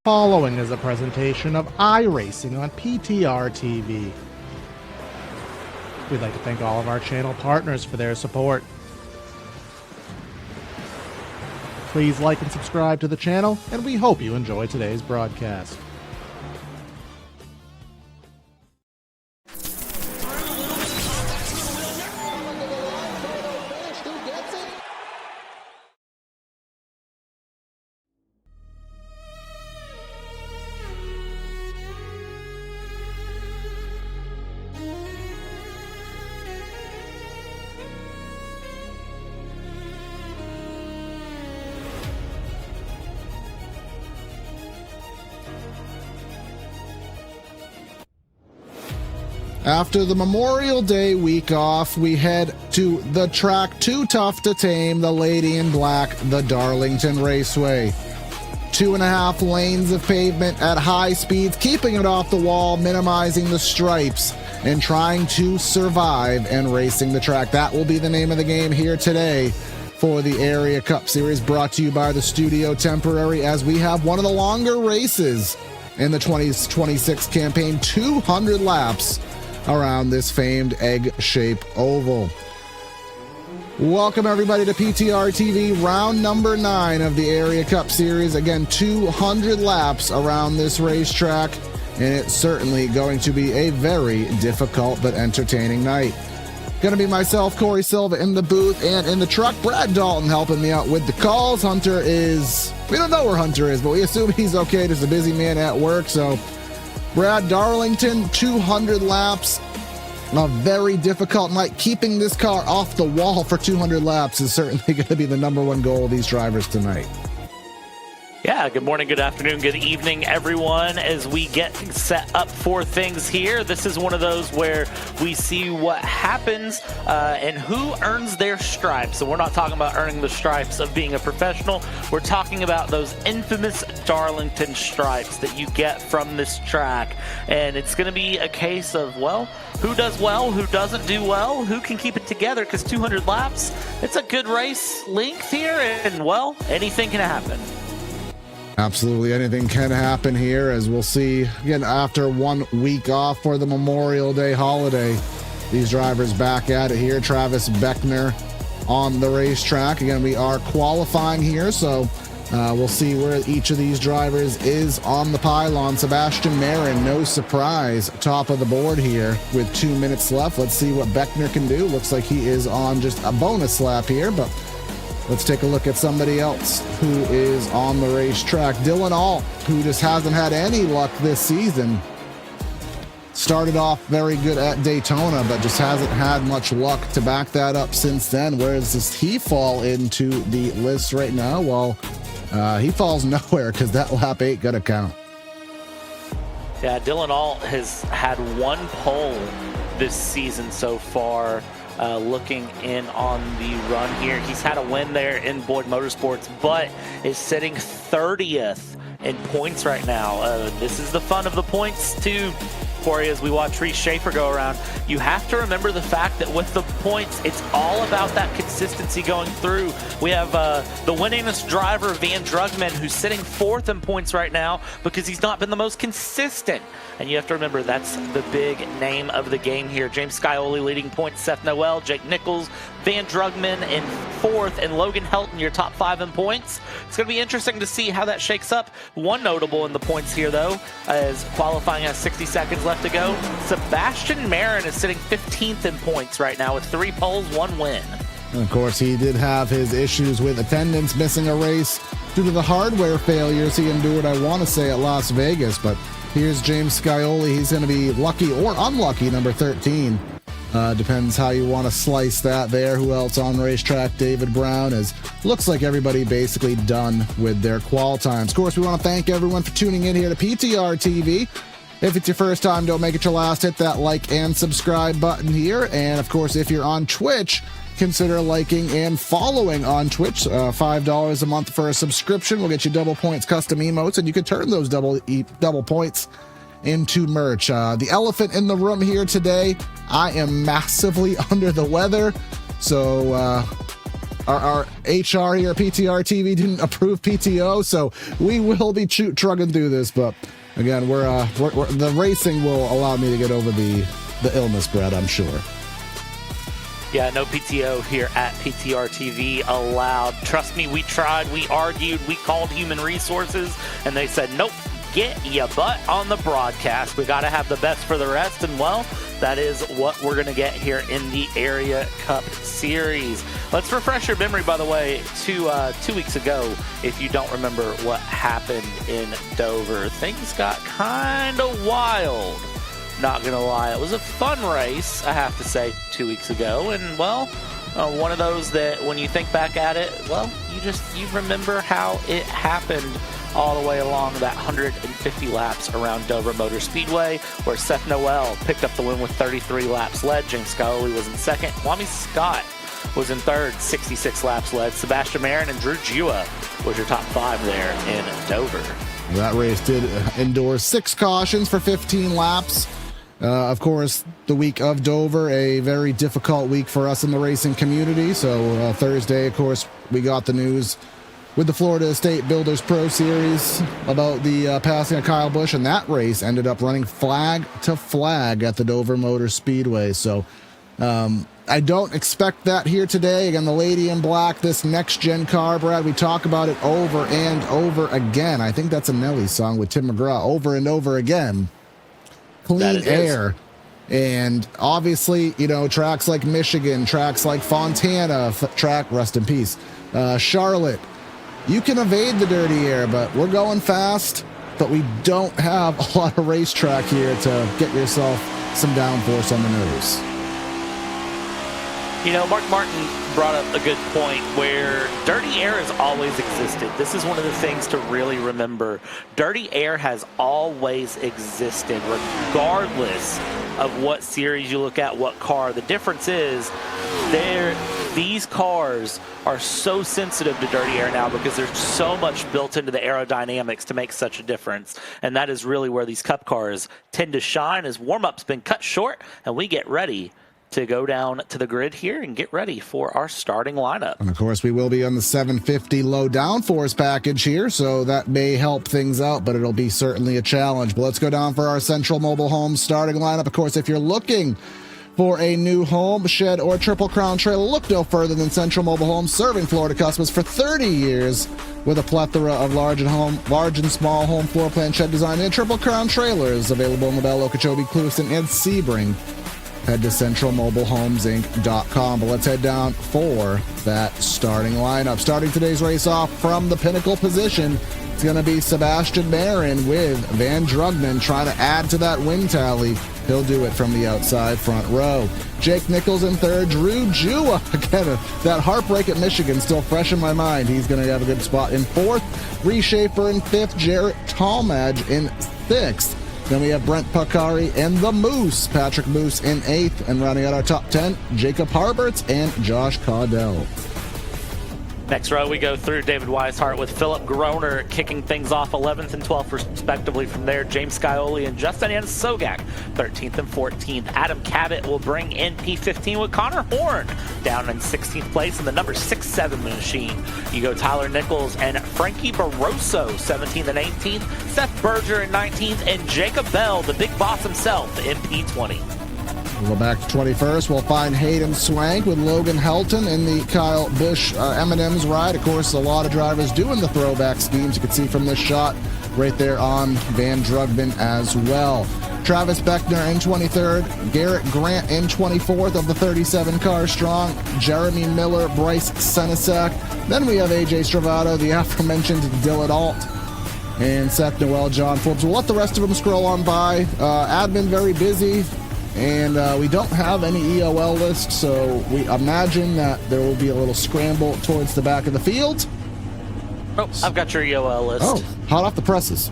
following is a presentation of iRacing on PTR TV. We'd like to thank all of our channel partners for their support. Please like and subscribe to the channel, and we hope you enjoy today's broadcast. After the Memorial Day week off, we head to the track too tough to tame, the Lady in Black, the Darlington Raceway. 2.5 lanes of pavement at high speeds, keeping it off the wall, minimizing the stripes, and trying to survive and racing the track. That will be the name of the game here today for the Area Cup Series, brought to you by the Studio Temporary, as we have one of the longer races in the 2026 campaign, 200 laps around this famed egg-shaped oval. Welcome everybody to PTR TV, round number 9 of the Area Cup Series. Again, 200 laps around this racetrack, and it's certainly going to be a very difficult but entertaining night. Going to be myself, Corey Silva, in the booth and in the truck. Brad Dalton helping me out with the calls. Hunter is, we don't know where Hunter is, but we assume he's okay. There's a busy man at work, so Brad, Darlington, 200 laps, a very difficult night. Keeping this car off the wall for 200 laps is certainly going to be the number one goal of these drivers tonight. Yeah, good morning, good afternoon, good evening, everyone. As we get set up for things here, this is one of those where we see what happens and who earns their stripes. So we're not talking about earning the stripes of being a professional. We're talking about those infamous Darlington stripes that you get from this track. And it's going to be a case of, well, who does well, who doesn't do well, who can keep it together, because 200 laps, it's a good race length here, and, well, anything can happen. Absolutely anything can happen here, as we'll see again after 1 week off for the Memorial Day holiday. These drivers back at it here. Travis Beckner on the racetrack. Again, we are qualifying here, so we'll see where each of these drivers is on the pylon. Sebastian Marin, no surprise, top of the board here with 2 minutes left. Let's see what Beckner can do. Looks like he is on just a bonus lap here, but let's take a look at somebody else who is on the racetrack. Dylan Alt, who just hasn't had any luck this season. Started off very good at Daytona, but just hasn't had much luck to back that up since then. Where does he fall into the list right now? Well, he falls nowhere, because that lap 8 got to count. Yeah, Dylan Alt has had 1 pole this season so far. Looking in on the run here, he's had a win there in Boyd Motorsports, but is sitting 30th in points right now. This is the fun of the points too, Corey, as we watch Reese Schaefer go around. You have to remember the fact that with the points, it's all about that consistency going through. We have the winningest driver, Van Drugman, who's sitting 4th in points right now because he's not been the most consistent. And you have to remember, that's the big name of the game here. James Scioli leading points, Seth Noel, Jake Nichols, Van Drugman in 4th, and Logan Helton, your top 5 in points. It's going to be interesting to see how that shakes up. One notable in the points here, though, as qualifying has 60 seconds left to go. Sebastian Marin is sitting 15th in points right now with 3 poles, 1 win. And of course, he did have his issues with attendance, missing a race due to the hardware failures he endured, I want to say, at Las Vegas. But here's James Scioli. He's going to be lucky or unlucky, number 13. Depends how you want to slice that there. Who else on the racetrack? David Brown. As looks like everybody basically done with their qual times. Of course, we want to thank everyone for tuning in here to PTR TV. If it's your first time, don't make it your last. Hit that like and subscribe button here. And of course, if you're on Twitch, consider liking and following on Twitch. $5 a month for a subscription will get you double points custom emotes, and you can turn those double points into merch. The elephant in the room here today, I am massively under the weather, so our HR here, PTR TV, didn't approve PTO, so we will be trugging through this. But again, we're the racing will allow me to get over the illness, Brad, I'm sure. Yeah, no PTO here at PTR TV allowed. Trust me, we tried, we argued, we called human resources, and they said, nope, get your butt on the broadcast. We got to have the best for the rest, and well, that is what we're going to get here in the Area Cup Series. Let's refresh your memory, by the way, 2 weeks ago, if you don't remember what happened in Dover. Things got kind of wild. Not gonna lie, it was a fun race, I have to say, 2 weeks ago, and well, one of those that when you think back at it, well, you remember how it happened all the way along that 150 laps around Dover Motor Speedway, where Seth Noel picked up the win with 33 laps led. James Scully was in second. Kwame Scott was in third, 66 laps led. Sebastian Marin and Drew Jua was your top 5 there in Dover. That race did endure 6 cautions for 15 laps. Of course, the week of Dover, a very difficult week for us in the racing community. So Thursday, of course, we got the news with the Florida State Builders Pro Series about the passing of Kyle Busch, and that race ended up running flag to flag at the Dover Motor Speedway. So I don't expect that here today. Again, the Lady in Black, this next-gen car, Brad, we talk about it over and over again. I think that's a Nelly song with Tim McGraw, over and over again. Clean air. And obviously, you know, tracks like Michigan, tracks like Fontana, rest in peace, Charlotte, you can evade the dirty air, but we're going fast, but we don't have a lot of racetrack here to get yourself some downforce on the nose. You know, Mark Martin brought up a good point where dirty air has always existed. This is one of the things to really remember. Dirty air has always existed, regardless of what series you look at, what car. The difference is these cars are so sensitive to dirty air now because there's so much built into the aerodynamics to make such a difference. And that is really where these Cup cars tend to shine as warm-up's been cut short and we get ready to go down to the grid here and get ready for our starting lineup. And of course, we will be on the 750 low downforce package here, so that may help things out, but it'll be certainly a challenge. But let's go down for our Central Mobile Home starting lineup. Of course, if you're looking for a new home, shed, or Triple Crown trailer, look no further than Central Mobile Home, serving Florida customers for 30 years with a plethora of large and small home floor plan, shed design, and Triple Crown trailers available in LaBelle, Okeechobee, Clewiston, and Sebring. Head to centralmobilehomeinc.com. But let's head down for that starting lineup. Starting today's race off from the pinnacle position, it's going to be Sebastian Marin with Van Drugman trying to add to that win tally. He'll do it from the outside front row. Jake Nichols in third. Drew Jua, again, that heartbreak at Michigan still fresh in my mind. He's going to have a good spot in fourth. Reshaper in fifth. Jarrett Talmadge in sixth. Then we have Brent Pacari and the Moose, Patrick Moose in 8th. And rounding out our top 10, Jacob Harberts and Josh Caudell. Next row, we go through David Weishart with Philip Groner kicking things off 11th and 12th respectively. From there, James Scioli and Justin Sogak 13th and 14th. Adam Cabot will bring in P15 with Connor Horn down in 16th place in the number 6-7 machine. You go Tyler Nichols and Frankie Barroso 17th and 18th. Seth Berger in 19th and Jacob Bell, the big boss himself, in P20. We'll go back to 21st. We'll find Hayden Swank with Logan Helton in the Kyle Busch M&M's ride. Of course, a lot of drivers doing the throwback schemes. You can see from this shot right there on Van Drugman as well. Travis Beckner in 23rd. Garrett Grant in 24th of the 37 cars strong. Jeremy Miller, Bryce Senesac. Then we have AJ Stravato, the aforementioned Dylan Alt, and Seth Noel, John Forbes. We'll let the rest of them scroll on by. Admin very busy. And we don't have any EOL list, so we imagine that there will be a little scramble towards the back of the field. Oh, I've got your EOL list. Oh, hot off the presses.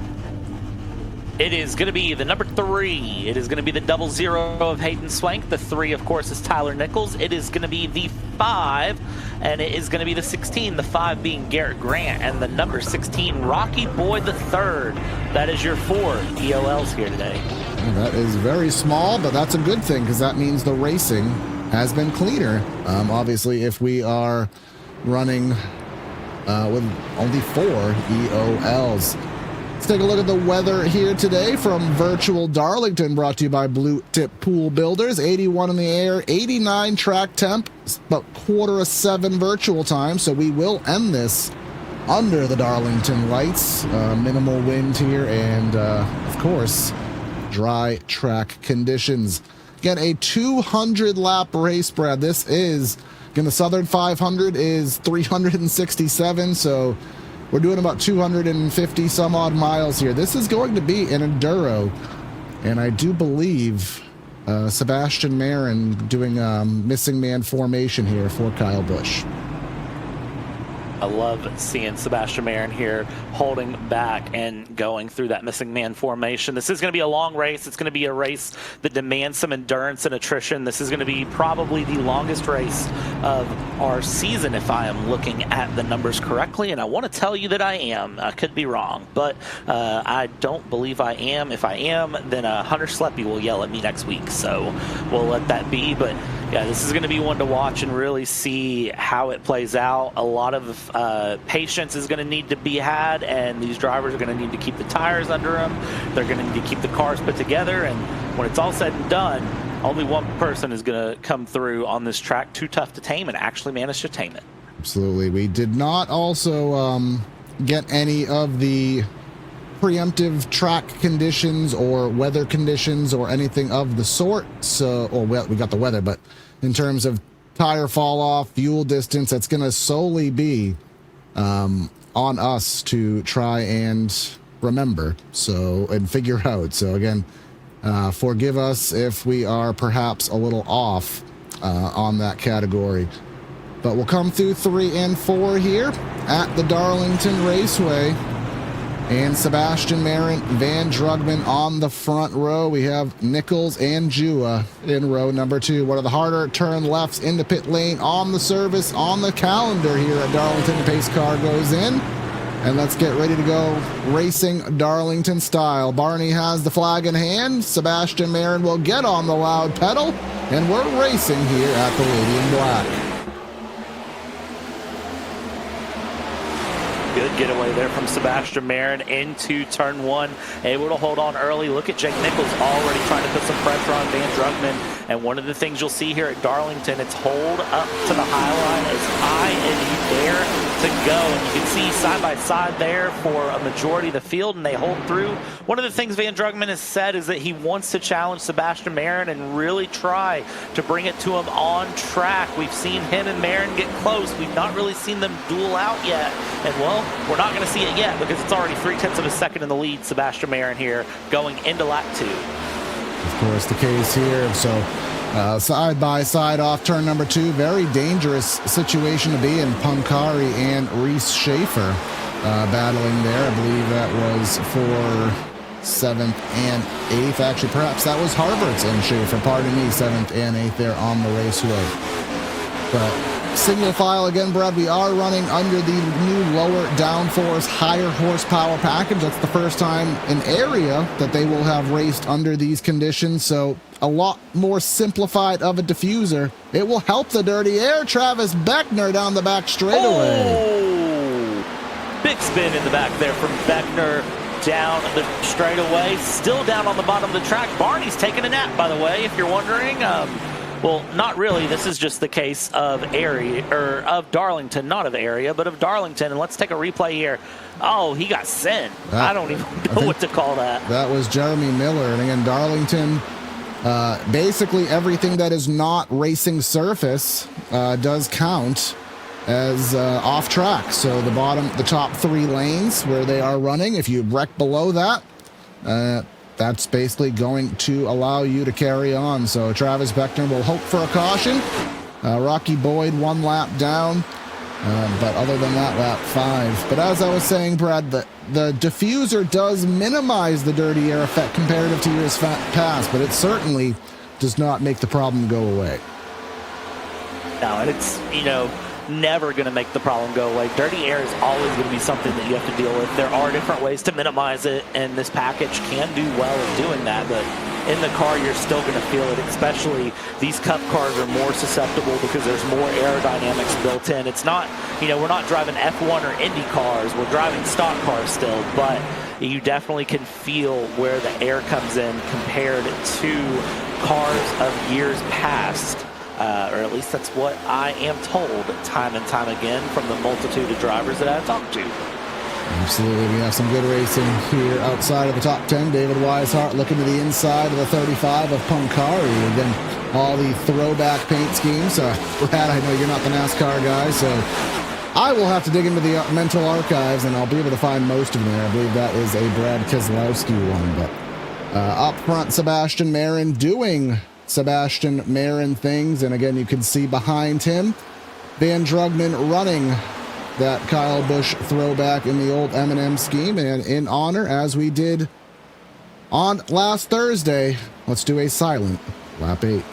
It is going to be the number 3. It is going to be the 00 of Hayden Swank. The 3, of course, is Tyler Nichols. It is going to be the 5, and it is going to be the 16. The 5 being Garrett Grant, and the number 16, Rocky Boy the 3rd. That is your 4 EOLs here today. That is very small, but that's a good thing because that means the racing has been cleaner. Obviously, if we are running with only 4 EOLs. Let's take a look at the weather here today from virtual Darlington, brought to you by Blue Tip Pool Builders. 81 in the air, 89 track temp, about 6:45 virtual time, so we will end this under the Darlington lights. Minimal wind here, and of course, dry track conditions. Again, a 200-lap race, Brad. This is, again, the Southern 500 is 367, so we're doing about 250 some odd miles here. This is going to be an enduro, and I do believe Sebastian Marin doing missing man formation here for Kyle Busch. I love seeing Sebastian Marin here holding back and going through that missing man formation. This is going to be a long race. It's going to be a race that demands some endurance and attrition. This is going to be probably the longest race of our season if I am looking at the numbers correctly, and I want to tell you that I am. I could be wrong, but I don't believe I am. If I am, then Hunter Sleppy will yell at me next week, so we'll let that be. But yeah, this is going to be one to watch and really see how it plays out. A lot of patience is going to need to be had, and these drivers are going to need to keep the tires under them. They're going to need to keep the cars put together, and when it's all said and done, only one person is going to come through on this track too tough to tame and actually manage to tame it. Absolutely. We did not also get any of the preemptive track conditions or weather conditions or anything of the sort. So, or we got the weather, but in terms of tire fall off, fuel distance, that's going to solely be on us to try and remember and figure out. So again, forgive us if we are perhaps a little off on that category. But we'll come through 3 and 4 here at the Darlington Raceway. And Sebastian Marin, Van Drugman on the front row. We have Nichols and Jua in row number 2. One of the harder turn lefts into pit lane on the service on the calendar here at Darlington. Pace car goes in. And let's get ready to go racing Darlington style. Barney has the flag in hand. Sebastian Marin will get on the loud pedal. And we're racing here at the Lady in Black. Good getaway there from Sebastian Marin into turn 1. Able to hold on early. Look at Jake Nichols already trying to put some pressure on Van Drugman. And one of the things you'll see here at Darlington, it's hold up to the high line as high as you dare to go. And you can see side by side there for a majority of the field, and they hold through. One of the things Van Drugman has said is that he wants to challenge Sebastian Marin and really try to bring it to him on track. We've seen him and Marin get close. We've not really seen them duel out yet. And well, we're not going to see it yet because it's already 0.3 of a second in the lead. Sebastian Marin here going into lap 2. Of course, the case here. So side by side off turn number 2. Very dangerous situation to be in. Pancari and Reese Schaefer battling there. I believe that was for 7th and 8th. Actually, perhaps that was Harvards and Schaefer. Pardon me, 7th and 8th there on the raceway. But single file again, Brad. We are running under the new lower downforce, higher horsepower package. That's the first time in area that they will have raced under these conditions. So a lot more simplified of a diffuser. It will help the dirty air. Travis Beckner down the back straightaway. Oh, big spin in the back there from Beckner down the straightaway. Still down on the bottom of the track. Barney's taking a nap, by the way, if you're wondering. Well, not really. This is just the case of of Darlington, not of area, but of Darlington. And let's take a replay here. Oh, he got sent. I don't even know what to call that. That was Jeremy Miller. And again, Darlington, basically everything that is not racing surface does count as off track. So the top 3 lanes where they are running, if you wreck below that, that's basically going to allow you to carry on. So Travis Beckner will hope for a caution. Rocky Boyd 1 lap down. But other than that, lap 5. But as I was saying, Brad, the diffuser does minimize the dirty air effect comparative to years past, but it certainly does not make the problem go away. No, and it's, never going to make the problem go away. Dirty air is always going to be something that you have to deal with. There are different ways to minimize it, and this package can do well in doing that, but in the car you're still going to feel it. Especially these cup cars are more susceptible because there's more aerodynamics built in. It's not we're not driving F1 or Indy cars. We're driving stock cars still, but you definitely can feel where the air comes in compared to cars of years past. Or at least that's what I am told time and time again from the multitude of drivers that I've talked to. Absolutely. We have some good racing here outside of the top 10. David Weishart looking to the inside of the 35 of Punkari. Again, all the throwback paint schemes. Brad, I know you're not the NASCAR guy, so I will have to dig into the mental archives, and I'll be able to find most of them there. I believe that is a Brad Keselowski one. But up front, Sebastian Marin doing Sebastian Marin things. And again, you can see behind him, Van Drugman running that Kyle Busch throwback in the old M&M scheme. And in honor, as we did on last Thursday, let's do a silent lap 8.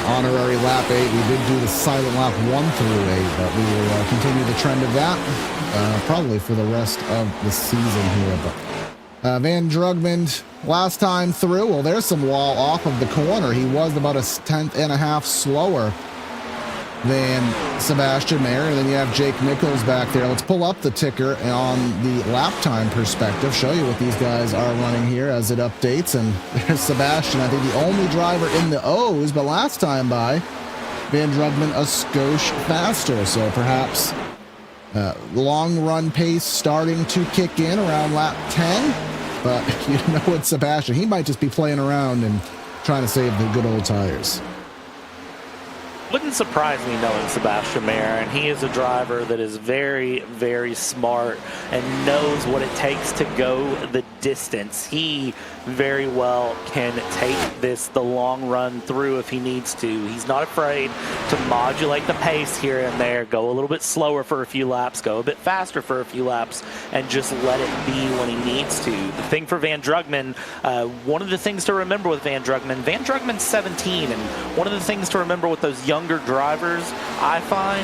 Honorary lap 8. We did do the silent lap 1 through 8, but we will continue the trend of that probably for the rest of the season here. But Van Drugman last time through, well, there's some wall off of the corner. He was about a tenth and a half slower than Sebastian Mayer. And then you have Jake Nichols back there. Let's pull up the ticker on the lap time perspective, show you what these guys are running here as it updates. And there's Sebastian, I think the only driver in the O's, but last time by, Van Drugman a skosh faster. So perhaps long run pace starting to kick in around lap 10. But you know what, Sebastian, he might just be playing around and trying to save the good old tires. Wouldn't surprise me knowing Sebastian Mayer, and he is a driver that is very, very smart and knows what it takes to go the distance. He very well can take the long run through if he needs to. He's not afraid to modulate the pace here and there, go a little bit slower for a few laps, go a bit faster for a few laps, and just let it be when he needs to. The thing for Van Drugman, one of the things to remember with Van Drugman's 17, and one of the things to remember with those younger drivers, I find,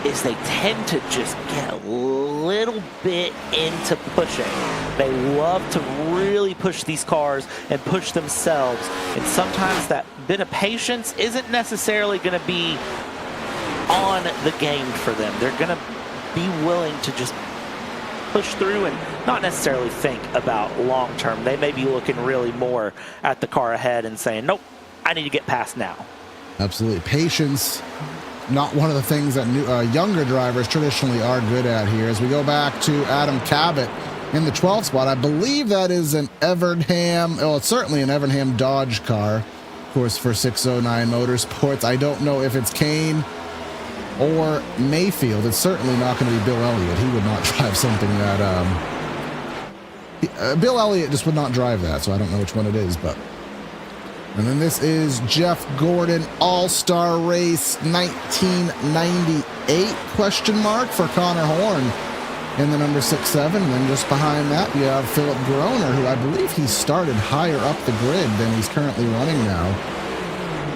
is they tend to just get a little bit into pushing. They love to really push these cars and push themselves, and sometimes that bit of patience isn't necessarily going to be on the game for them. They're going to be willing to just push through and not necessarily think about long term. They may be looking really more at the car ahead and saying, nope, I need to get past now. Absolutely. Patience, not one of the things that younger drivers traditionally are good at here. As we go back to Adam Cabot in the 12th spot, I believe that is an Evernham, well, it's certainly an Evernham Dodge car, of course, for 609 Motorsports. I don't know if it's Kane or Mayfield. It's certainly not going to be Bill Elliott. He would not drive something that... Bill Elliott just would not drive that, so I don't know which one it is, but... And then this is Jeff Gordon All-Star Race 1998 question mark for Connor Horn in the number 6-7. And then just behind that you have Philip Groner, who I believe he started higher up the grid than he's currently running now.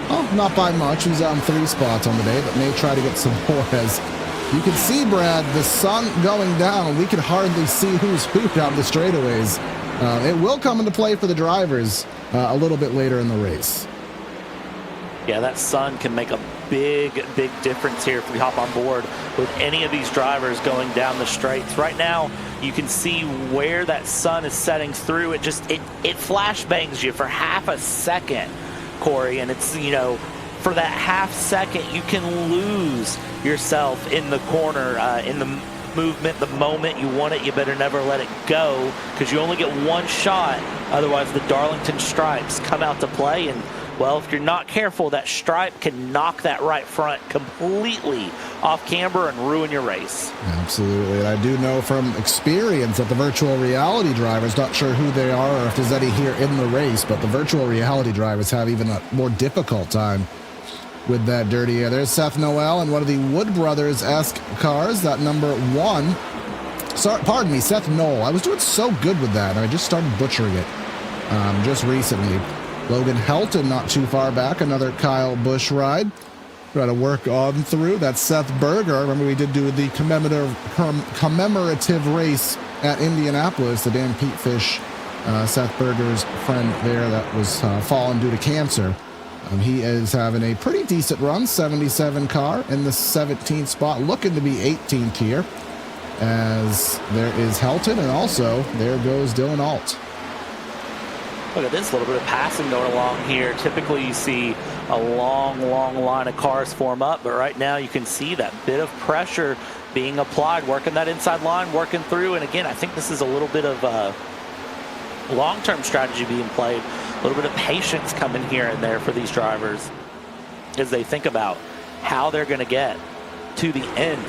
Oh, not by much. He's on 3 spots on the day, but may try to get some more. As you can see, Brad, the sun going down, we can hardly see who's who down the straightaways. It will come into play for the drivers a little bit later in the race. Yeah, that sun can make a big difference here if we hop on board with any of these drivers going down the straights. Right now, you can see where that sun is setting through. It flashbangs you for half a second, Corey, and it's, for that half second, you can lose yourself in the corner, in the movement, the moment you want it. You better never let it go, because you only get one shot. Otherwise, the Darlington stripes come out to play, and well, if you're not careful, that stripe can knock that right front completely off camber and ruin your race. Absolutely. And I do know from experience that the virtual reality drivers, not sure who they are or if there's any here in the race, but the virtual reality drivers have even a more difficult time with that dirty air. There's Seth Noel and one of the Wood Brothers-esque cars, that number 1. Sorry, pardon me, Seth Knoll. I was doing so good with that, and I just started butchering it just recently. Logan Helton not too far back, another Kyle Busch ride. Try to work on through. That's Seth Berger. Remember we did do the commemorative race at Indianapolis. The Dan Pete Fish, Seth Berger's friend there, that was fallen due to cancer. He is having a pretty decent run, 77 car in the 17th spot, looking to be 18th here. As there is Helton, and also there goes Dylan Alt. Look at this little bit of passing going along here. Typically you see a long line of cars form up, but right now you can see that bit of pressure being applied, working that inside line, working through. And again, I think this is a little bit of a long-term strategy being played, a little bit of patience coming here and there for these drivers as they think about how they're going to get to the end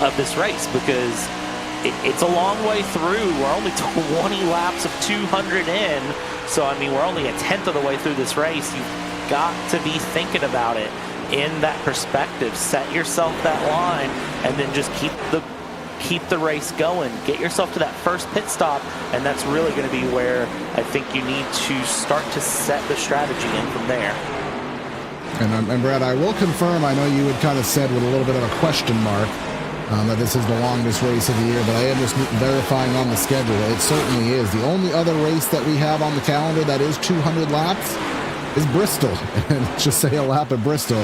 of this race, because it's a long way through. We're only 20 laps of 200 in, so I mean we're only a tenth of the way through this race. You've got to be thinking about it in that perspective. Set yourself that line and then just keep the race going. Get yourself to that first pit stop, and that's really going to be where I think you need to start to set the strategy in from there. And Brad, I will confirm, I know you had kind of said with a little bit of a question mark that this is the longest race of the year, but I am just verifying on the schedule. It certainly is. The only other race that we have on the calendar that is 200 laps is Bristol. And just say a lap at Bristol,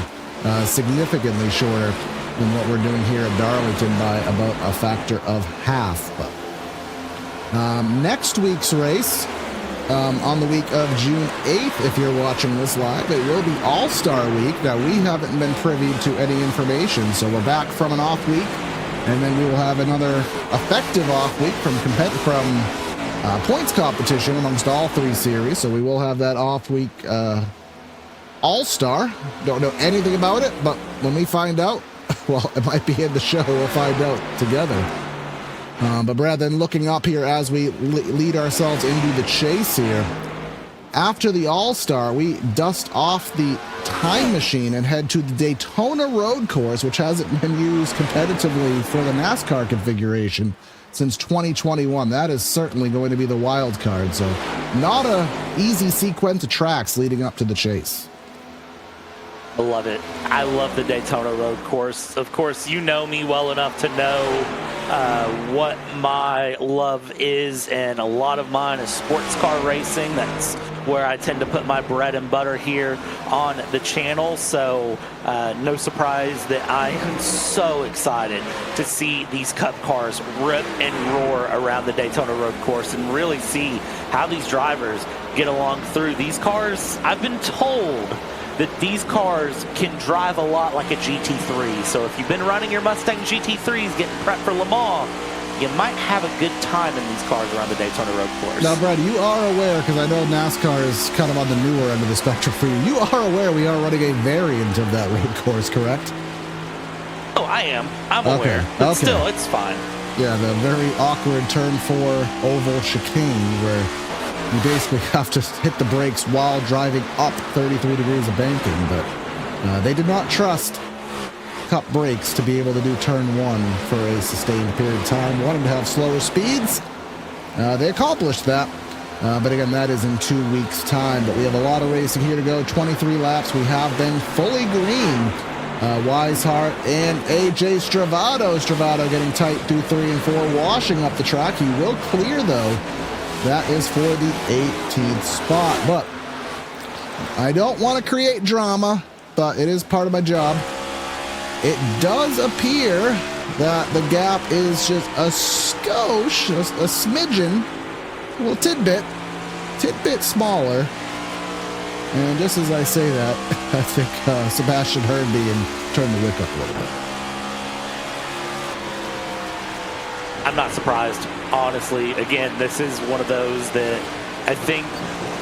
significantly shorter than what we're doing here at Darlington by about a factor of half. But next week's race, on the week of June 8th, if you're watching this live, it will be All-Star Week. Now, we haven't been privy to any information, so we're back from an off week, and then we will have another effective off week from points competition amongst all 3 series. So we will have that off week All-Star. Don't know anything about it, but when we find out, well, it might be in the show. We'll find out together. But Brad, then looking up here as we lead ourselves into the chase here, after the All-Star, we dust off the time machine and head to the Daytona Road Course, which hasn't been used competitively for the NASCAR configuration since 2021. That is certainly going to be the wild card. So not a easy sequence of tracks leading up to the chase. I love it. I love the Daytona Road Course. Of course, you know me well enough to know what my love is, and a lot of mine is sports car racing. That's where I tend to put my bread and butter here on the channel. So no surprise that I am so excited to see these Cup cars rip and roar around the Daytona Road Course and really see how these drivers get along through these cars. I've been told that these cars can drive a lot like a GT3. So if you've been running your Mustang GT3s getting prepped for Le Mans, you might have a good time in these cars around the Daytona Road Course. Now, Brad, you are aware, because I know NASCAR is kind of on the newer end of the spectrum for you. You are aware we are running a variant of that road course, correct? Oh, I am. I'm aware. But still, it's fine. Yeah, the very awkward turn 4 oval chicane where you basically have to hit the brakes while driving up 33 degrees of banking, but they did not trust Cup brakes to be able to do turn 1 for a sustained period of time. Wanted to have slower speeds. They accomplished that, but again, that is in 2 weeks' time. But we have a lot of racing here to go. 23 laps. We have been fully green. Weishart and AJ Stravado. Stravado getting tight through 3 and 4, washing up the track. He will clear, though. That is for the 18th spot. But I don't want to create drama, but it is part of my job. It does appear that the gap is just a skosh, a smidgen, a little tidbit smaller. And just as I say that, I think Sebastian heard me and turned the wick up a little bit. I'm not surprised, honestly. Again, this is one of those that I think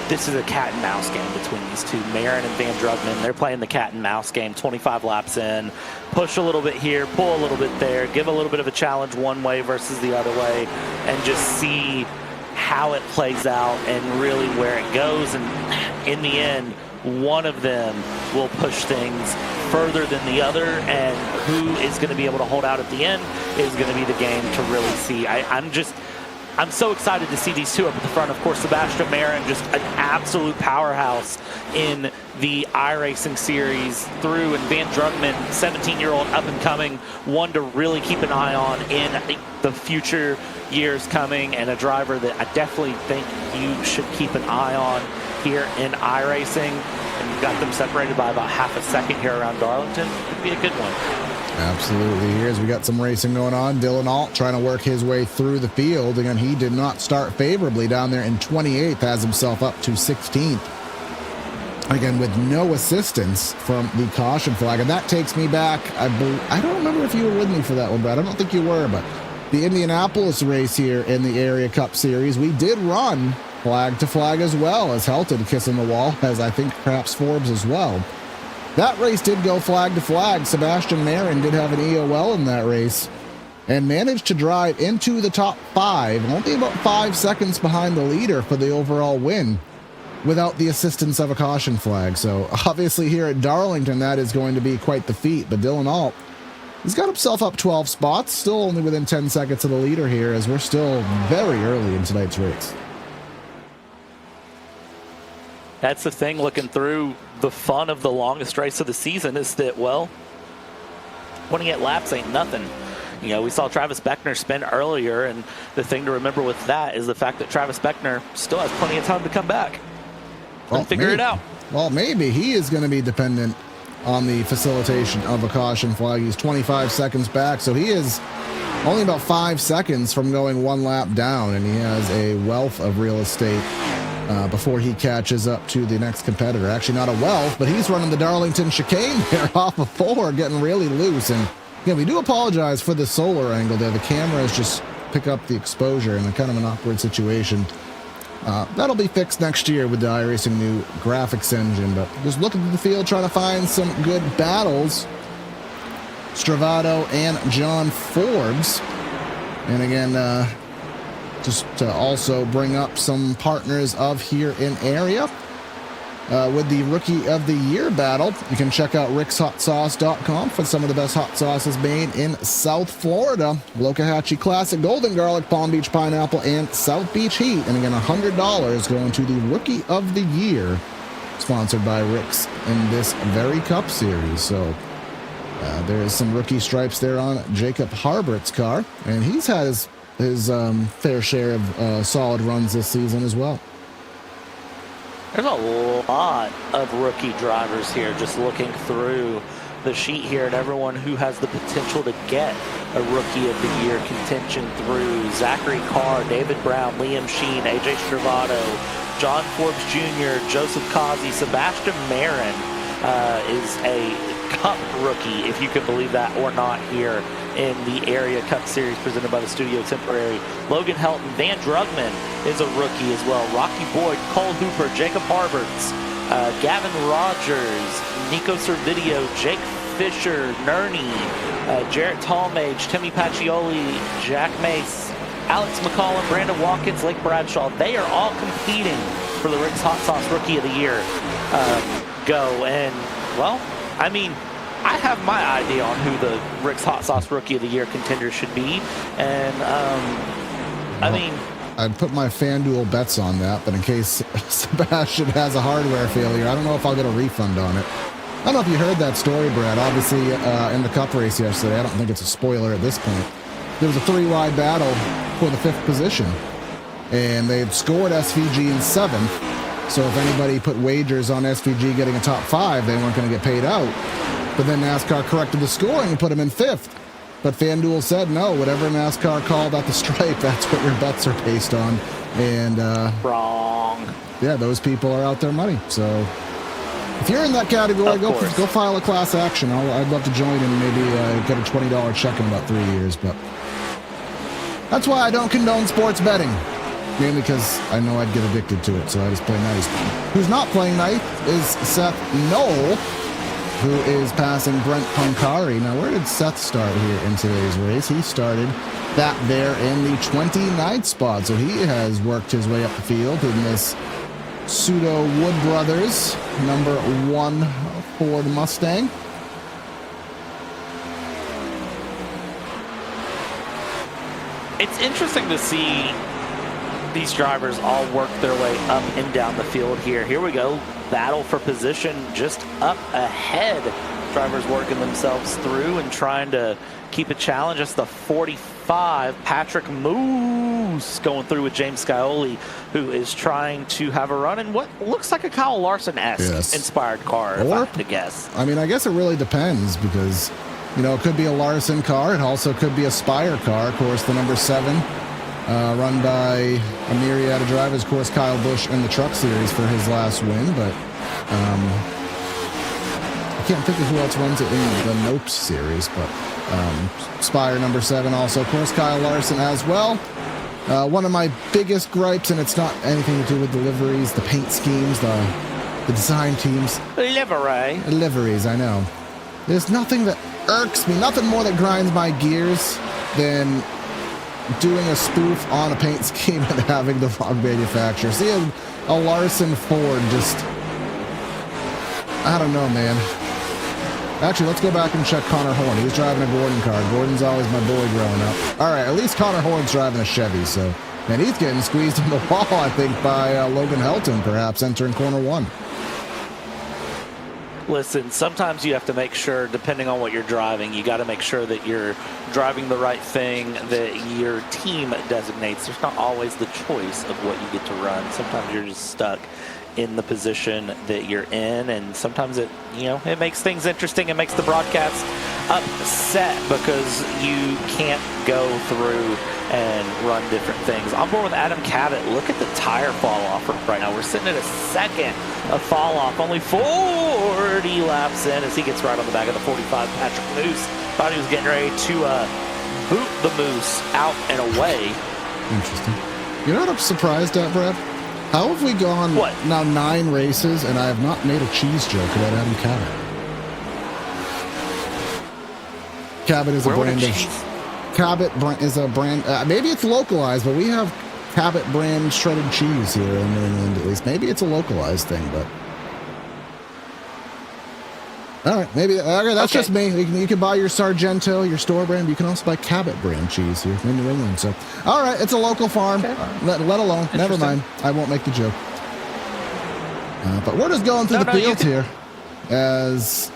this is a cat and mouse game between these two. Marin and Van Drugman, they're playing the cat and mouse game. 25 laps in, push a little bit here, pull a little bit there, give a little bit of a challenge one way versus the other way, and just see how it plays out and really where it goes. And in the end, one of them will push things further than the other, and who is going to be able to hold out at the end is going to be the game to really see. I'm so excited to see these two up at the front. Of course, Sebastian Marin, just an absolute powerhouse in the iRacing series through, and Van Drugman, 17-year-old up and coming, one to really keep an eye on in the future years coming, and a driver that I definitely think you should keep an eye on here in iRacing. And you've got them separated by about half a second here around Darlington. Could be a good one. Absolutely. Here's we got some racing going on. Dylan Alt trying to work his way through the field. Again, he did not start favorably down there in 28th, has himself up to 16th. Again, with no assistance from the caution flag. And that takes me back. I don't remember if you were with me for that one, Brad. I don't think you were, but the Indianapolis race here in the Area Cup Series, we did run flag to flag as well, as Helton kissing the wall, as I think perhaps Forbes as well. That race did go flag to flag. Sebastian Marin did have an EOL in that race and managed to drive into the top 5, only about 5 seconds behind the leader for the overall win, without the assistance of a caution flag. So obviously here at Darlington, that is going to be quite the feat. But Dylan Alt, he's got himself up 12 spots, still only within 10 seconds of the leader here, as we're still very early in tonight's race. That's the thing, looking through the fun of the longest race of the season, is that, well, winning at laps ain't nothing. You know, we saw Travis Beckner spin earlier, and the thing to remember with that is the fact that Travis Beckner still has plenty of time to come back and figure it out. Well, maybe he is going to be dependent on the facilitation of a caution flag. He's 25 seconds back, so he is only about 5 seconds from going one lap down, and he has a wealth of real estate before he catches up to the next competitor. Actually, not a wealth, but he's running the Darlington chicane there off of 4, getting really loose. And yeah, we do apologize for the solar angle there. The cameras just pick up the exposure in a kind of an awkward situation. That'll be fixed next year with the iRacing new graphics engine, but just looking at the field, trying to find some good battles. Stravato and John Forbes. And again, just to also bring up some partners of here in area. With the Rookie of the Year battle, you can check out rickshotsauce.com for some of the best hot sauces made in South Florida. Lokahatchee Classic, Golden Garlic, Palm Beach Pineapple, and South Beach Heat. And again, $100 going to the Rookie of the Year, sponsored by Rick's in this very Cup Series. So there's some rookie stripes there on Jacob Harbert's car, and he's had his fair share of solid runs this season as well. There's a lot of rookie drivers here, just looking through the sheet here, and everyone who has the potential to get a Rookie of the Year contention through. Zachary Carr, David Brown, Liam Sheen, AJ Stravato, John Forbes Jr., Joseph Kazi. Sebastian Marin is a Cup rookie, if you can believe that or not, here in the Area Cup Series presented by the Studio Temporary. Logan Helton, Van Drugman is a rookie as well. Rocky Boyd, Cole Hooper, Jacob Harberts, Gavin Rogers, Nico Servideo, Jake Fisher, Nerney, Jarrett Tallmage, Timmy Pacioli, Jack Mace, Alex McCollum, Brandon Watkins, Lake Bradshaw. They are all competing for the Rick's Hot Sauce Rookie of the Year go. And, well, I mean, I have my idea on who the Rick's Hot Sauce Rookie of the Year contender should be. And, I mean, I'd put my FanDuel bets on that, but in case Sebastian has a hardware failure, I don't know if I'll get a refund on it. I don't know if you heard that story, Brad. Obviously, in the Cup race yesterday, I don't think it's a spoiler at this point. There was a 3-wide battle for the 5th position, and they had scored SVG in 7th. So if anybody put wagers on SVG getting a top 5, they weren't going to get paid out. But then NASCAR corrected the scoring and put him in 5th. But FanDuel said, no, whatever NASCAR called at the stripe, that's what your bets are based on. And wrong. Yeah, those people are out their money. So if you're in that category, go file a class action. I'd love to join and maybe get a $20 check in about 3 years. But that's why I don't condone sports betting. Mainly because I know I'd get addicted to it, so I just play nice. Who's not playing nice is Seth Knoll, who is passing Brent Pancari. Now, where did Seth start here in today's race? He started that there in the 29th spot, so he has worked his way up the field in this Pseudo Wood Brothers, number 1 Ford Mustang. It's interesting to see these drivers all work their way up and down the field here. Here we go. Battle for position just up ahead. Drivers working themselves through and trying to keep a challenge. It's the 45. Patrick Moose going through with James Scioli, who is trying to have a run in what looks like a Kyle Larson-esque inspired car, if I had to guess. I mean, I guess it really depends because, you know, it could be a Larson car. It also could be a Spire car. Of course, the number 7, run by a myriad of drivers. Of course, Kyle Busch in the Truck Series for his last win, but I can't think of who else runs it in the Nope Series, but Spire number 7 also. Of course, Kyle Larson as well. One of my biggest gripes, and it's not anything to do with the liveries, the paint schemes, the design teams. Liveries, I know. There's nothing that irks me, nothing more that grinds my gears than doing a spoof on a paint scheme and having the wrong manufacturer. See a Larson Ford just, I don't know, man. Actually, let's go back and check Connor Horn. He was driving a Gordon car. Gordon's always my boy growing up. All right, at least Connor Horn's driving a Chevy, so, man, he's getting squeezed in the wall, I think, by Logan Helton, perhaps, entering corner 1. Listen, sometimes you have to make sure, depending on what you're driving, you got to make sure that you're driving the right thing that your team designates. There's not always the choice of what you get to run. Sometimes you're just stuck in the position that you're in, and sometimes it, you know, it makes things interesting. It makes the broadcast upset because you can't go through and run different things. I'm board with Adam Cabot. Look at the tire fall off right now. We're sitting at a second of fall off, only 40 laps in as he gets right on the back of the 45. Patrick Moose thought he was getting ready to boot the Moose out and away. Interesting. You know what I'm surprised at, Brad? How have we gone now 9 races and I have not made a cheese joke about Adam Cabot? Cabot is a brand of... Cabot is a brand... maybe it's localized, but we have Cabot brand shredded cheese here in New England at least. Maybe it's a localized thing, but... All right, maybe... Okay, that's just me. You can buy your Sargento, your store brand, but you can also buy Cabot brand cheese here in New England. So, all right, it's a local farm. Okay. Let alone. Never mind. I won't make the joke. But we're just going through the field here as...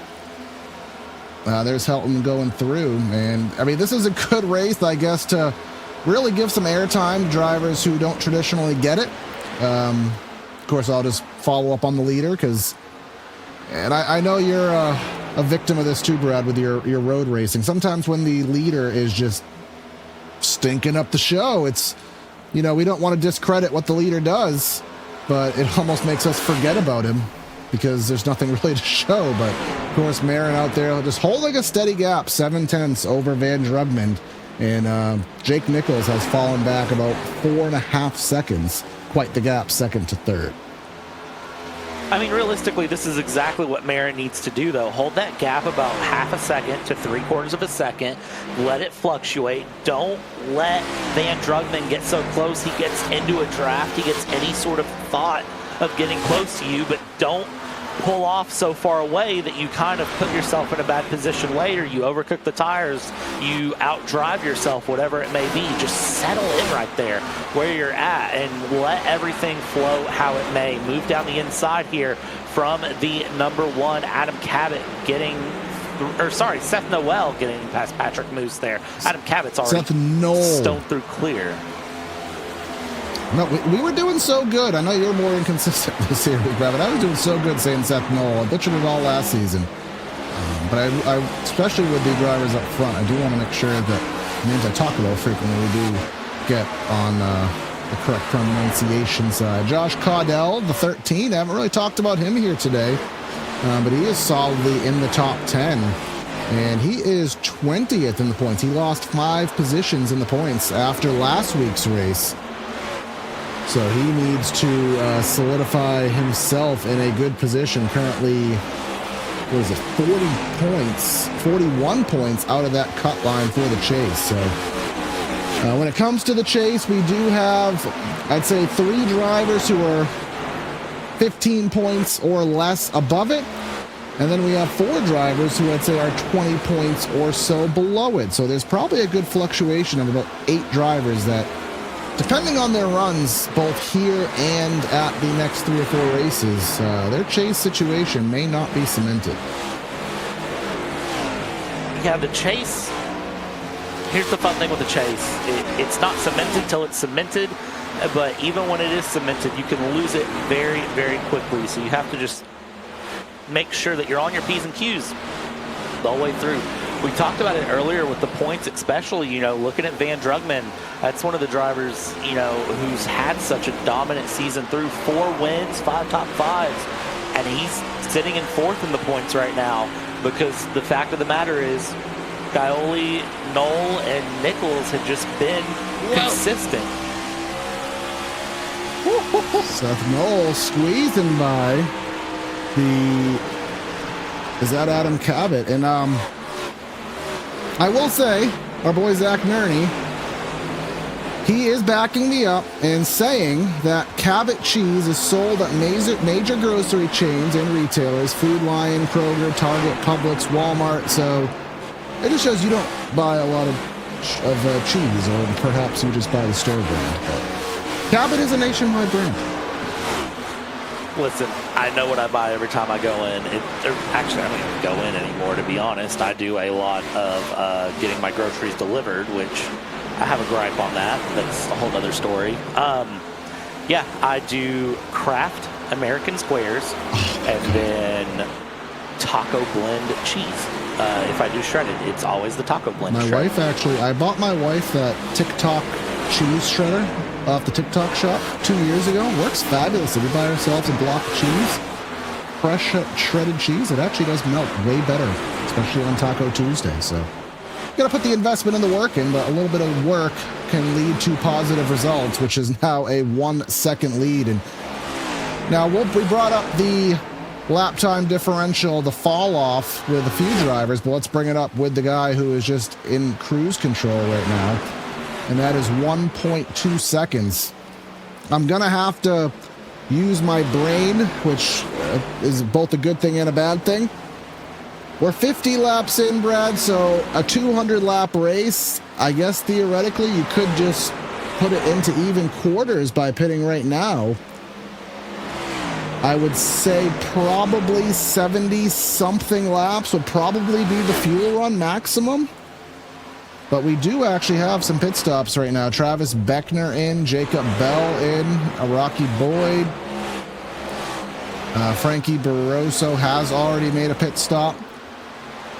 there's Helton going through, and I mean, this is a good race, I guess, to really give some airtime to drivers who don't traditionally get it. Of course, I'll just follow up on the leader because, and I know you're a victim of this too, Brad, with your road racing. Sometimes when the leader is just stinking up the show, it's, you know, we don't want to discredit what the leader does, but it almost makes us forget about him because there's nothing really to show. But of course, Marin out there just holding a steady gap, 7/10 over Van Drugman, and Jake Nichols has fallen back about 4.5 seconds, quite the gap, second to third. I mean, realistically, this is exactly what Marin needs to do, though. Hold that gap about 1/2 second to 3/4 of a second. Let it fluctuate. Don't let Van Drugman get so close he gets into a draft. He gets any sort of thought of getting close to you, but don't pull off so far away that you kind of put yourself in a bad position later. You overcook the tires, you outdrive yourself, whatever it may be. Just settle in right there where you're at and let everything flow how it may. Move down the inside here from the number 1, Adam Cabot getting, or sorry, Seth Noel getting past Patrick Moose there. Adam Cabot's already stone through clear. No, we were doing so good. I know you're more inconsistent this series, Brad, but I was doing so good saying Seth Noel. I butchered it all last season. But I, especially with the drivers up front, I do want to make sure that names I talk about frequently we do get on the correct pronunciation side. Josh Caudell, the 13. I haven't really talked about him here today, but he is solidly in the top 10. And he is 20th in the points. He lost 5 positions in the points after last week's race. So he needs to solidify himself in a good position. Currently, what is it, 40 points, 41 points out of that cut line for the chase. So when it comes to the chase, we do have, I'd say, 3 drivers who are 15 points or less above it. And then we have 4 drivers who I'd say are 20 points or so below it. So there's probably a good fluctuation of about 8 drivers that, depending on their runs, both here and at the next 3 or 4 races, their chase situation may not be cemented. Yeah, the chase, here's the fun thing with the chase. It's not cemented till it's cemented, but even when it is cemented, you can lose it very, very quickly. So you have to just make sure that you're on your P's and Q's the whole way through. We talked about it earlier with the points, especially, you know, looking at Van Drugman. That's one of the drivers, you know, who's had such a dominant season through 4 wins, 5 top 5s, and he's sitting in 4th in the points right now because the fact of the matter is Scioli, Knoll, and Nichols had just been consistent. Seth Knoll squeezing by is that Adam Cabot? And I will say, our boy Zach Nerney, he is backing me up and saying that Cabot cheese is sold at major grocery chains and retailers, Food Lion, Kroger, Target, Publix, Walmart. So it just shows you don't buy a lot of cheese, or perhaps you just buy the store brand. But Cabot is a nationwide brand. Listen, I know what I buy every time I go in. Actually, I don't even go in anymore, to be honest. I do a lot of getting my groceries delivered, which I have a gripe on that. That's a whole other story. Yeah, I do Kraft American Squares and then taco blend cheese. If I do shredded, it's always the taco blend. My wife actually, I bought my wife that TikTok cheese shredder off the TikTok shop 2 years ago. Works fabulously. We buy ourselves a block of cheese, fresh shredded cheese. It actually does melt way better, especially on Taco Tuesday. So you got to put the investment in the work in, but a little bit of work can lead to positive results, which is now a 1-second lead. And now we brought up the lap time differential, the fall off with a few drivers, but let's bring it up with the guy who is just in cruise control right now. And that is 1.2 seconds. I'm going to have to use my brain, which is both a good thing and a bad thing. We're 50 laps in, Brad, so a 200-lap race, I guess theoretically you could just put it into even quarters by pitting right now. I would say probably 70-something laps would probably be the fuel run maximum. But we do actually have some pit stops right now. Travis Beckner in, Jacob Bell in, Rocky Boyd. Frankie Barroso has already made a pit stop.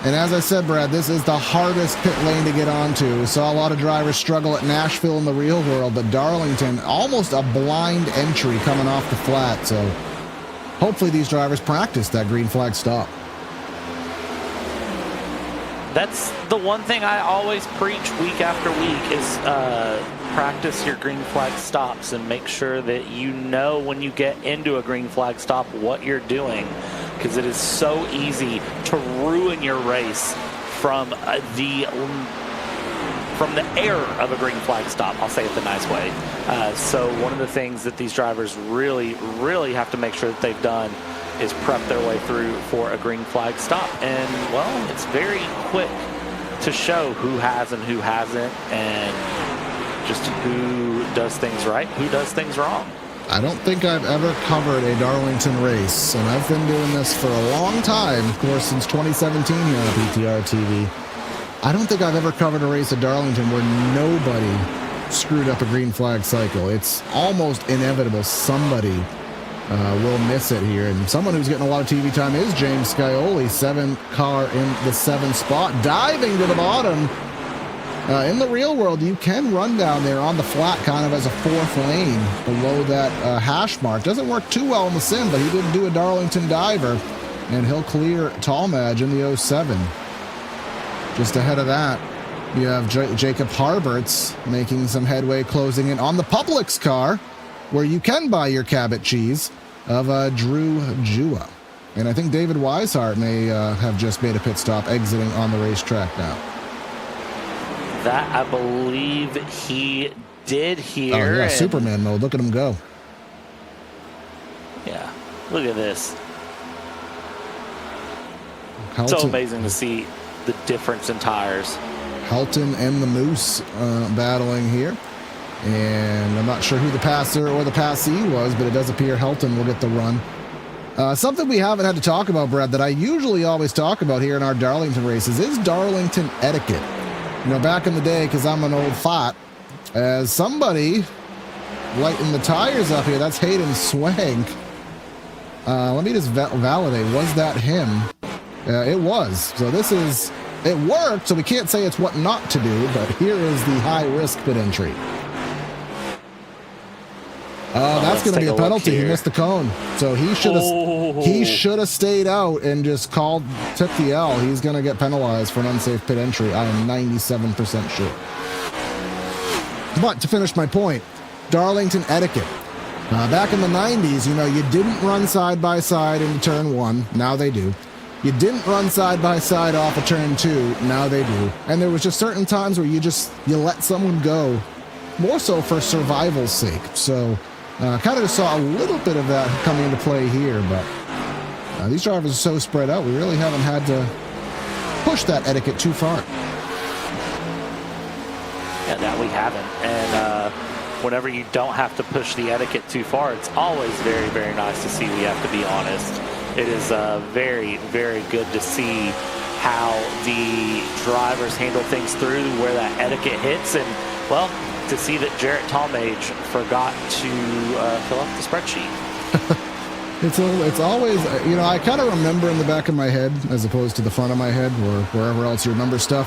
And as I said, Brad, this is the hardest pit lane to get onto. We saw a lot of drivers struggle at Nashville in the real world, but Darlington, almost a blind entry coming off the flat. So hopefully these drivers practice that green flag stop. That's the one thing I always preach week after week is practice your green flag stops and make sure that you know when you get into a green flag stop what you're doing, because it is so easy to ruin your race from the error of a green flag stop. I'll say it the nice way. So one of the things that these drivers really, really have to make sure that they've done is prep their way through for a green flag stop. And, well, it's very quick to show who has and who hasn't, and just who does things right, who does things wrong. I don't think I've ever covered a Darlington race, and I've been doing this for a long time, of course, since 2017 here on PTR TV. I don't think I've ever covered a race at Darlington where nobody screwed up a green flag cycle. It's almost inevitable somebody will miss it here. And someone who's getting a lot of TV time is James Scioli, 7th car in the 7th spot, diving to the bottom. In the real world, you can run down there on the flat kind of as a 4th lane below that hash mark. Doesn't work too well in the sim, but he did do a Darlington diver, and he'll clear Talmadge in the 07. Just ahead of that, you have Jacob Harberts making some headway, closing in on the Publix car, where you can buy your Cabot cheese, of Drew Jua. And I think David Weishart may have just made a pit stop exiting on the racetrack now. That I believe he did here. Oh, yeah, Superman mode. Look at him go. Yeah. Look at this. Helton, So amazing to see the difference in tires. Helton and the Moose battling here. And I'm not sure who the passer or the passee was, but it does appear Helton will get the run. Something we haven't had to talk about, Brad, that I usually always talk about here in our Darlington races is Darlington etiquette. You know, back in the day, because I'm an old fat, as somebody lighting the tires up here, that's Hayden Swank. Let me just validate. Was that him? It was. So it worked, so we can't say it's what not to do, but here is the high-risk pit entry. That's going to be a penalty. He missed the cone, so he should have stayed out and just took the L. He's going to get penalized for an unsafe pit entry. I am 97% sure. But to finish my point, Darlington etiquette. Back in the 90s, you know, you didn't run side by side into turn 1. Now they do. You didn't run side by side off of turn 2. Now they do. And there was just certain times where you let someone go, more so for survival's sake. So. Kind of just saw a little bit of that coming into play here, but these drivers are so spread out, we really haven't had to push that etiquette too far. Yeah, that we haven't. And whenever you don't have to push the etiquette too far, it's always very, very nice to see, we have to be honest. It is very, very good to see how the drivers handle things through, where that etiquette hits, and, well, to see that Jarrett Talmage forgot to fill out the spreadsheet. It's always, you know, I kind of remember in the back of my head, as opposed to the front of my head, or wherever else you remember stuff,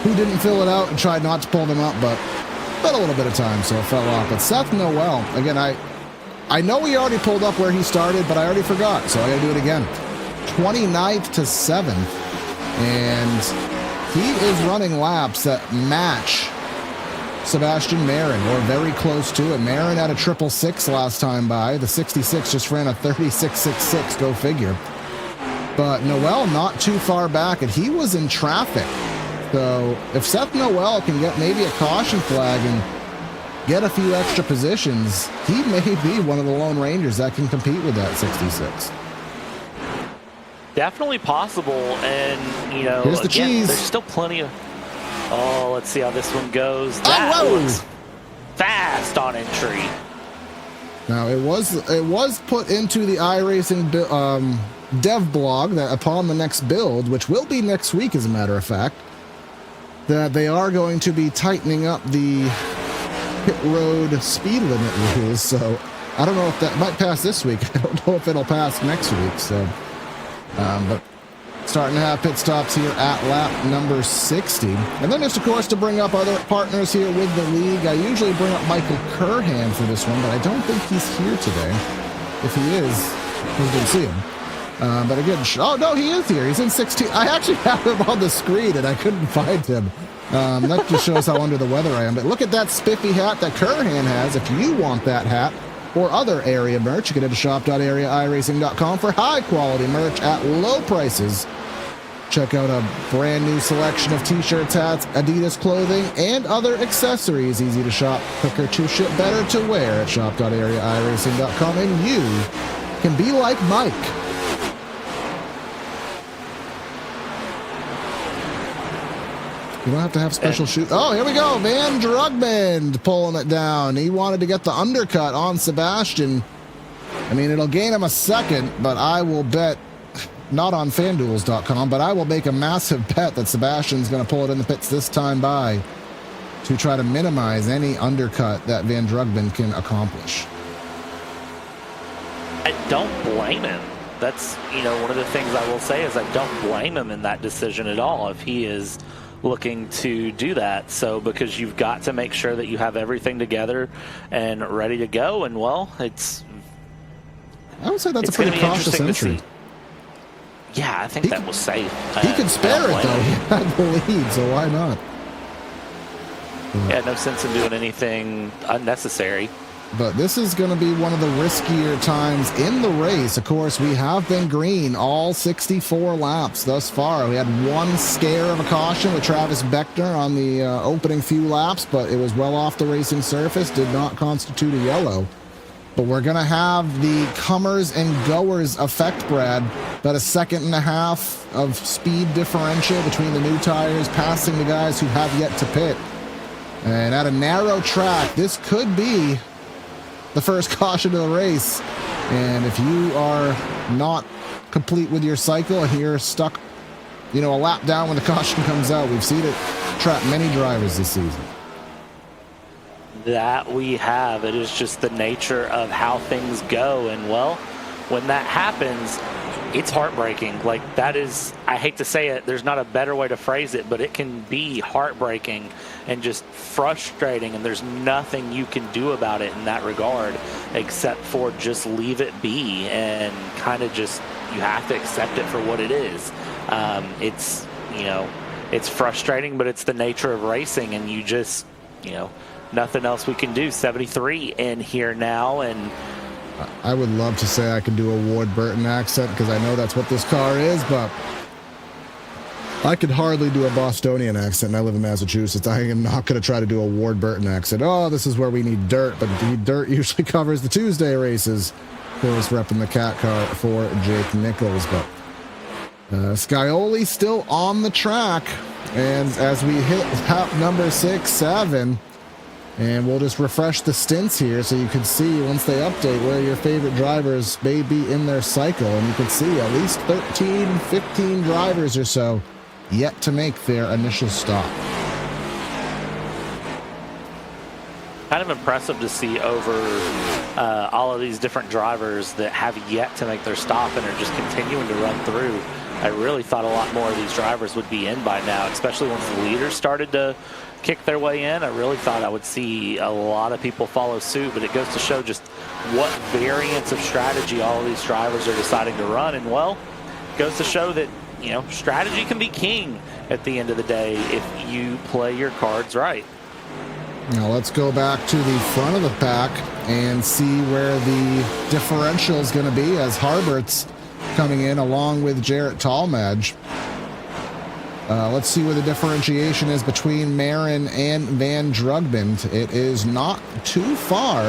who didn't fill it out and tried not to pull them up, but a little bit of time, so it fell off. But Seth Noel, again, I know he already pulled up where he started, but I already forgot, so I got to do it again. 29th to 7th, and he is running laps that match Sebastian Marin, or very close to it. Marin had a 666 last time by. The 66 just ran a 36.66, go figure. But Noel not too far back, and he was in traffic. So if Seth Noel can get maybe a caution flag and get a few extra positions, he may be one of the Lone Rangers that can compete with that 66. Definitely possible, and, you know, here's the cheese. There's still plenty of... Oh, let's see how this one goes. That looks fast on entry. Now, it was put into the iRacing dev blog that upon the next build, which will be next week as a matter of fact, that they are going to be tightening up the pit road speed limit rules. So I don't know if that might pass this week. I don't know if it'll pass next week. So, but starting to have pit stops here at lap number 60. And then just, of course, to bring up other partners here with the league. I usually bring up Michael Curhan for this one, but I don't think he's here today. If he is, we didn't see him. But again, oh no, he is here. He's in 16. I actually have him on the screen, and I couldn't find him. That just shows how under the weather I am. But look at that spiffy hat that Curhan has. If you want that hat or other area merch, you can head to shop.areairacing.com for high-quality merch at low prices. Check out a brand new selection of t-shirts, hats, Adidas clothing, and other accessories. Easy to shop, quicker to ship, better to wear at shop.areairacing.com. And you can be like Mike. You don't have to have special shoes. Oh, here we go. Van Drugman pulling it down. He wanted to get the undercut on Sebastian. I mean, it'll gain him a second, but I will bet, not on FanDuels.com, but I will make a massive bet that Sebastian's going to pull it in the pits this time by to try to minimize any undercut that Van Drugman can accomplish. I don't blame him. That's, you know, one of the things I will say is I don't blame him in that decision at all if he is looking to do that. So, because you've got to make sure that you have everything together and ready to go. And, well, I would say that's a pretty cautious entry. Yeah, I think that was safe. He could spare it, though. He had the lead, so why not? Yeah, no sense in doing anything unnecessary. But this is going to be one of the riskier times in the race. Of course, we have been green all 64 laps thus far. We had one scare of a caution with Travis Beckner on the opening few laps, but it was well off the racing surface, did not constitute a yellow. But we're going to have the comers and goers effect, Brad. About a second and a half of speed differential between the new tires, passing the guys who have yet to pit. And at a narrow track, this could be the first caution of the race. And if you are not complete with your cycle and you're stuck, a lap down when the caution comes out, we've seen it trap many drivers this season. That we have. It is just the nature of how things go. And well, when that happens, it's heartbreaking. Like, that is, I hate to say it, there's not a better way to phrase it, but it can be heartbreaking and just frustrating, and there's nothing you can do about it in that regard except for just leave it be and kind of just, you have to accept it for what it is. It's, it's frustrating, but it's the nature of racing, and you just, nothing else we can do. 73 in here now, and I would love to say I could do a Ward Burton accent because I know that's what this car is, but I could hardly do a Bostonian accent, and I live in Massachusetts. I am not going to try to do a Ward Burton accent. Oh, this is where we need dirt, but the dirt usually covers the Tuesday races. Of course, repping the cat car for Jake Nichols, but Scioli still on the track, and as we hit lap number 6, 7, and we'll just refresh the stints here so you can see once they update where your favorite drivers may be in their cycle, and you can see at least 13, 15 drivers or so yet to make their initial stop. Kind of impressive to see over all of these different drivers that have yet to make their stop and are just continuing to run through. I really thought a lot more of these drivers would be in by now, especially once the leaders started to kick their way in. I really thought I would see a lot of people follow suit, but it goes to show just what variants of strategy all of these drivers are deciding to run. And well, it goes to show that, strategy can be king at the end of the day if you play your cards right. Now let's go back to the front of the pack and see where the differential is going to be as Harbert's coming in along with Jarrett Talmadge. Let's see where the differentiation is between Marin and Van Drugband. It is not too far.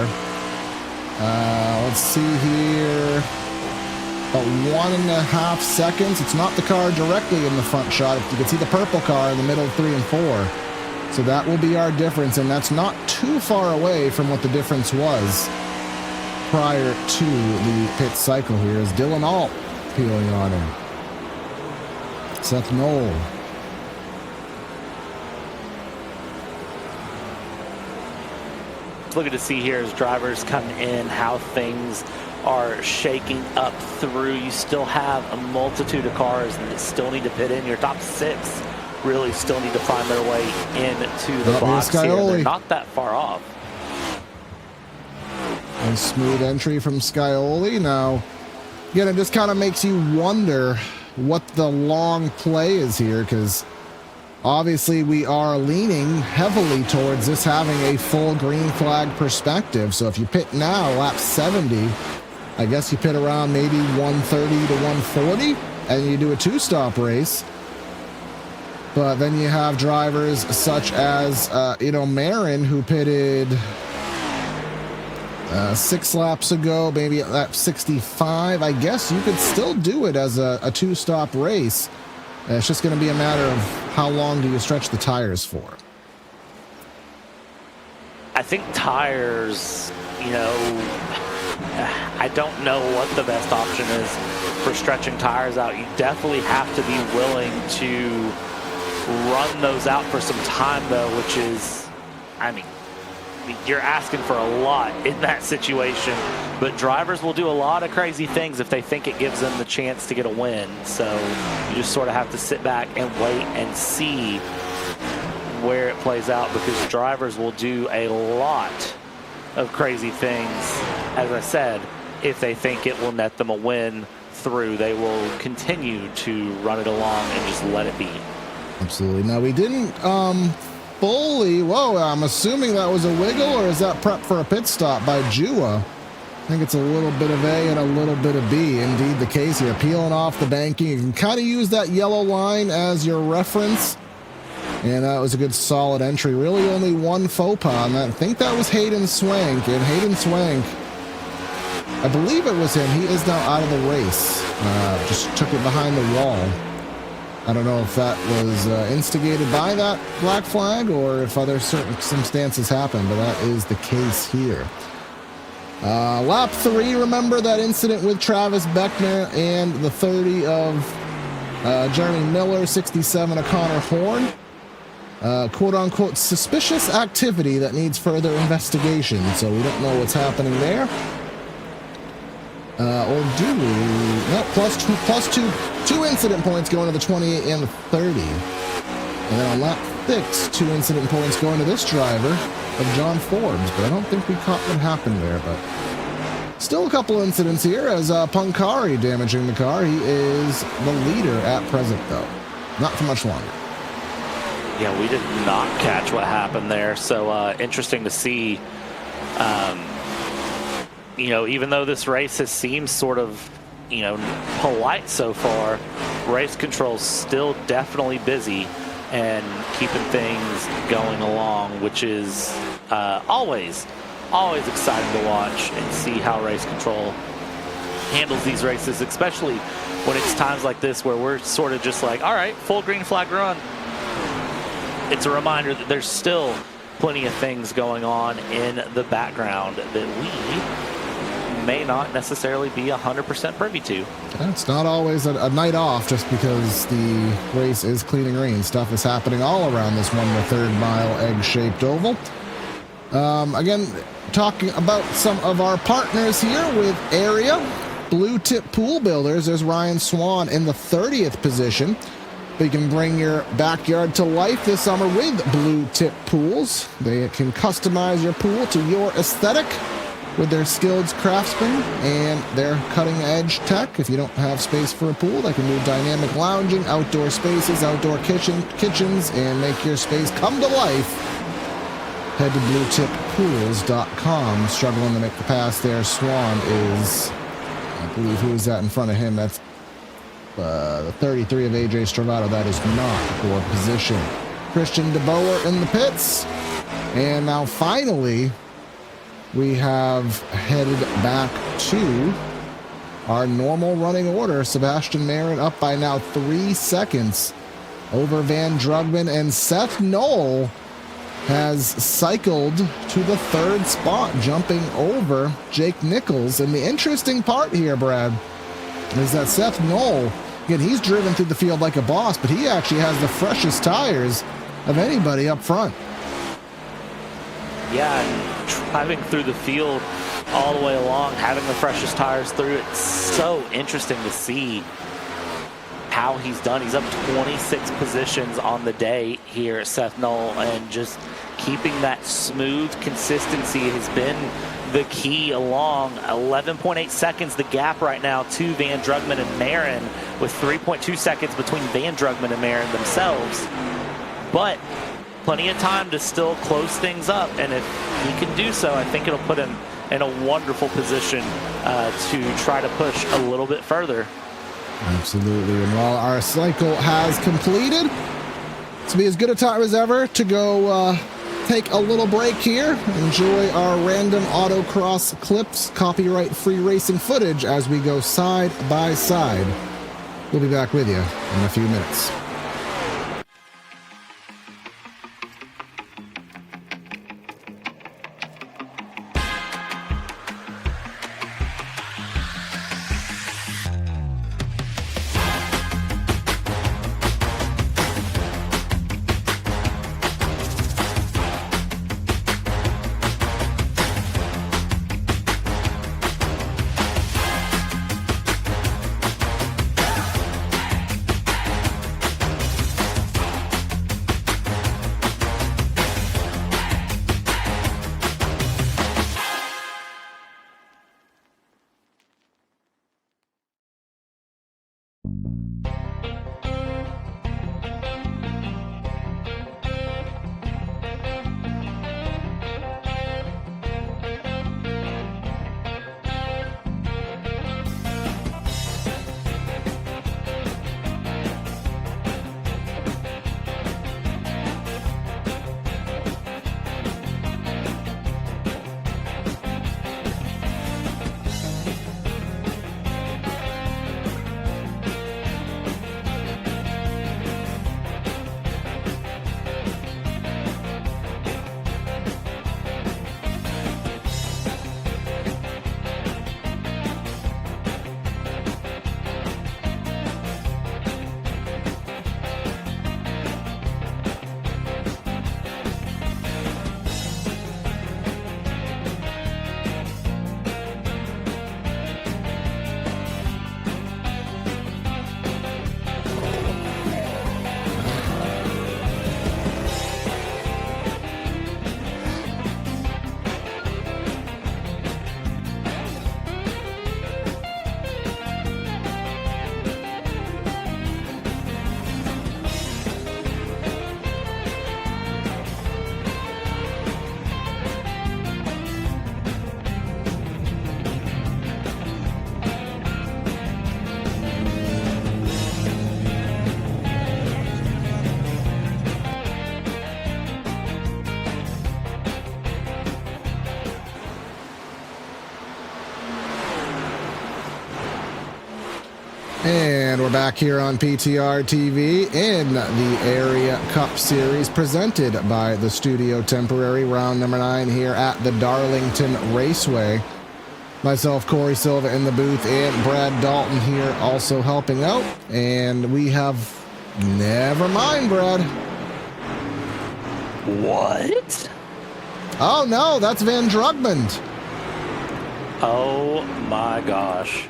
Let's see here. About 1.5 seconds. It's not the car directly in the front shot. You can see the purple car in the middle of 3 and 4. So that will be our difference, and that's not too far away from what the difference was prior to the pit cycle here as Dylan Alt peeling on him. Seth Knoll. Looking to see here as drivers come in how things are shaking up through. You still have a multitude of cars that still need to pit in. Your top 6 really still need to find their way into the box here. They're not that far off. A smooth entry from Scioli. Now, again, it just kind of makes you wonder what the long play is here, because obviously we are leaning heavily towards this having a full green flag perspective. So if you pit now, lap 70, I guess you pit around maybe 130 to 140, and you do a 2-stop race. But then you have drivers such as, Marin, who pitted 6 laps ago, maybe at lap 65. I guess you could still do it as a 2-stop race. It's just going to be a matter of how long do you stretch the tires for. I think tires, I don't know what the best option is for stretching tires out. You definitely have to be willing to run those out for some time, though, which is, you're asking for a lot in that situation. But drivers will do a lot of crazy things if they think it gives them the chance to get a win. So you just sort of have to sit back and wait and see where it plays out, because drivers will do a lot of crazy things. As I said, if they think it will net them a win through, they will continue to run it along and just let it be. Absolutely. Now, we didn't fully, I'm assuming that was a wiggle, or is that prep for a pit stop by Jua? I think it's a little bit of A and a little bit of B. Indeed the case here. Peeling off the banking. You can kind of use that yellow line as your reference. And that was a good solid entry. Really only one faux pas on that. I think that was Hayden Swank. And Hayden Swank I believe it was him. He is now out of the race. Just took it behind the wall. I don't know if that was instigated by that black flag or if other circumstances happened, but that is the case here. Lap 3, remember that incident with Travis Beckner and the 30 of Jeremy Miller, 67 of Connor Horn. Quote-unquote suspicious activity that needs further investigation, so we don't know what's happening there. Or do we? No, plus two incident points going to the 28 and the 30. And then on lap 6, 2 incident points going to this driver of John Forbes, but I don't think we caught what happened there, but still a couple incidents here as Punkari damaging the car. He is the leader at present, though. Not for much longer. Yeah, we did not catch what happened there, so interesting to see. You know, even though this race has seemed sort of, you know, polite so far, race control's still definitely busy and keeping things going along, which is always exciting to watch and see how race control handles these races, especially when it's times like this where we're sort of just like, all right, full green flag run. It's a reminder that there's still plenty of things going on in the background that we may not necessarily be 100% privy to. It's not always a night off just because the race is clean and green. Stuff is happening all around this 1 1/3 mile egg-shaped oval. Again, talking about some of our partners here with Area Blue Tip Pool Builders. There's Ryan Swan in the 30th position. You can bring your backyard to life this summer with Blue Tip Pools. They can customize your pool to your aesthetic with their skilled craftsmen and their cutting-edge tech. If you don't have space for a pool, they can do dynamic lounging, outdoor spaces, outdoor kitchens, and make your space come to life. Head to bluetippools.com. Struggling to make the pass there. Swan is, I believe, who is that in front of him? That's the 33 of AJ Stravato. That is not for position. Christian DeBoer in the pits. And now finally, we have headed back to our normal running order. Sebastian Marin up by now 3 seconds over Van Drugman, and Seth Knoll has cycled to the 3rd spot, jumping over Jake Nichols. And the interesting part here, Brad, is that Seth Knoll, again, he's driven through the field like a boss, but he actually has the freshest tires of anybody up front. Yeah, and driving through the field all the way along, having the freshest tires through, it's so interesting to see how he's done. He's up 26 positions on the day here, Seth Knoll, and just keeping that smooth consistency has been the key along. 11.8 seconds the gap right now to Van Drugman and Marin, with 3.2 seconds between Van Drugman and Marin themselves. But plenty of time to still close things up, and if he can do so, I think it'll put him in a wonderful position to try to push a little bit further. Absolutely, and while our cycle has completed, to be as good a time as ever to go take a little break here, enjoy our random autocross clips, copyright-free racing footage as we go side by side. We'll be back with you in a few minutes. back here on PTR TV in the Area Cup Series presented by the Studio Temporary, round number 9 here at the Darlington Raceway. Myself, Corey Silva in the booth, and Brad Dalton here also helping out. And we have... Never mind, Brad. What? Oh, no, that's Van Drugmond. Oh, my gosh.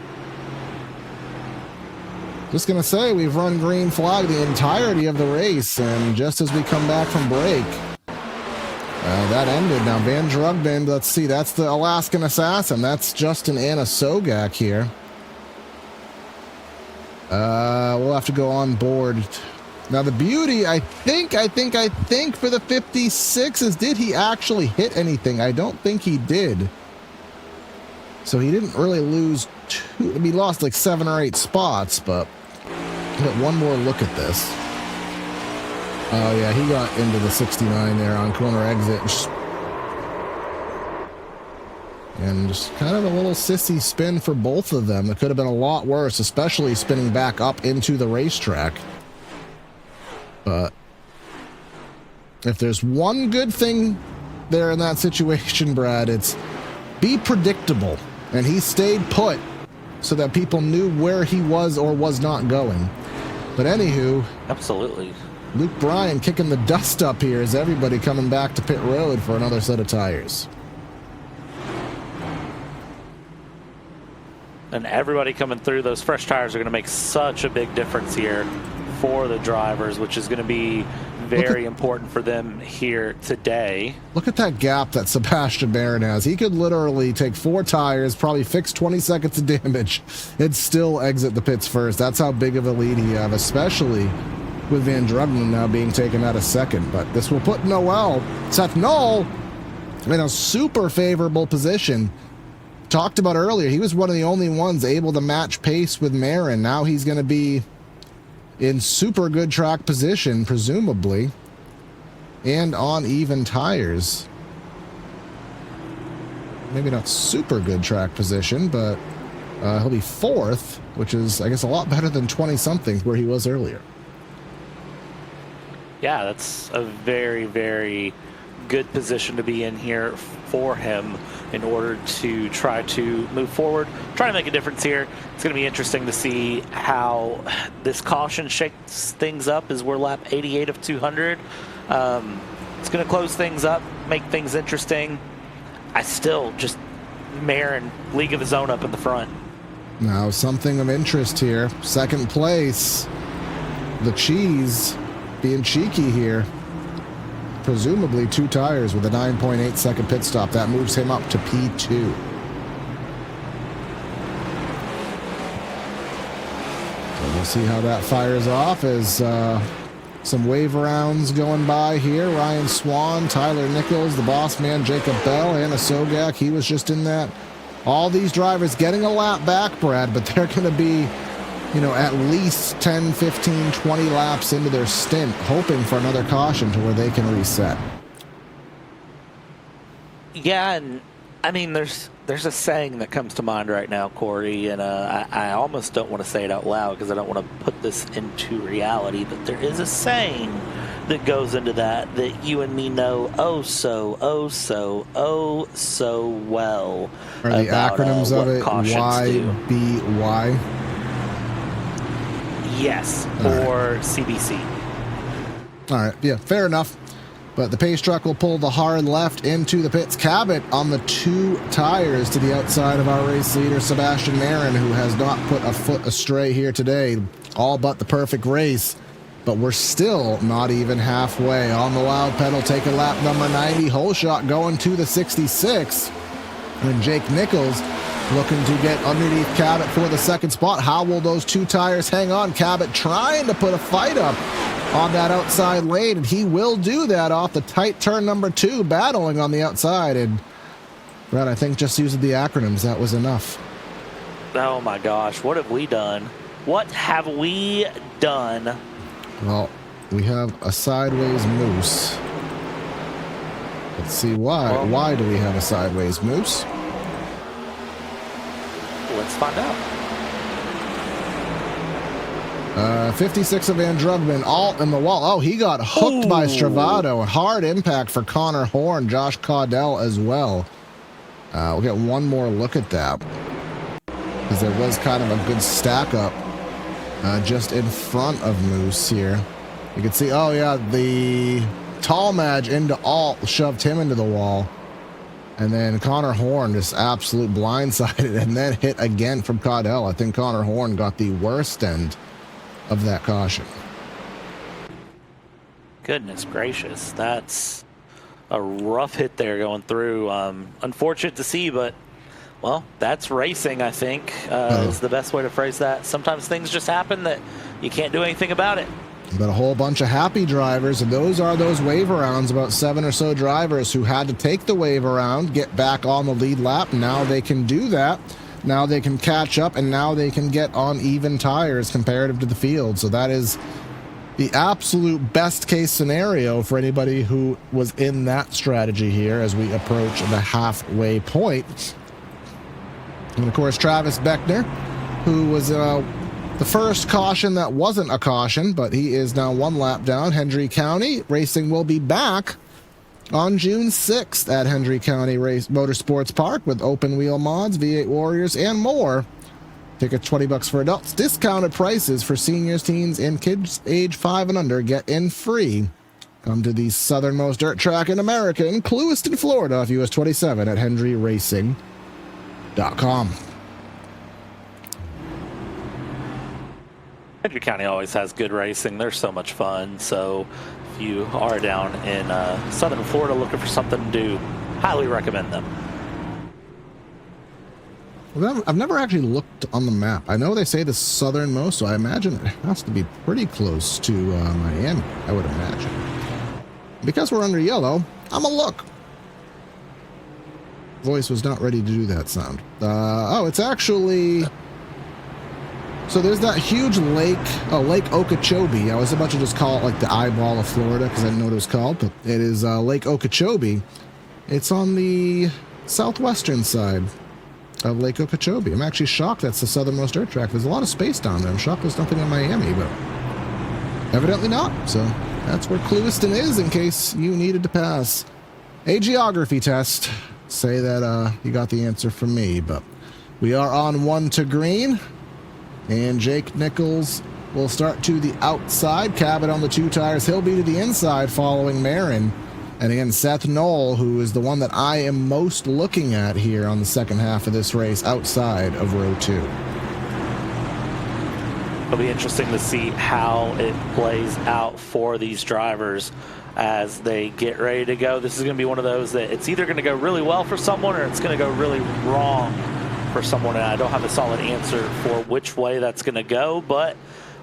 Just going to say, we've run green flag the entirety of the race, and just as we come back from break, that ended. Now, Van Drugmond, let's see, that's the Alaskan Assassin. That's Justin Anna Sogak here. We'll have to go on board. Now, the beauty, I think for the 56 is, did he actually hit anything? I don't think he did. So he didn't really lose too, he lost like 7 or 8 spots, but get one more look at this. Oh yeah, he got into the 69 there on corner exit. And just kind of a little sissy spin for both of them. It could have been a lot worse, especially spinning back up into the racetrack. But if there's one good thing there in that situation, Brad, it's be predictable. And he stayed put so that people knew where he was or was not going. But anywho, absolutely. Luke Bryan kicking the dust up here as everybody coming back to pit road for another set of tires. And everybody coming through, those fresh tires are going to make such a big difference here for the drivers, which is going to be very important for them here today. Look at that gap that Sebastian Barron has. He could literally take 4 tires, probably fix 20 seconds of damage, and still exit the pits first. That's how big of a lead he has, especially with Van Drugman now being taken out of second. But this will put Seth Knoll, in a super favorable position. Talked about earlier, he was one of the only ones able to match pace with Marin. Now he's going to be in super good track position, presumably, and on even tires. Maybe not super good track position, but he'll be 4th, which is, I guess, a lot better than 20-something where he was earlier. Yeah, that's a very, very good position to be in here for him in order to try to move forward, try to make a difference here. It's going to be interesting to see how this caution shakes things up as we're lap 88 of 200. It's going to close things up, make things interesting. I still just Marin, league of his own up in the front. Now, something of interest here. 2nd place, the Cheese being cheeky here. Presumably 2 tires with a 9.8 second pit stop. That moves him up to P2. So we'll see how that fires off as some wave rounds going by here. Ryan Swan, Tyler Nichols, the boss man Jacob Bell, Anna Sogak. He was just in that. All these drivers getting a lap back, Brad, but they're going to be, at least 10, 15, 20 laps into their stint, hoping for another caution to where they can reset. Yeah, and I mean, there's a saying that comes to mind right now, Corey, and I almost don't want to say it out loud because I don't want to put this into reality, but there is a saying that goes into that you and me know so well. Are the acronyms of it YBY? Yes, or CBC. All right, yeah, fair enough. But the pace truck will pull the hard left into the pits. Cabot on the 2 tires to the outside of our race leader, Sebastian Marin, who has not put a foot astray here today. All but the perfect race. But we're still not even halfway. On the loud pedal, taking lap number 90. Whole shot going to the 66. And Jake Nichols looking to get underneath Cabot for the 2nd spot. How will those 2 tires hang on? Cabot trying to put a fight up on that outside lane, and he will do that off the tight turn number 2, battling on the outside. And Brad, I think just using the acronyms, that was enough. Oh my gosh, what have we done? What have we done? Well, we have a sideways moose. Let's see why. Well, why do we have a sideways moose? Let's find out. 56 of Van Drugman, alt in the wall. Oh, he got hooked by Stravado. Hard impact for Connor Horn, Josh Caudell as well. We'll get one more look at that, because there was kind of a good stack up just in front of Moose here. You can see, oh yeah, the tall match into alt shoved him into the wall. And then Connor Horn just absolute blindsided and then hit again from Caudell. I think Connor Horn got the worst end of that caution. Goodness gracious, that's a rough hit there going through. Unfortunate to see, but well, that's racing, I think, is the best way to phrase that. Sometimes things just happen that you can't do anything about it. But a whole bunch of happy drivers, and those are those wave arounds, about 7 or so drivers who had to take the wave around, get back on the lead lap. Now they can do that. Now they can catch up, and now they can get on even tires comparative to the field. So that is the absolute best case scenario for anybody who was in that strategy here as we approach the halfway point. And of course, Travis Beckner, who was the first caution that wasn't a caution, but he is now one lap down. Hendry County Racing will be back on June 6th at Hendry County Motorsports Park with open wheel mods, V8 Warriors, and more. Tickets $20 for adults. Discounted prices for seniors, teens, and kids age 5 and under. Get in free. Come to the southernmost dirt track in America in Clewiston, Florida, off US 27 at HendryRacing.com. Hendry County always has good racing. They're so much fun. So if you are down in southern Florida looking for something to do, highly recommend them. Well, I've never actually looked on the map. I know they say the southernmost, so I imagine it has to be pretty close to Miami, I would imagine. Because we're under yellow, I'm going to look. Voice was not ready to do that sound. Oh, it's actually... So there's that huge lake, Lake Okeechobee. I was about to just call it like the eyeball of Florida because I didn't know what it was called, but it is Lake Okeechobee. It's on the southwestern side of Lake Okeechobee. I'm actually shocked that's the southernmost dirt track. There's a lot of space down there. I'm shocked there's nothing in Miami, but evidently not. So that's where Clewiston is in case you needed to pass a geography test. Say that you got the answer from me, but we are on 1 to green. And Jake Nichols will start to the outside. Cabot on the 2 tires. He'll be to the inside following Marin. And again, Seth Knoll, who is the one that I am most looking at here on the second half of this race outside of row 2. It'll be interesting to see how it plays out for these drivers as they get ready to go. This is going to be one of those that it's either going to go really well for someone or it's going to go really wrong for someone, and I don't have a solid answer for which way that's going to go, but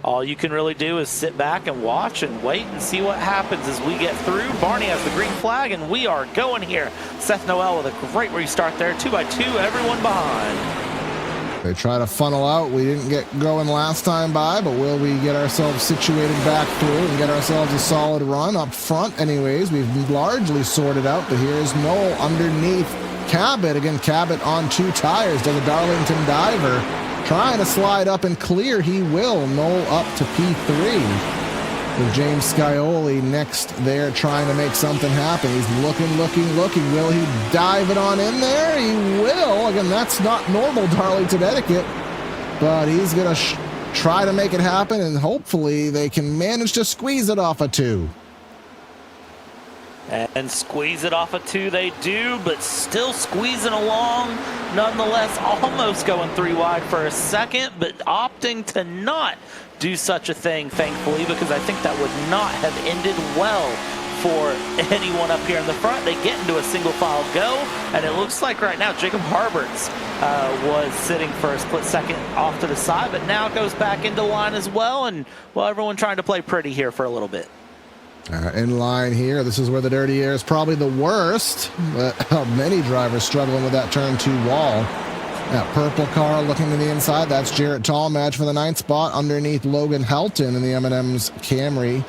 all you can really do is sit back and watch and wait and see what happens as we get through. Barney has the green flag, and we are going here. Seth Noel with a great restart there. 2 by 2, everyone behind. They try to funnel out. We didn't get going last time by, but will we get ourselves situated back through and get ourselves a solid run up front? Anyways, we've largely sorted out, but here's Knoll underneath Cabot. Again, Cabot on 2 tires. Does a Darlington diver. Trying to slide up and clear. He will. Knoll up to P3. With James Scioli next there trying to make something happen. He's looking. Will he dive it on in there? He will. Again, that's not normal Darlington etiquette. But he's going to try to make it happen, and hopefully they can manage to squeeze it off a 2. And squeeze it off a 2 they do, but still squeezing along. Nonetheless, almost going 3 wide for a second, but opting to not do such a thing, thankfully, because I think that would not have ended well for anyone up here in the front. They get into a single file go, and it looks like right now Jacob Harberts was sitting for a split second off to the side, but now goes back into line as well, and well, everyone trying to play pretty here for a little bit. In line here, this is where the dirty air is probably the worst, but many drivers struggling with that turn 2 wall. That purple car looking to the inside, that's Jarrett Tallmadge for the 9th spot underneath Logan Helton in the M&M's Camry.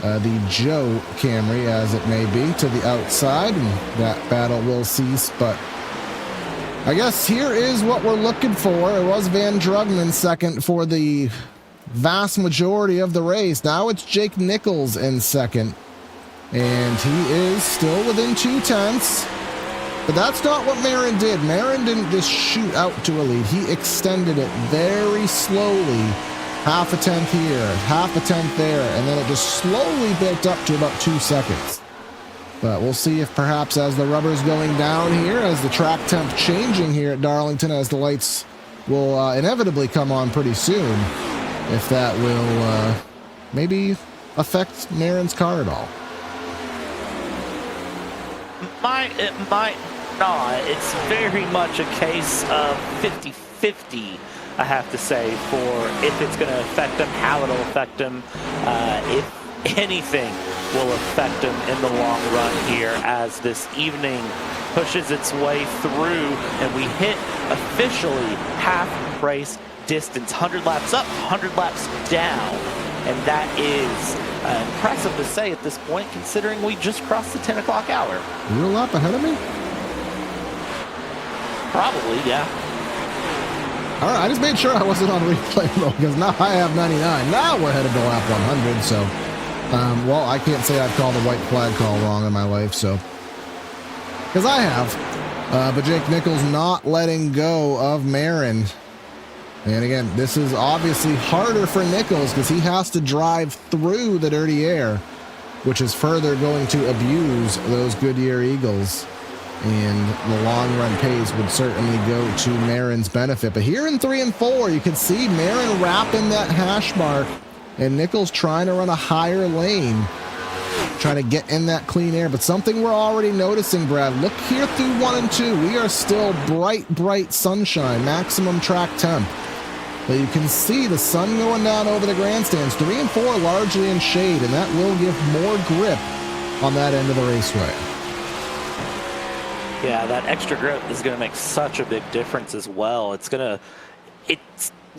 The Joe Camry, as it may be, to the outside, and that battle will cease, but I guess here is what we're looking for. It was Van Drugman second for the vast majority of the race. Now it's Jake Nichols in second, and he is still within 2/10. But that's not what Marin did. Marin didn't just shoot out to a lead. He extended it very slowly. Half a tenth here, half a tenth there, and then it just slowly built up to about 2 seconds. But we'll see if perhaps as the rubber's going down here, as the track temp changing here at Darlington, as the lights will inevitably come on pretty soon, if that will maybe affect Marin's car at all. It might not. It's very much a case of 50-50, I have to say, for if it's going to affect him, how it'll affect him, if anything will affect him in the long run here as this evening pushes its way through and we hit officially half race distance, 100 laps up, 100 laps down, and that is impressive to say at this point, considering we just crossed the 10 o'clock hour. You're a lap ahead of me? Probably, yeah. All right, I just made sure I wasn't on replay mode because now I have 99. Now we're headed to lap 100, so, well, I can't say I've called a white flag call wrong in my life, so, because I have. But Jake Nichols not letting go of Marin. And again, this is obviously harder for Nichols because he has to drive through the dirty air, which is further going to abuse those Goodyear Eagles. And the long run pace would certainly go to Marin's benefit. But here in 3 and 4, you can see Marin wrapping that hash mark and Nichols trying to run a higher lane, trying to get in that clean air. But something we're already noticing, Brad, look here through 1 and 2. We are still bright sunshine, maximum track temp. But you can see the sun going down over the grandstands. 3 and 4 largely in shade, and that will give more grip on that end of the raceway. Yeah, that extra grip is going to make such a big difference as well. It's going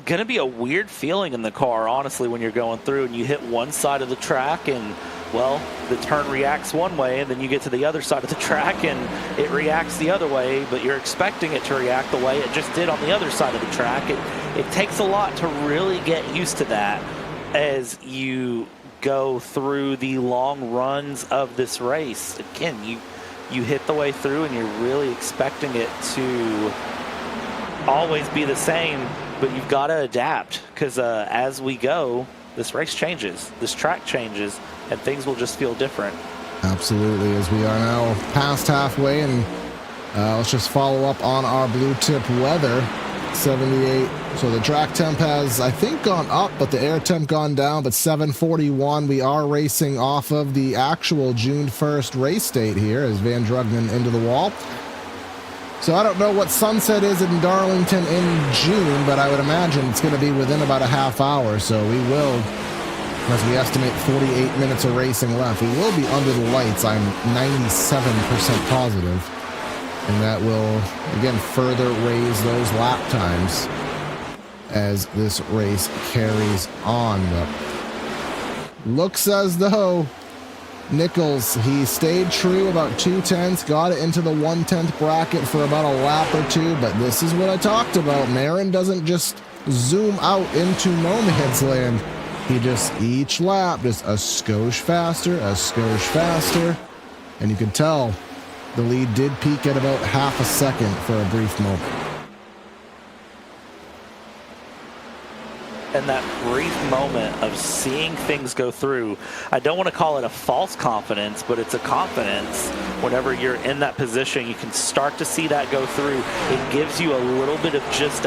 to be a weird feeling in the car, honestly, when you're going through and you hit one side of the track and, well, the turn reacts one way, and then you get to the other side of the track and it reacts the other way, but you're expecting it to react the way it just did on the other side of the track. It takes a lot to really get used to that as you go through the long runs of this race. Again, you hit the way through and you're really expecting it to always be the same, but you've got to adapt because as we go, this race changes, this track changes, and things will just feel different. Absolutely, as we are now past halfway, and let's just follow up on our blue tip weather. 78. So the track temp has, I think, gone up, but the air temp gone down. But 741, we are racing off of the actual June 1st race date here as Van Druggen into the wall. So I don't know what sunset is in Darlington in June, but I would imagine it's going to be within about a half hour. So we will, as we estimate 48 minutes of racing left, we will be under the lights. I'm 97% positive. And that will, again, further raise those lap times as this race carries on. But looks as though Nichols, he stayed true about 2/10, got it into the 1/10 bracket for about a lap or two. But this is what I talked about. Marin doesn't just zoom out into no man's land. He just, each lap, just a skosh faster. And you can tell the lead did peak at about half a second for a brief moment. And that brief moment of seeing things go through, I don't want to call it a false confidence, but it's a confidence. Whenever you're in that position, you can start to see that go through. It gives you a little bit of just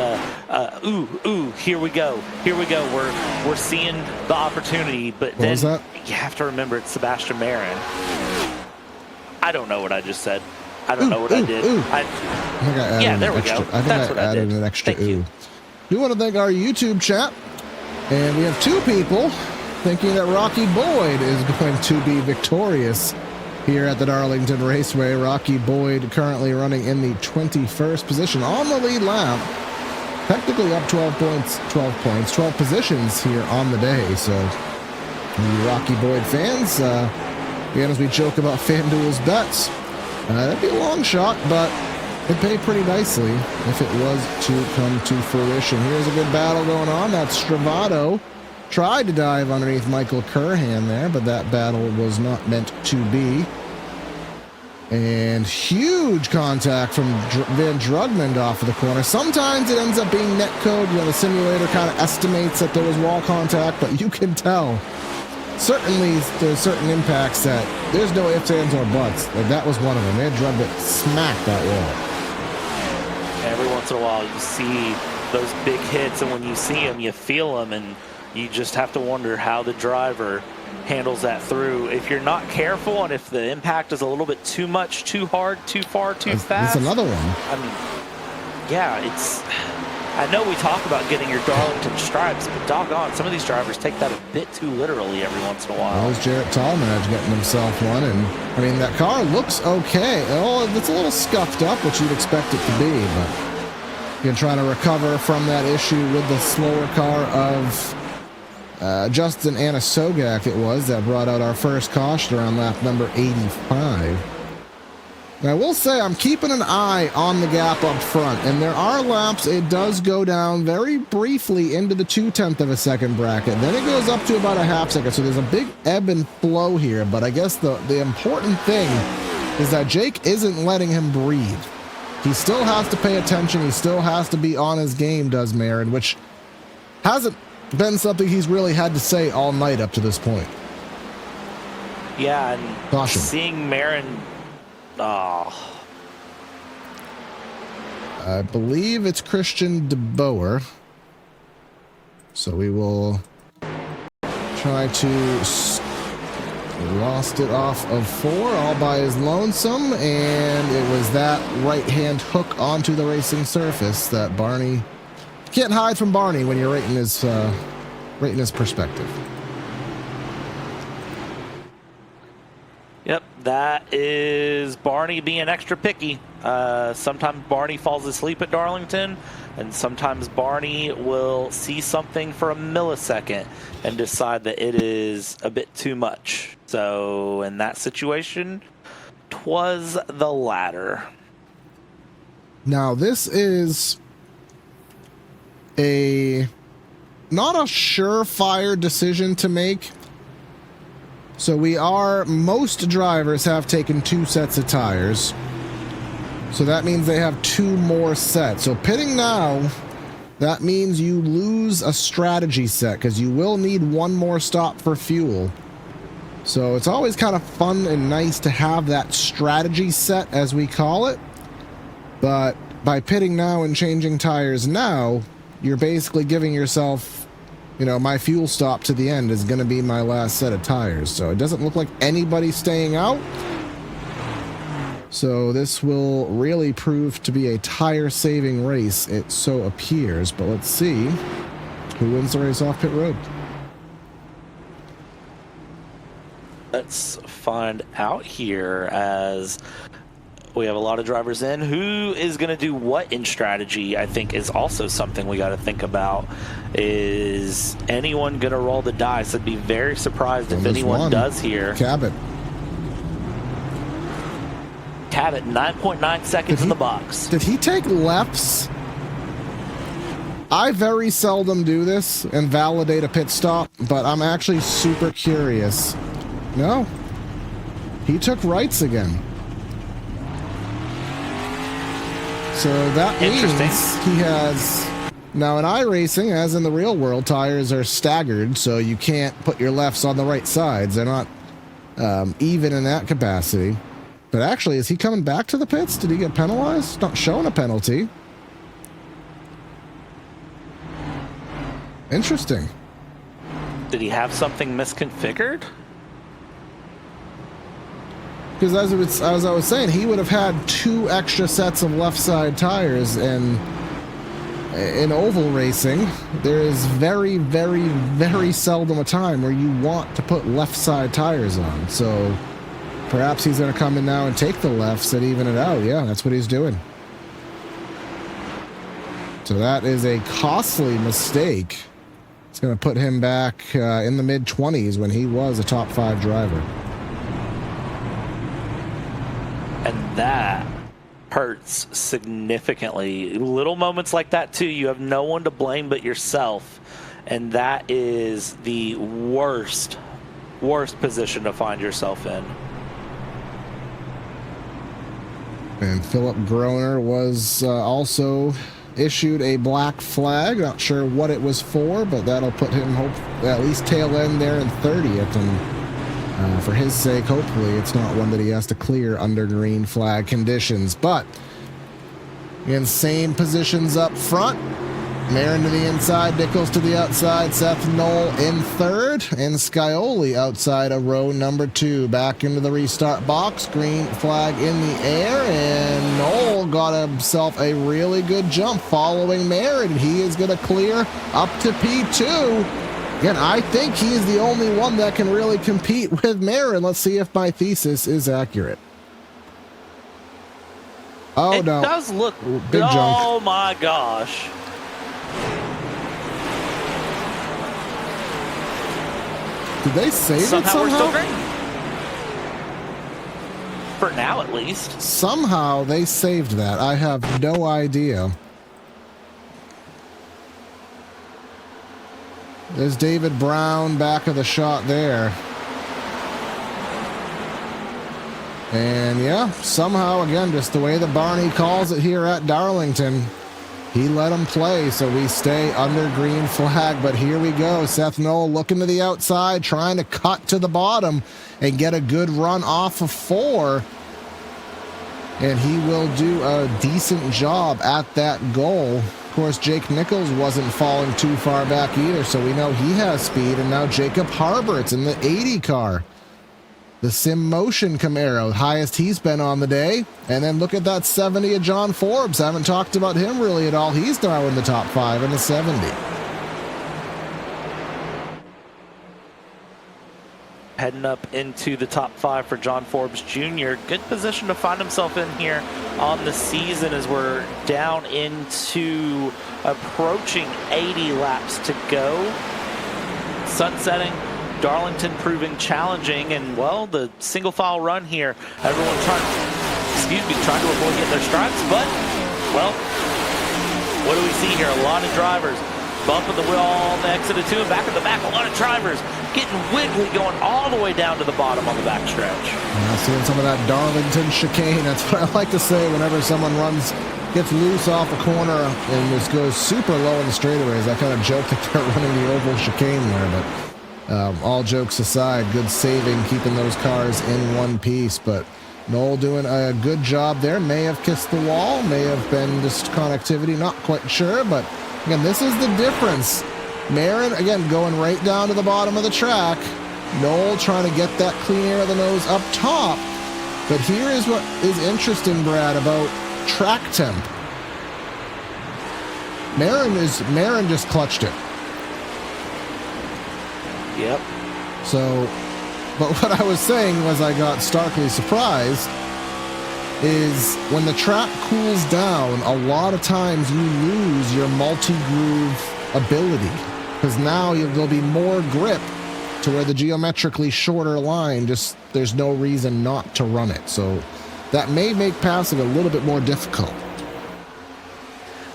ooh, here we go. We're seeing the opportunity, but then you have to remember it's Sebastian Marin. I don't know what I just said. I don't know what I did. I think I added there we extra, go. I think That's I what I added did. an extra Thank you. We want to thank our YouTube chat. And we have 2 people thinking that Rocky Boyd is going to be victorious here at the Darlington Raceway. Rocky Boyd currently running in the 21st position on the lead lap. Technically up 12 positions here on the day. So, the Rocky Boyd fans, again, as we joke about FanDuel's bets, that'd be a long shot, but it'd pay pretty nicely if it was to come to fruition. Here's a good battle going on. That's Stravato tried to dive underneath Michael Curhan there, but that battle was not meant to be. And huge contact from Van Drugman off of the corner. Sometimes it ends up being net code. You know, the simulator kind of estimates that there was wall contact, but you can tell. Certainly, there's certain impacts that there's no ifs, ands, or buts. Like that was one of them. Van Drugman smacked that wall. Every once in a while, you see those big hits, and when you see them, you feel them, and you just have to wonder how the driver handles that through. If you're not careful, and if the impact is a little bit too much, too hard, too far, too fast. That's another one. I mean, yeah, I know we talk about getting your Darlington stripes, but doggone, some of these drivers take that a bit too literally every once in a while. That was Jarrett Tallmadge getting himself one, and I mean, that car looks okay. Oh, it's a little scuffed up, which you'd expect it to be, but you're trying to recover from that issue with the slower car of Justin Anasogak, it was, that brought out our first caution around lap number 85. Now, I will say I'm keeping an eye on the gap up front, and there are laps it does go down very briefly into the 0.2 of a second bracket. Then it goes up to about a half second, so there's a big ebb and flow here. But I guess the important thing is that Jake isn't letting him breathe. He still has to pay attention. He still has to be on his game, does Marin, which hasn't been something he's really had to say all night up to this point. Yeah, and caution. Seeing Marin, I believe it's Christian DeBoer. So we will try to lost it off of 4 all by his lonesome, and it was that right-hand hook onto the racing surface that Barney can't hide from Barney when you're right in his perspective. Yep, that is Barney being extra picky. Sometimes Barney falls asleep at Darlington, and sometimes Barney will see something for a millisecond and decide that it is a bit too much. So in that situation, 'twas the latter. Now this is not a surefire decision to make. So most drivers have taken 2 sets of tires. So that means they have 2 more sets. So pitting now, that means you lose a strategy set because you will need 1 more stop for fuel. So it's always kind of fun and nice to have that strategy set, as we call it. But by pitting now and changing tires now, you're basically giving yourself, you know, my fuel stop to the end is going to be my last set of tires. So it doesn't look like anybody's staying out. So this will really prove to be a tire-saving race, it so appears. But let's see who wins the race off pit road. Let's find out here, as we have a lot of drivers in. Who is going to do what in strategy, I think, is also something we got to think about. Is anyone going to roll the dice? I'd be very surprised if anyone does here. Cabot, 9.9 seconds in the box. Did he take lefts? I very seldom do this and validate a pit stop, but I'm actually super curious. No. He took rights again. So that means he has... Now in iRacing, as in the real world, tires are staggered, so you can't put your lefts on the right sides. They're not even in that capacity. But actually, is he coming back to the pits? Did he get penalized? Not showing a penalty. Interesting. Did he have something misconfigured? Because as I was saying, he would have had 2 extra sets of left side tires, and in oval racing, there is very, very, very seldom a time where you want to put left side tires on. So perhaps he's going to come in now and take the lefts and even it out. Yeah, that's what he's doing. So that is a costly mistake. It's going to put him back in the mid-20s when he was a top 5 driver. And that hurts significantly. Little moments like that, too. You have no one to blame but yourself. and that is the worst position to find yourself in. And Philip Groner was also issued a black flag. Not sure what it was for, but that'll put him at least tail end there in 30th. And for his sake, hopefully it's not one that he has to clear under green flag conditions. But in same positions up front, Marin to the inside, Nichols to the outside, Seth Knoll in third, and Scioli outside of row number 2. Back into the restart box, green flag in the air, and Knoll got himself a really good jump following Marin. He is going to clear up to P2. Again, I think he's the only one that can really compete with Marin. Let's see if my thesis is accurate. Oh, it no. It does look... Big jump. Oh, my gosh. Did they save it somehow? We're still green. For now, at least. Somehow they saved that. I have no idea. There's David Brown back of the shot there. And yeah, somehow, again, just the way that Barney calls it here at Darlington, he let him play, so we stay under green flag. But here we go. Seth Knoll looking to the outside, trying to cut to the bottom and get a good run off of 4. And he will do a decent job at that goal. Of course, Jake Nichols wasn't falling too far back either, so we know he has speed. And now Jacob Harbert's in the 80 car. The Sim Motion Camaro, highest he's been on the day. And then look at that 70 of John Forbes. Haven't talked about him really at all. He's now in the top 5 in the 70. Heading up into the top 5 for John Forbes Jr. Good position to find himself in here on the season as we're down into approaching 80 laps to go. Sunsetting. Darlington proving challenging, and well, the single file run here, everyone trying to avoid getting their stripes, but well, what do we see here? A lot of drivers bumping the wheel on the exit of 2 and back in the back. A lot of drivers getting wiggly, going all the way down to the bottom on the back stretch. Yeah, seeing some of that Darlington chicane. That's what I like to say whenever someone gets loose off a corner and just goes super low in the straightaways. I kind of joke that they're running the oval chicane there, but all jokes aside, good saving, keeping those cars in one piece. But Knoll doing a good job there. May have kissed the wall, may have been just connectivity, not quite sure. But again, this is the difference. Marin, again, going right down to the bottom of the track. Knoll trying to get that clean air of the nose up top. But here is what is interesting, Brad, about track temp. Marin just clutched it. Yep. So, but what I was saying was I got starkly surprised is when the track cools down, a lot of times you lose your multi-groove ability because now there'll be more grip to where the geometrically shorter line, just there's no reason not to run it. So that may make passing a little bit more difficult.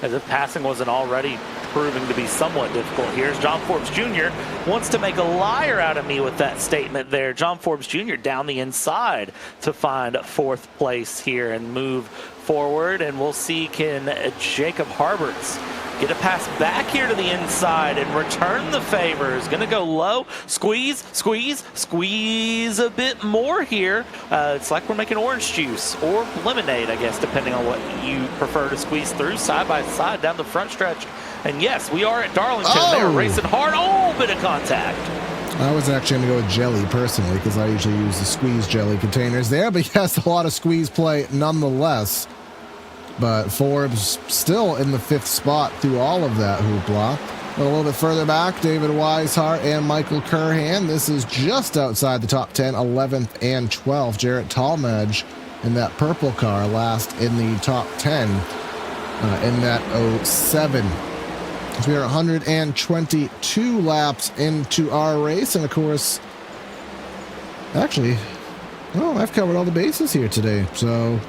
As if passing wasn't already proving to be somewhat difficult. Here's John Forbes Jr. wants to make a liar out of me with that statement there. John Forbes Jr. down the inside to find 4th place here and move forward. And we'll see, can Jacob Harberts get a pass back here to the inside and return the favors. Going to go low. Squeeze, squeeze, squeeze a bit more here. It's like we're making orange juice or lemonade, I guess, depending on what you prefer to squeeze through. Side by side down the front stretch. And yes, we are at Darlington. They're racing hard. Oh, bit of contact. I was actually going to go with jelly personally because I usually use the squeeze jelly containers there. But yes, a lot of squeeze play nonetheless. But Forbes still in the 5th spot through all of that hoopla. A little bit further back, David Weishart and Michael Curhan. This is just outside the top 10, 11th and 12th. Jarrett Talmadge in that purple car last in the top 10 in that 07. So we are 122 laps into our race. And of course, actually, oh, I've covered all the bases here today. So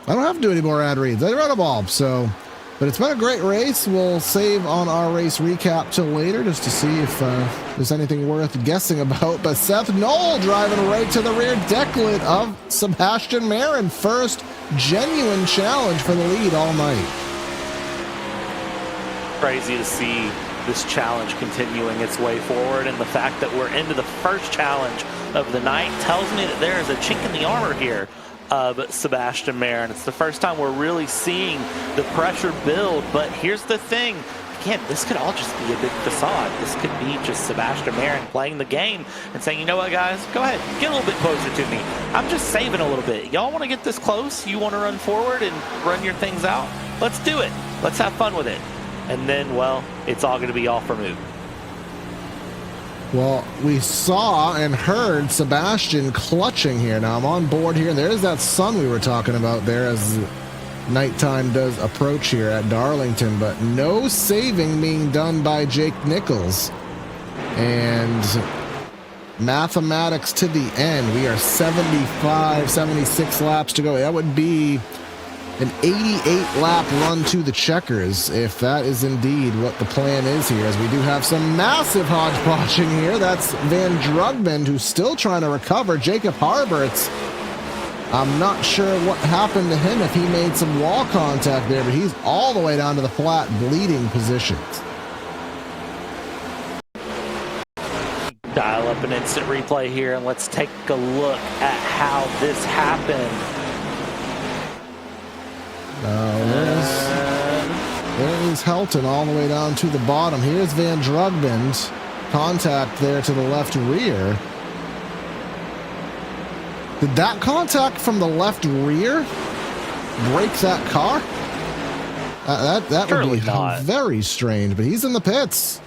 I don't have to do any more ad reads. I read them all. So But it's been a great race. We'll save on our race recap till later just to see if there's anything worth guessing about. But Seth Knoll driving right to the rear decklet of Sebastian Marin. First genuine challenge for the lead all night. Crazy to see this challenge continuing its way forward, and the fact that we're into the first challenge of the night tells me that there is a chink in the armor here of Sebastian Marin. It's the first time we're really seeing the pressure build, but here's the thing. Again, this could all just be a big facade. This could be just Sebastian Marin playing the game and saying, you know what, guys, go ahead, get a little bit closer to me. I'm just saving a little bit. Y'all want to get this close? You want to run forward and run your things out? Let's do it. Let's have fun with it. And then, well, it's all going to be all for moot. Well, we saw and heard Sebastian clutching here. Now I'm on board here. There's that sun we were talking about there as nighttime does approach here at Darlington, but no saving being done by Jake Nichols. And mathematics to the end. We are 75, 76 laps to go. That would be an 88-lap run to the checkers, if that is indeed what the plan is here, as we do have some massive hodgepodging here. That's Van Drugman, who's still trying to recover. Jacob Harberts, I'm not sure what happened to him, if he made some wall contact there, but he's all the way down to the flat, bleeding positions. Dial up an instant replay here, and let's take a look at how this happened. There is Helton all the way down to the bottom. Here's Van Drugman's contact there to the left rear. Did that contact from the left rear break that car? That would be very strange, but he's in the pits.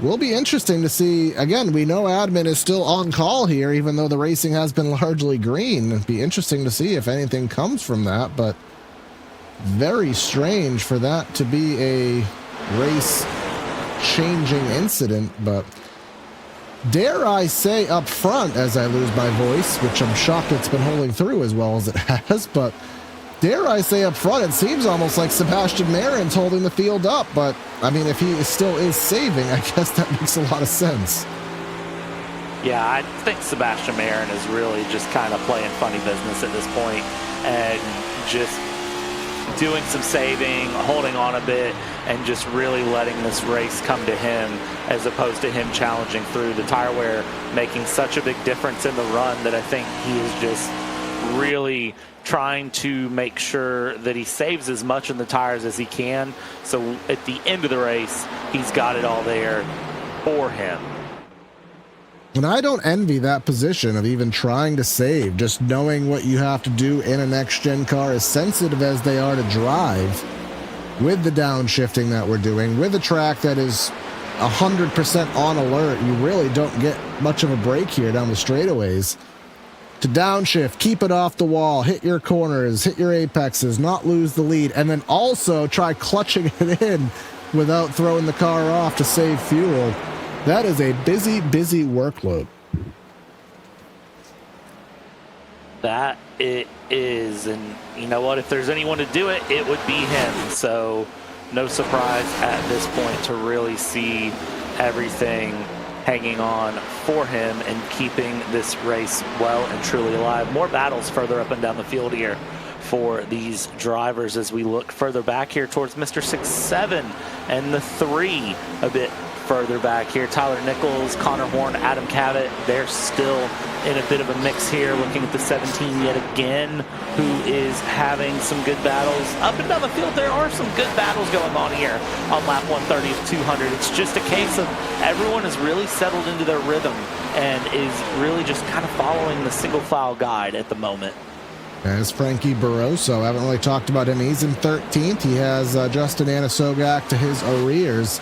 Will be interesting to see. Again, we know admin is still on call here, even though the racing has been largely green. It'd be interesting to see if anything comes from that, but very strange for that to be a race-changing incident. But dare I say up front, as I lose my voice, which I'm shocked it's been holding through as well as it has, but dare I say up front, it seems almost like Sebastian Marin's holding the field up. But I mean, if he still is saving, I guess that makes a lot of sense. Yeah, I think Sebastian Marin is really just kind of playing funny business at this point and just doing some saving, holding on a bit, and just really letting this race come to him as opposed to him challenging through. The tire wear making such a big difference in the run that I think he is just really trying to make sure that he saves as much in the tires as he can. So at the end of the race, he's got it all there for him. And I don't envy that position of even trying to save, just knowing what you have to do in a next-gen car, as sensitive as they are to drive, with the downshifting that we're doing, with a track that is 100% on alert. You really don't get much of a break here down the straightaways. To downshift, keep it off the wall, hit your corners, hit your apexes, not lose the lead, and then also try clutching it in without throwing the car off to save fuel. That is a busy, busy workload. That it is, and you know what? If there's anyone to do it, it would be him. So no surprise at this point to really see everything hanging on for him and keeping this race well and truly alive. More battles further up and down the field here for these drivers as we look further back here towards Mr. 6-7 and the 3 a bit further back here. Tyler Nichols, Connor Horn, Adam Cabot, they're still in a bit of a mix here. Looking at the 17 yet again, who is having some good battles. Up and down the field, there are some good battles going on here on lap 130 of 200. It's just a case of everyone has really settled into their rhythm and is really just kind of following the single file guide at the moment. As Frankie Barroso, I haven't really talked about him. He's in 13th. He has Justin Anasogak to his arrears.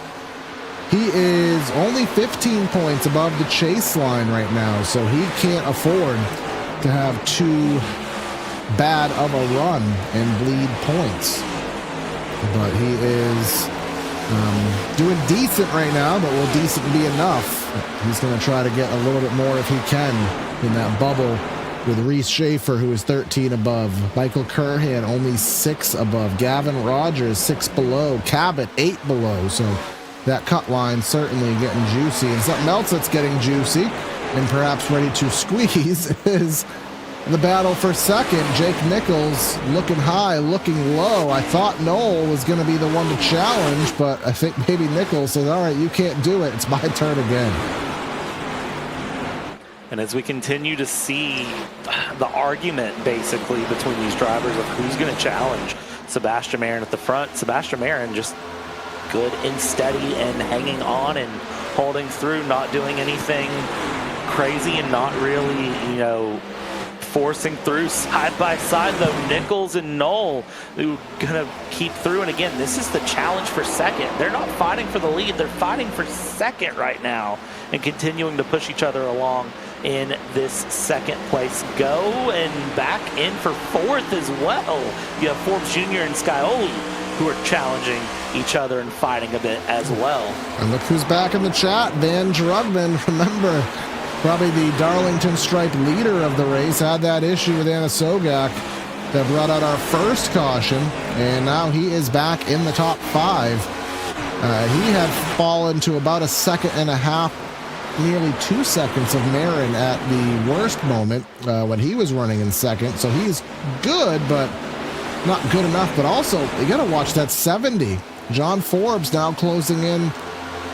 He is only 15 points above the chase line right now, so he can't afford to have too bad of a run and bleed points. But he is doing decent right now, but will decent be enough? He's going to try to get a little bit more if he can in that bubble with Reese Schaefer, who is 13 above. Michael Curhan, only 6 above. Gavin Rogers, 6 below. Cabot, 8 below. So that cut line certainly getting juicy. And something else that's getting juicy and perhaps ready to squeeze is the battle for second. Jake Nichols looking high, looking low. I thought Noel was going to be the one to challenge, but I think maybe Nichols says, all right, you can't do it. It's my turn again. And as we continue to see the argument basically between these drivers of who's going to challenge Sebastian Marin at the front, Sebastian Marin just good and steady and hanging on and holding through, not doing anything crazy and not really, you know, forcing through. Side by side though, Nichols and Noel who gonna keep through. And again, this is the challenge for second. They're not fighting for the lead, they're fighting for second right now and continuing to push each other along in this second place go. And back in for fourth as well, you have Forbes Jr. and Scioli who are challenging each other and fighting a bit as well. And look who's back in the chat. Van Drugman, remember, probably the Darlington Stripe leader of the race, had that issue with Anna Sogak that brought out our first caution, and now he is back in the top 5. He had fallen to about a second and a half, nearly 2 seconds of Marin at the worst moment when he was running in second, so he's good, but not good enough. But also, you got to watch that 70. John Forbes now closing in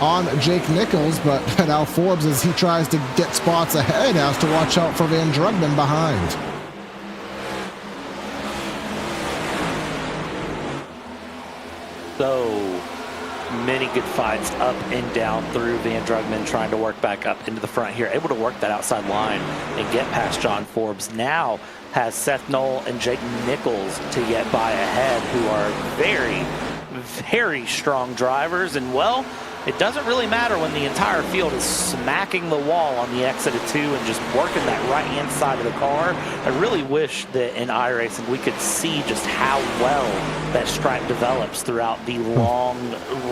on Jake Nichols, but now Forbes, as he tries to get spots ahead, has to watch out for Van Drugman behind. So many good fights up and down through. Van Drugman trying to work back up into the front here, able to work that outside line and get past John Forbes. Now has Seth Knoll and Jake Nichols to get by ahead, who are very, very strong drivers. And well, it doesn't really matter when the entire field is smacking the wall on the exit of 2 and just working that right-hand side of the car. I really wish that in iRacing we could see just how well that stripe develops throughout the long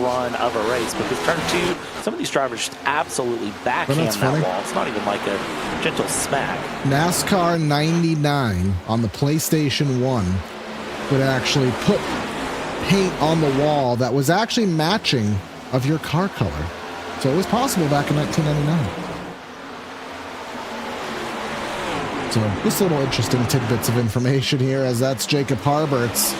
run of a race, because turn 2, some of these drivers just absolutely backhand that wall. It's not even like a gentle smack. NASCAR 99 on the PlayStation 1 would actually put paint on the wall that was actually matching of your car color. So it was possible back in 1999. So just little interesting tidbits of information here, as that's Jacob Harberts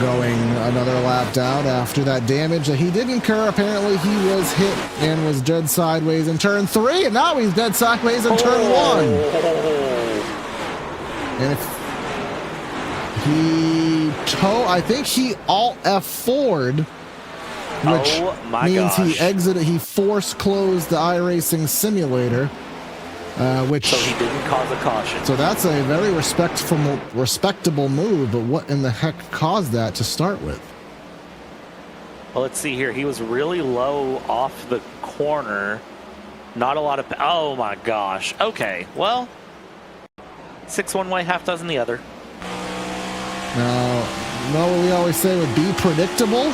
going another lap down after that damage that he did incur. Apparently he was hit and was dead sideways in turn 3, and now he's dead sideways in turn 1. And if I think he alt F4'd, which means he force closed the iRacing simulator, which so he didn't cause a caution. So that's a very respectable move, but what in the heck caused that to start with? Well, let's see here. He was really low off the corner. Not a lot of... Oh, my gosh. Okay, well, 6 one way, half dozen the other. Now, know what we always say would be predictable?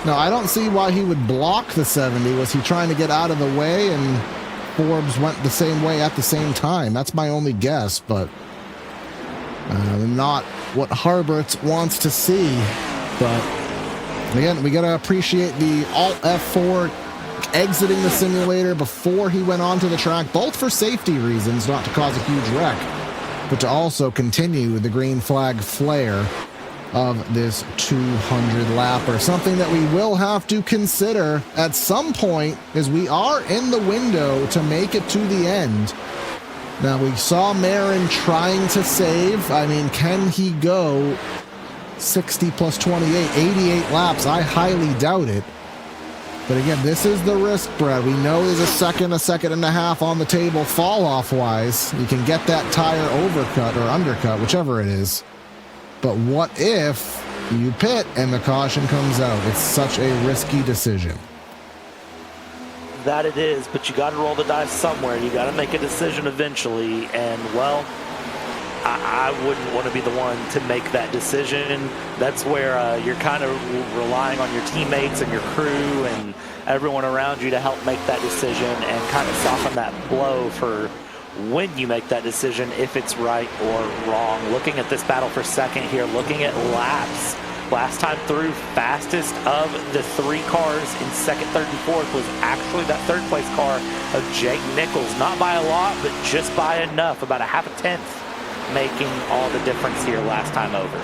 No, I don't see why he would block the 70. Was he trying to get out of the way and Forbes went the same way at the same time? That's my only guess, but not what Harberts wants to see. But again, we got to appreciate the Alt F4 exiting the simulator before he went onto the track, both for safety reasons, not to cause a huge wreck, but to also continue the green flag flare of this 200 lapper. Something that we will have to consider at some point, as we are in the window to make it to the end. Now, we saw Marin trying to save. I mean, can he go 60 plus 28, 88 laps? I highly doubt it. But again, this is the risk, Brad. We know there's a second and a half on the table fall-off wise. You can get that tire overcut or undercut, whichever it is. But what if you pit and the caution comes out? It's such a risky decision. That it is, but you got to roll the dice somewhere. You got to make a decision eventually, and well, I wouldn't want to be the one to make that decision. That's where you're kind of relying on your teammates and your crew and everyone around you to help make that decision and kind of soften that blow for when you make that decision, if it's right or wrong. Looking at this battle for second here, looking at laps. Last time through, fastest of the 3 cars in second, third, and fourth was actually that third place car of Jake Nichols. Not by a lot, but just by enough, about a half a tenth, making all the difference here last time over.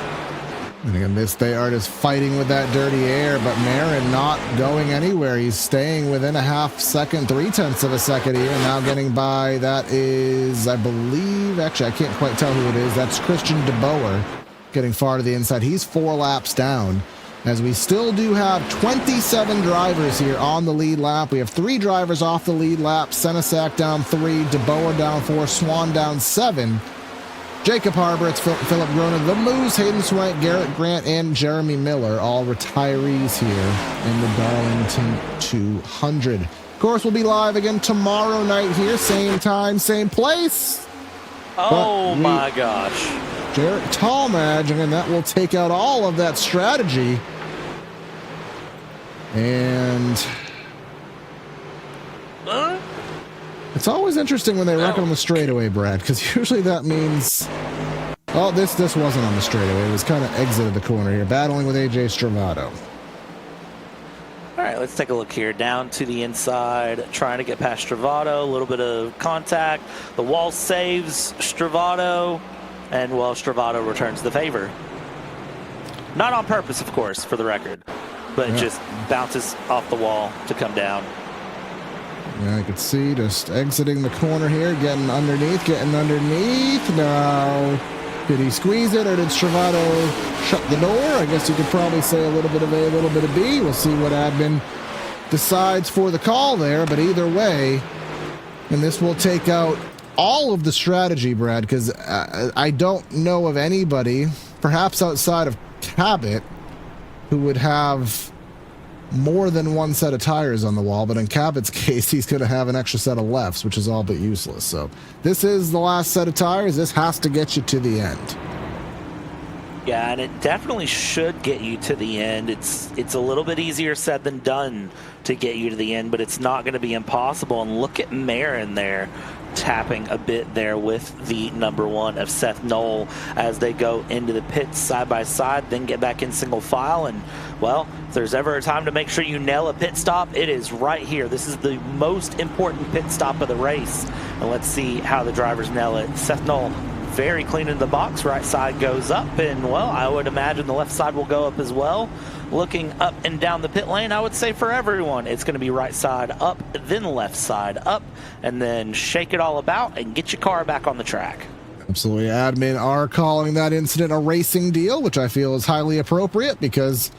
And again, they are just fighting with that dirty air, but Marin not going anywhere. He's staying within a half second, 3/10 of a second here, now getting by. That is, I believe, actually, I can't quite tell who it is. That's Christian DeBoer. Getting far to the inside. He's 4 laps down, as we still do have 27 drivers here on the lead lap. We have 3 drivers off the lead lap. Senesac down 3, DeBoer down 4, Swan down 7. Jacob Harbour, it's Philip Gronin, The Moose, Hayden Swank, Garrett Grant, and Jeremy Miller, all retirees here in the Darlington 200. Of course, we'll be live again tomorrow night here, same time, same place. Oh my gosh. Jarrett Talmadge, and that will take out all of that strategy. And it's always interesting when they wreck on the straightaway, Brad, because usually that means... Oh, this wasn't on the straightaway. It was kind of exited the corner here, battling with AJ Stravato. All right, let's take a look here. Down to the inside, trying to get past Stravato. A little bit of contact. The wall saves Stravato. And, well, Stravato returns the favor. Not on purpose, of course, for the record. But just bounces off the wall to come down. Yeah, I could see just exiting the corner here, getting underneath. No. Did he squeeze it, or did Stravato shut the door? I guess you could probably say a little bit of A, a little bit of B. We'll see what admin decides for the call there. But either way, and this will take out all of the strategy, Brad, because I don't know of anybody, perhaps outside of Cabot, who would have more than 1 set of tires on the wall. But in Cabot's case, he's going to have an extra set of lefts, which is all but useless. So this is the last set of tires. This has to get you to the end. Yeah, and it definitely should get you to the end. It's a little bit easier said than done to get you to the end, but it's not going to be impossible. And look at Marin there, tapping a bit there with the number 1 of Seth Knoll as they go into the pits side by side, then get back in single file. And, well, if there's ever a time to make sure you nail a pit stop, it is right here. This is the most important pit stop of the race. And let's see how the drivers nail it. Seth Knoll, very clean in the box. Right side goes up, and, well, I would imagine the left side will go up as well. Looking up and down the pit lane, I would say for everyone, it's going to be right side up, then left side up, and then shake it all about and get your car back on the track. Absolutely. Admin are calling that incident a racing deal, which I feel is highly appropriate because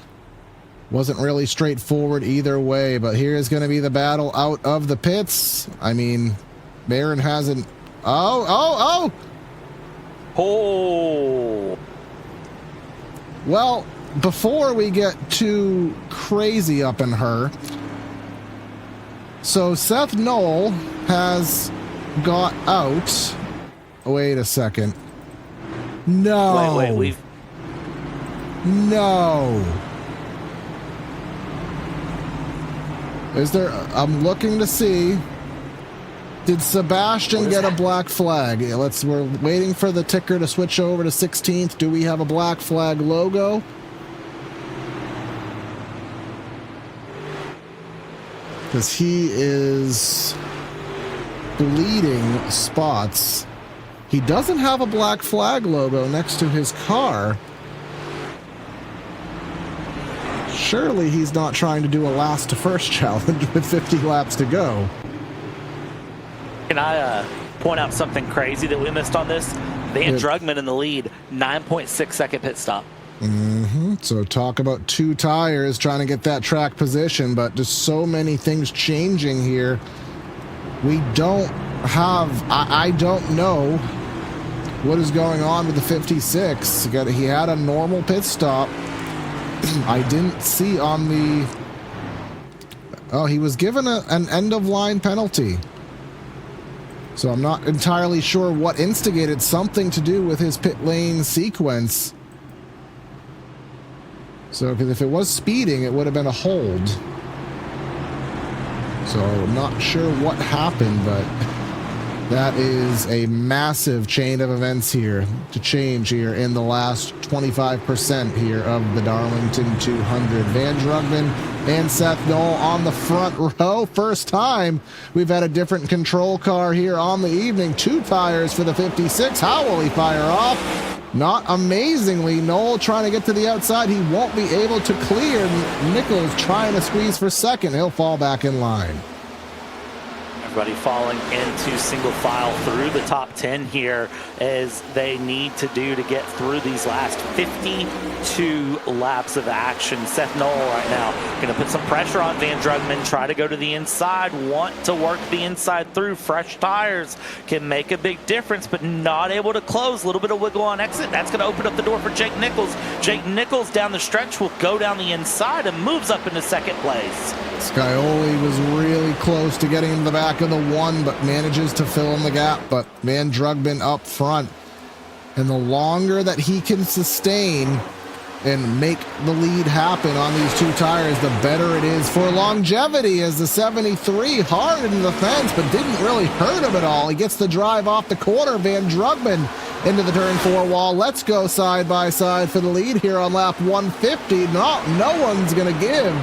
wasn't really straightforward either way. But here is going to be the battle out of the pits. I mean, Marin hasn't... Oh! Well, before we get too crazy up in her, so Seth Knoll has got out. Wait a second. No. Wait. No. Is there... I'm looking to see... Did Sebastian get a black flag? We're waiting for the ticker to switch over to 16th. Do we have a black flag logo? Because he is bleeding spots. He doesn't have a black flag logo next to his car. Surely he's not trying to do a last to first challenge with 50 laps to go. Can I point out something crazy that we missed on this? Van Drugman in the lead, 9.6 second pit stop. So talk about 2 tires trying to get that track position, but just so many things changing here. We don't have... I don't know what is going on with the 56. He had a normal pit stop. I didn't see on the... Oh, he was given an end-of-line penalty. So I'm not entirely sure what instigated something to do with his pit lane sequence. So, because if it was speeding, it would have been a hold. So I'm not sure what happened, but That is a massive chain of events here to change here in the last 25% here of the Darlington 200. Van Drugman and Seth Knoll on the front row. First time we've had a different control car here on the evening. 2 tires for the 56. How will he fire off? Not amazingly. Knoll trying to get to the outside. He won't be able to clear. Nichols trying to squeeze for second. He'll fall back in line. Everybody falling into single file through the top 10 here, as they need to do to get through these last 52 laps of action. Seth Knoll right now going to put some pressure on Van Drugman, try to go to the inside, want to work the inside through. Fresh tires can make a big difference, but not able to close. A little bit of wiggle on exit. That's going to open up the door for Jake Nichols. Jake Nichols down the stretch will go down the inside and moves up into second place. Scioli was really close to getting in the back of the 1, but manages to fill in the gap. But Van Drugman up front. And the longer that he can sustain and make the lead happen on these 2 tires, the better it is for longevity, as the 73 hard into the fence, but didn't really hurt him at all. He gets the drive off the corner. Van Drugman into the turn 4 wall. Let's go side by side for the lead here on lap 150. No one's going to give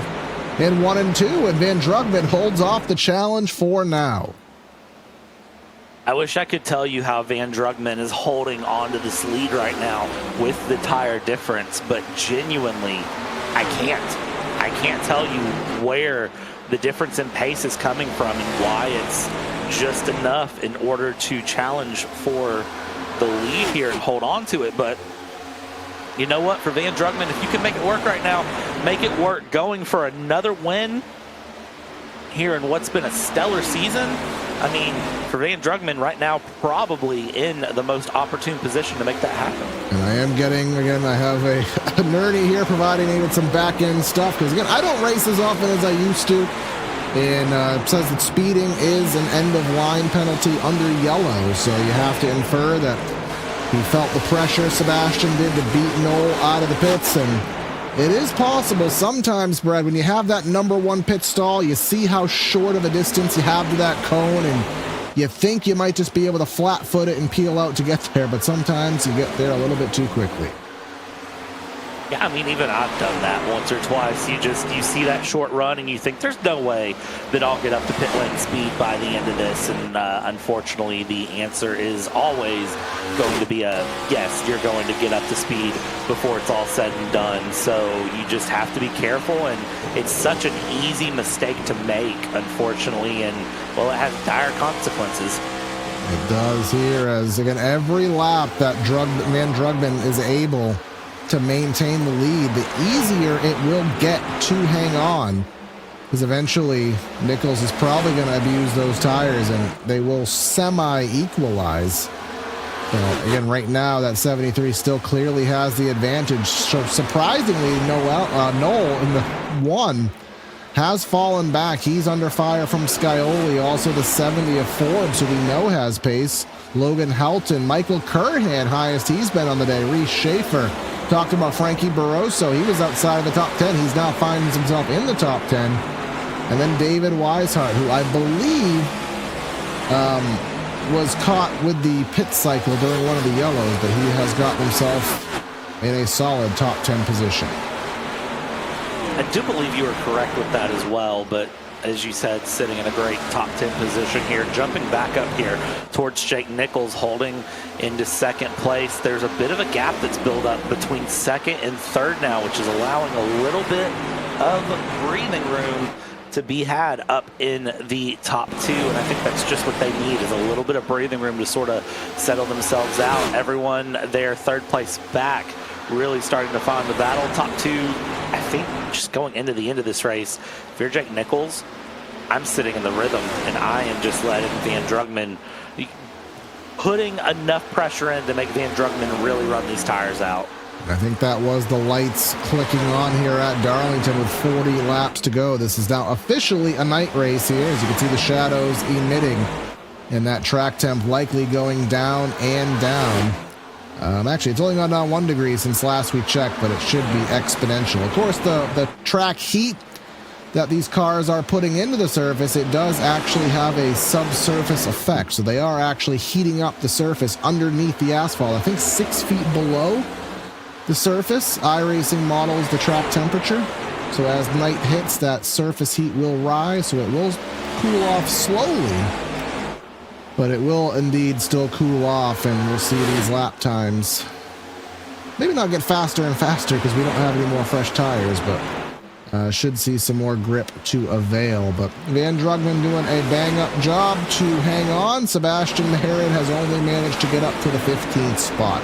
in 1 and 2, and Van Drugman holds off the challenge for now. I wish I could tell you how Van Drugman is holding on to this lead right now with the tire difference, but genuinely, I can't tell you where the difference in pace is coming from and why it's just enough in order to challenge for the lead here and hold on to it. But you know what, for Van Drugman, if you can make it work right now, make it work. Going for another win here in what's been a stellar season. I mean, for Van Drugman right now, probably in the most opportune position to make that happen. And I am getting, again, I have a nerdy here providing me with some back-end stuff, because, again, I don't race as often as I used to. And it says that speeding is an end-of-line penalty under yellow, so you have to infer that he felt the pressure Sebastian did to beat Knoll out of the pits. And it is possible sometimes, Brad, when you have that number 1 pit stall, you see how short of a distance you have to that cone, and you think you might just be able to flat-foot it and peel out to get there, but sometimes you get there a little bit too quickly. Yeah, I mean, even I've done that once or twice. You see that short run and you think there's no way that I'll get up to pit lane speed by the end of this. And unfortunately, the answer is always going to be a yes, you're going to get up to speed before it's all said and done. So you just have to be careful. And it's such an easy mistake to make, unfortunately. And, well, it has dire consequences. It does here, as, again, every lap that Van Drugman is able to maintain the lead, the easier it will get to hang on, because eventually Nichols is probably going to abuse those tires and they will semi-equalize. Again, right now that 73 still clearly has the advantage. So surprisingly, Knoll in the 1 has fallen back. He's under fire from Scioli. Also the 70 of Forbes, who we know has pace. Logan Helton, Michael Curhan, highest he's been on the day. Reese Schaefer. Talked about Frankie Barroso. He was outside of the top 10. He's now finds himself in the top 10. And then David Weishart, who I believe was caught with the pit cycle during one of the yellows, but he has gotten himself in a solid top 10 position. I do believe you were correct with that as well, but as you said, sitting in a great top 10 position here. Jumping back up here towards Jake Nichols, holding into second place. There's a bit of a gap that's built up between second and third now, which is allowing a little bit of breathing room to be had up in the top 2, and I think that's just what they need, is a little bit of breathing room to sort of settle themselves out. Everyone there, third place back, really starting to find the battle. Top 2, I think, just going into the end of this race, if you're Jake Nichols, I'm sitting in the rhythm, and I am just letting Van Drugman, putting enough pressure in to make Van Drugman really run these tires out. I think that was the lights clicking on here at Darlington with 40 laps to go. This is now officially a night race here, as you can see the shadows emitting, and that track temp likely going down and down. Actually, it's only gone down 1 degree since last we checked, but it should be exponential. Of course, the track heat that these cars are putting into the surface, it does actually have a subsurface effect. So they are actually heating up the surface underneath the asphalt. I think 6 feet below the surface, iRacing models the track temperature. So as night hits, that surface heat will rise, so it will cool off slowly, but it will indeed still cool off, and we'll see these lap times maybe not get faster and faster because we don't have any more fresh tires, but should see some more grip to avail. But Van Drugman doing a bang-up job to hang on. Sebastian Marin has only managed to get up to the 15th spot.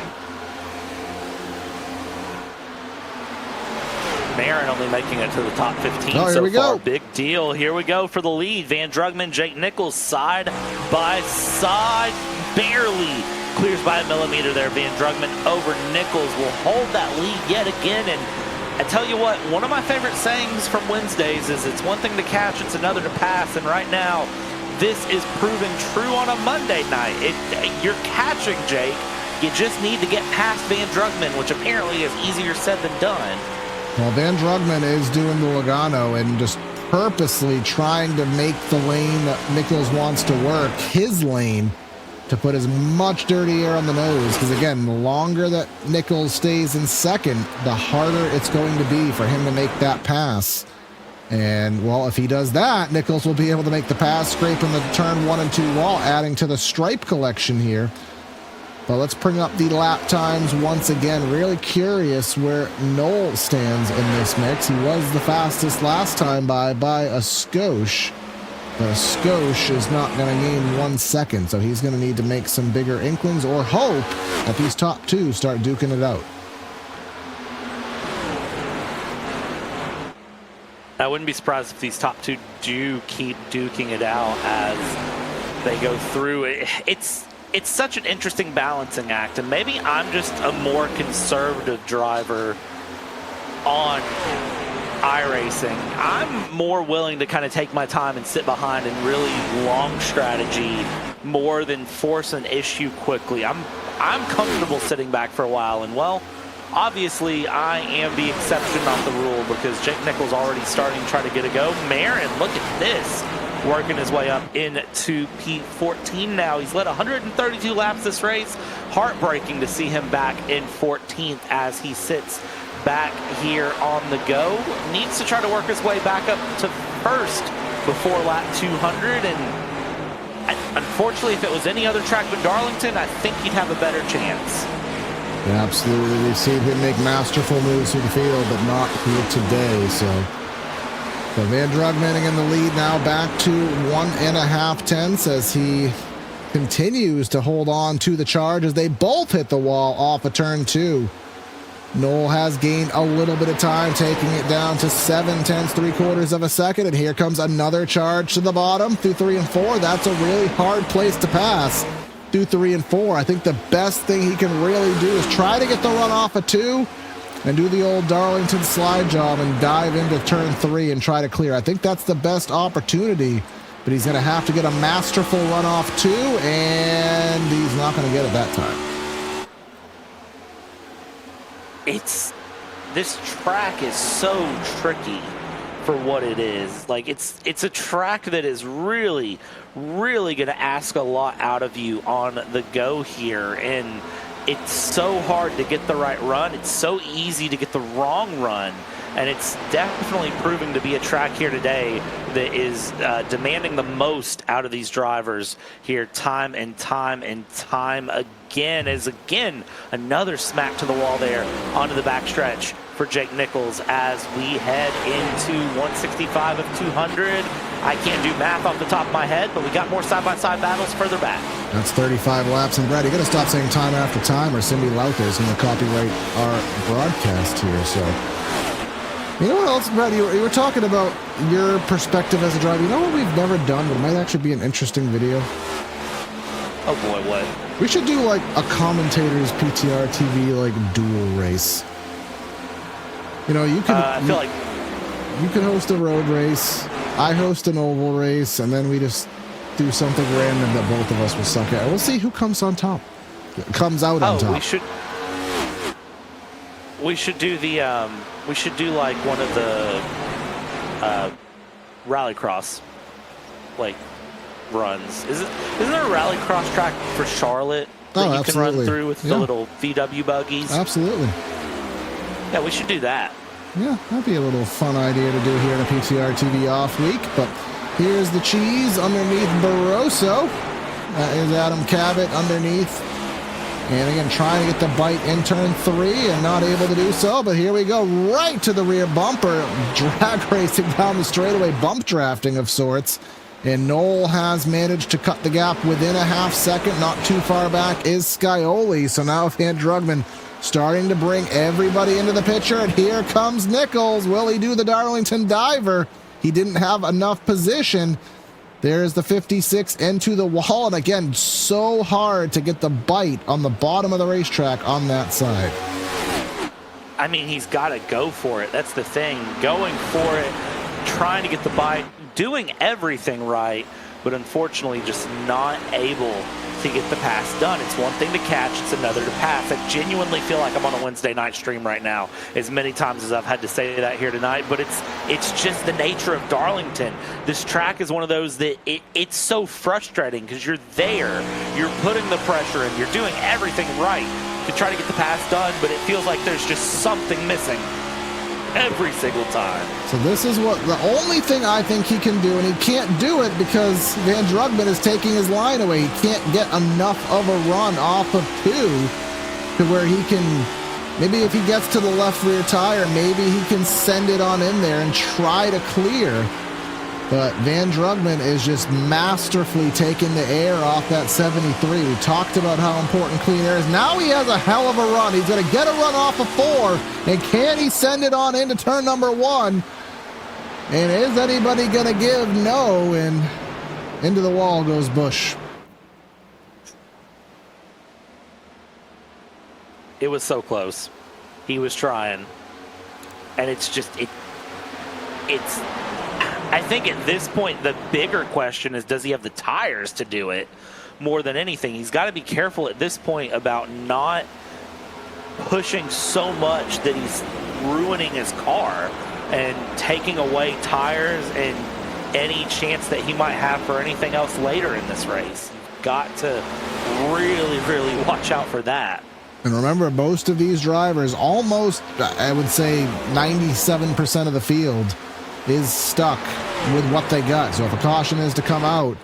Marin only making it to the top 15 here so we far. go. Big deal. Here we go for the lead. Van Drugman, Jake Nichols, side by side, barely clears by a millimeter there. Van Drugman over Nichols will hold that lead yet again. And I tell you what, one of my favorite sayings from Wednesdays is it's one thing to catch, it's another to pass. And right now, this is proving true on a Monday night. You're catching, Jake. You just need to get past Van Drugman, which apparently is easier said than done. Well, Van Drugman is doing the Logano and just purposely trying to make the lane that Nichols wants to work his lane to put as much dirty air on the nose. Because again, the longer that Nichols stays in second, the harder it's going to be for him to make that pass. And well, if he does that, Nichols will be able to make the pass, scraping the turn 1 and 2 wall, adding to the stripe collection here. But let's bring up the lap times once again. Really curious where Noel stands in this mix. He was the fastest last time by a skosh. But a skosh is not going to gain 1 second, so he's going to need to make some bigger inklings or hope that these top two start duking it out. I wouldn't be surprised if these top two do keep duking it out as they go through. It's such an interesting balancing act, and maybe I'm just a more conservative driver on iRacing. I'm more willing to kind of take my time and sit behind and really long strategy more than force an issue quickly. I'm comfortable sitting back for a while, and well, obviously I am the exception, not the rule, because Jake Nichols already starting to try to get a go. Marin, look at this, working his way up into P14 now. He's led 132 laps this race. Heartbreaking to see him back in 14th as he sits back here on the go. Needs to try to work his way back up to first before lap 200. And unfortunately, if it was any other track but Darlington, I think he'd have a better chance. Yeah, absolutely. We've seen him make masterful moves through the field, but not here today. So Van Drugman in the lead now, back to 1.5 tenths as he continues to hold on to the charge as they both hit the wall off of turn 2. Noel has gained a little bit of time, taking it down to 7 tenths, 3/4 of a second. And here comes another charge to the bottom through 3 and 4. That's a really hard place to pass through 3 and 4. I think the best thing he can really do is try to get the run off of 2 and do the old Darlington slide job and dive into turn 3 and try to clear. I think that's the best opportunity, but he's going to have to get a masterful run off 2, and he's not going to get it that time. This track is so tricky for what it is. Like, it's a track that is really going to ask a lot out of you on the go here, and it's so hard to get the right run. It's so easy to get the wrong run, and it's definitely proving to be a track here today that is demanding the most out of these drivers here time and time and time again. As again, another smack to the wall there onto the backstretch for Jake Nichols as we head into 165 of 200. I can't do math off the top of my head, but we got more side-by-side battles further back. That's 35 laps. And Brad, you got to stop saying time after time, or Cindy Lauter is going to copyright our broadcast here. So, you know what else, Brad? You were talking about your perspective as a driver. You know what we've never done, but it might actually be an interesting video? Oh boy, what? We should do like a commentator's PTR TV like dual race. You know, you can. I feel like you can host a road race. I host an oval race, and then we just do something random that both of us will suck at. We'll see who comes on top. Comes out on top. We should do the we should do like one of the rallycross like runs. Isn't there a rallycross track for Charlotte that you absolutely. can run through with the little VW buggies? Absolutely. Yeah, we should do that. Yeah, that'd be a little fun idea to do here in a PTR TV off week. But here's the cheese underneath Barroso. That is Adam Cabot underneath. And again, trying to get the bite in turn 3 and not able to do so. But here we go, right to the rear bumper. Drag racing down the straightaway, bump drafting of sorts. And Knoll has managed to cut the gap within a half second. Not too far back is Scioli. So now Van Drugman starting to bring everybody into the picture. And here comes Nichols. Will he do the Darlington diver? He didn't have enough position. There's the 56 into the wall. And again, so hard to get the bite on the bottom of the racetrack on that side. I mean, he's got to go for it. That's the thing. Going for it, trying to get the bite, doing everything right, but unfortunately just not able to get the pass done. It's one thing to catch, it's another to pass. I genuinely feel like I'm on a Wednesday night stream right now, as many times as I've had to say that here tonight, but it's just the nature of Darlington. This track is one of those that it's so frustrating because you're there, you're putting the pressure in, you're doing everything right to try to get the pass done, but it feels like there's just something missing every single time. So this is what the only thing I think he can do, and he can't do it because Van Drugman is taking his line away. He can't get enough of a run off of 2 to where he can, maybe if he gets to the left rear tire, maybe he can send it on in there and try to clear. But Van Drugman is just masterfully taking the air off that 73. We talked about how important clean air is. Now he has a hell of a run. He's going to get a run off of 4. And can he send it on into turn number 1? And is anybody going to give? No. And into the wall goes Busch. It was so close. He was trying. And it's just, I think at this point, the bigger question is, does he have the tires to do it more than anything? He's got to be careful at this point about not pushing so much that he's ruining his car and taking away tires and any chance that he might have for anything else later in this race. You've got to really, really watch out for that. And remember, most of these drivers, almost, I would say 97% of the field is stuck with what they got. So if a caution is to come out,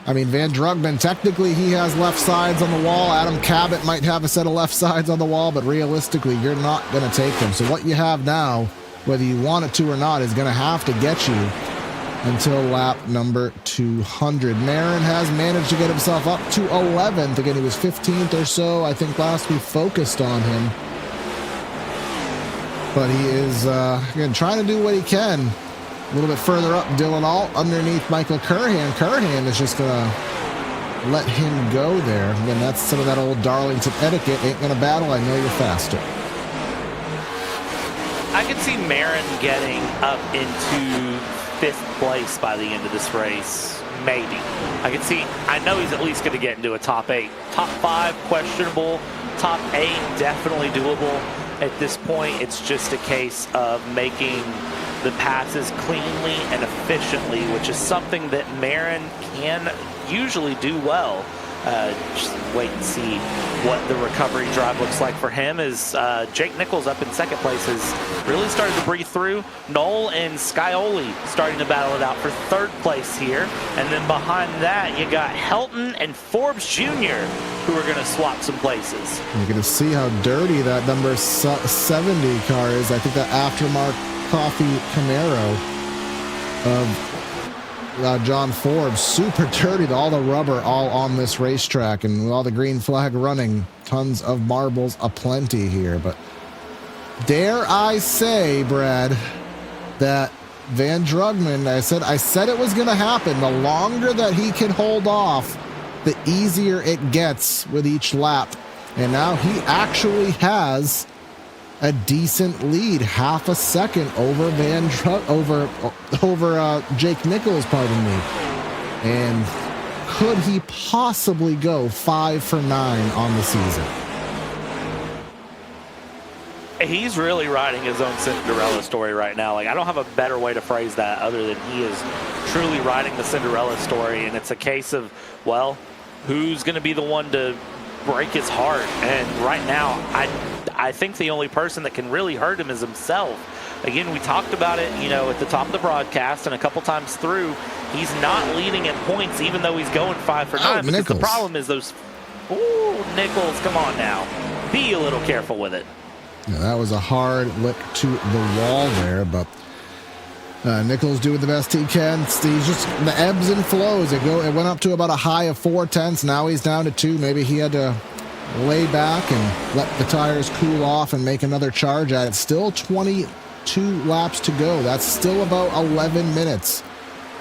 I mean, Van Drugman, technically he has left sides on the wall. Adam Cabot might have a set of left sides on the wall, but realistically, you're not going to take them. So what you have now, whether you want it to or not, is going to have to get you until lap number 200. Marin has managed to get himself up to 11th. Again, he was 15th or so. I think last we focused on him. But he is, again, trying to do what he can. A little bit further up, Dylan Alt underneath Michael Curhan. Curhan is just going to let him go there. Again, that's some of that old Darlington etiquette. Ain't going to battle, I know you're faster. I could see Marin getting up into 5th place by the end of this race. Maybe. I know he's at least going to get into a top 8. Top 5, questionable. Top 8, definitely doable. At this point, it's just a case of making the passes cleanly and efficiently, which is something that Marin can usually do well. Just wait and see what the recovery drive looks like for him as Jake Nichols up in 2nd place has really started to breathe through. Knoll and Scioli starting to battle it out for 3rd place here. And then behind that, you got Helton and Forbes Jr. who are going to swap some places. You're going to see how dirty that number 70 car is. I think that aftermarket Coffee Camaro of John Forbes, super dirty, all the rubber all on this racetrack, and with all the green flag running, tons of marbles aplenty here. But dare I say, Brad, that Van Drugman, I said it was going to happen. The longer that he can hold off, the easier it gets with each lap. And now he actually has a decent lead, half a second over Jake Nichols, pardon me. And could he possibly go 5 for 9 on the season? He's really riding his own Cinderella story right now. Like, I don't have a better way to phrase that other than he is truly riding the Cinderella story. And it's a case of, well, who's going to be the one to break his heart? And right now, I think the only person that can really hurt him is himself. Again, we talked about it, you know, at the top of the broadcast and a couple times through. He's not leading in points, even though he's going 5 for 9. Because the problem is those, ooh, Nichols, come on now. Be a little careful with it. Yeah, that was a hard lick to the wall there, but Nichols doing the best he can. He's just the ebbs and flows. It went up to about a high of 4/10. Now he's down to 2. Maybe he had to lay back and let the tires cool off and make another charge at it. Still 22 laps to go. That's still about 11 minutes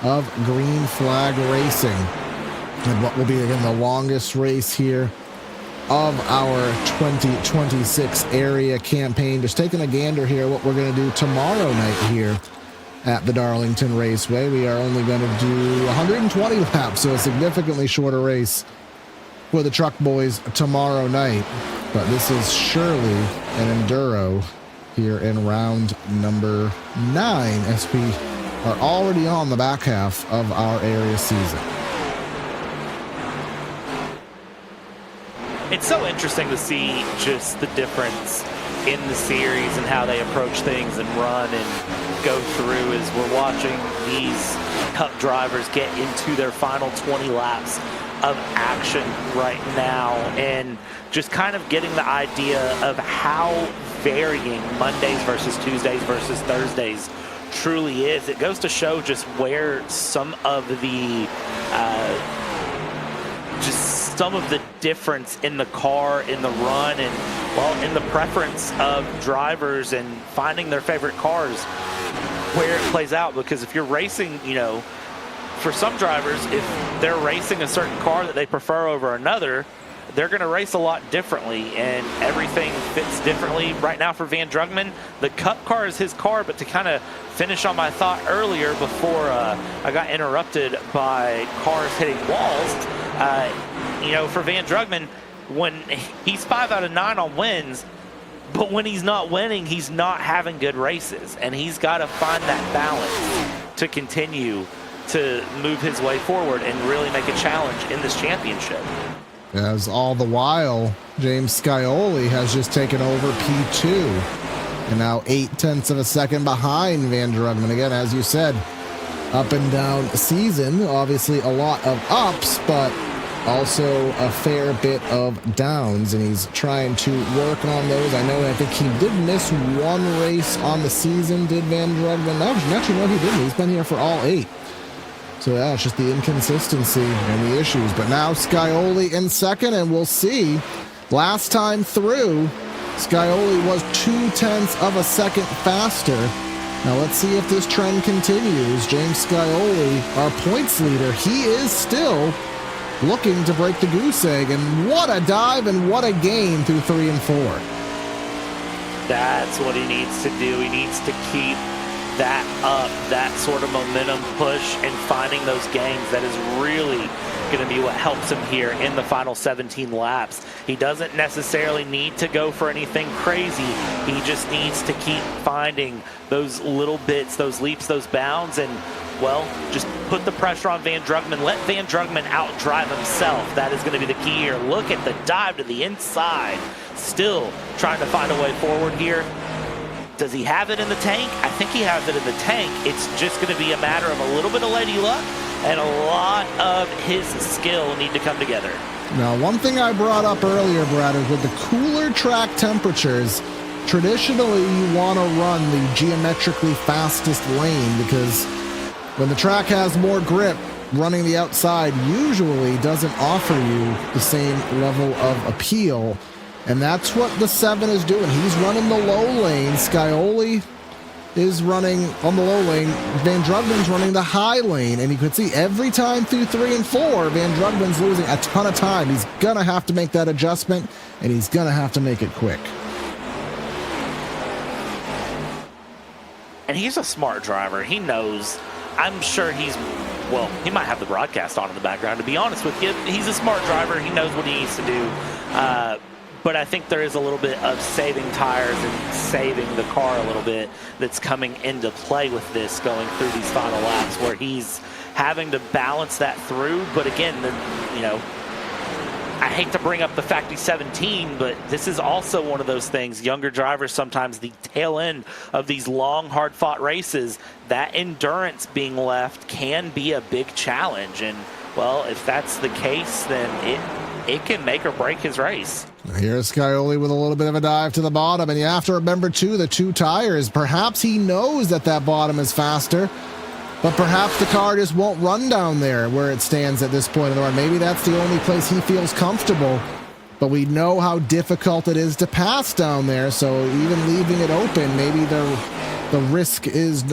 of green flag racing. And what will be, again, the longest race here of our 2026 area campaign. Just taking a gander here what we're going to do tomorrow night here at the Darlington Raceway. We are only going to do 120 laps, so a significantly shorter race for the truck boys tomorrow night. But this is surely an enduro here in round number 9 as we are already on the back half of our area season. It's so interesting to see just the difference in the series and how they approach things and run and go through as we're watching these Cup drivers get into their final 20 laps of action right now, and just kind of getting the idea of how varying Mondays versus Tuesdays versus Thursdays truly is. It goes to show just where some of the some of the difference in the car, in the run, and, well, in the preference of drivers and finding their favorite cars, where it plays out. Because if you're racing, you know, for some drivers, if they're racing a certain car that they prefer over another, they're going to race a lot differently, and everything fits differently. Right now for Van Drugman, the Cup car is his car, but to kind of finish on my thought earlier before I got interrupted by cars hitting walls, you know, for Van Drugman, when he's 5 out of 9 on wins, but when he's not winning, he's not having good races, and he's got to find that balance to continue to move his way forward and really make a challenge in this championship. As all the while, James Scioli has just taken over P2 and now 0.8 of a second behind Van Drugman. Again, as you said, up and down season, obviously a lot of ups, but also a fair bit of downs, and he's trying to work on those. I think he did miss one race on the season, did Van Drugman? No, actually, no, he didn't. He's been here for all 8. So, yeah, it's just the inconsistency and the issues. But now Scioli in second, and we'll see. Last time through, Scioli was 0.2 of a second faster. Now, let's see if this trend continues. James Scioli, our points leader, he is still looking to break the goose egg. And what a dive and what a gain through 3 and 4. That's what he needs to do. He needs to keep that up, that sort of momentum push, and finding those gains. That is really going to be what helps him here in the final 17 laps. He doesn't necessarily need to go for anything crazy. He just needs to keep finding those little bits, those leaps, those bounds, and, well, just put the pressure on Van Drugman. Let Van Drugman outdrive himself. That is going to be the key here. Look at the dive to the inside. Still trying to find a way forward here. Does he have it in the tank? I think he has it in the tank. It's just going to be a matter of a little bit of lady luck and a lot of his skill need to come together. Now, one thing I brought up earlier, Brad, is with the cooler track temperatures, traditionally you want to run the geometrically fastest lane, because when the track has more grip, running the outside usually doesn't offer you the same level of appeal. And that's what the 7 is doing. He's running the low lane. Scioli is running on the low lane. Van Drugman's running the high lane. And you could see every time through 3 and 4, Van Drugman's losing a ton of time. He's going to have to make that adjustment, and he's going to have to make it quick. And he's a smart driver. He knows. I'm sure well, he might have the broadcast on in the background. To be honest with you, he's a smart driver. He knows what he needs to do. but I think there is a little bit of saving tires and saving the car a little bit that's coming into play with this going through these final laps, where he's having to balance that through. But again, you know, I hate to bring up the fact he's 17, but this is also one of those things. Younger drivers, sometimes the tail end of these long, hard-fought races, that endurance being left can be a big challenge. And, well, if that's the case, then it can make or break his race. Here's Scioli with a little bit of a dive to the bottom, and you have to remember, too, the two tires. Perhaps he knows that that bottom is faster, but perhaps the car just won't run down there where it stands at this point in the run. Maybe that's the only place he feels comfortable, but we know how difficult it is to pass down there, so even leaving it open, maybe the risk is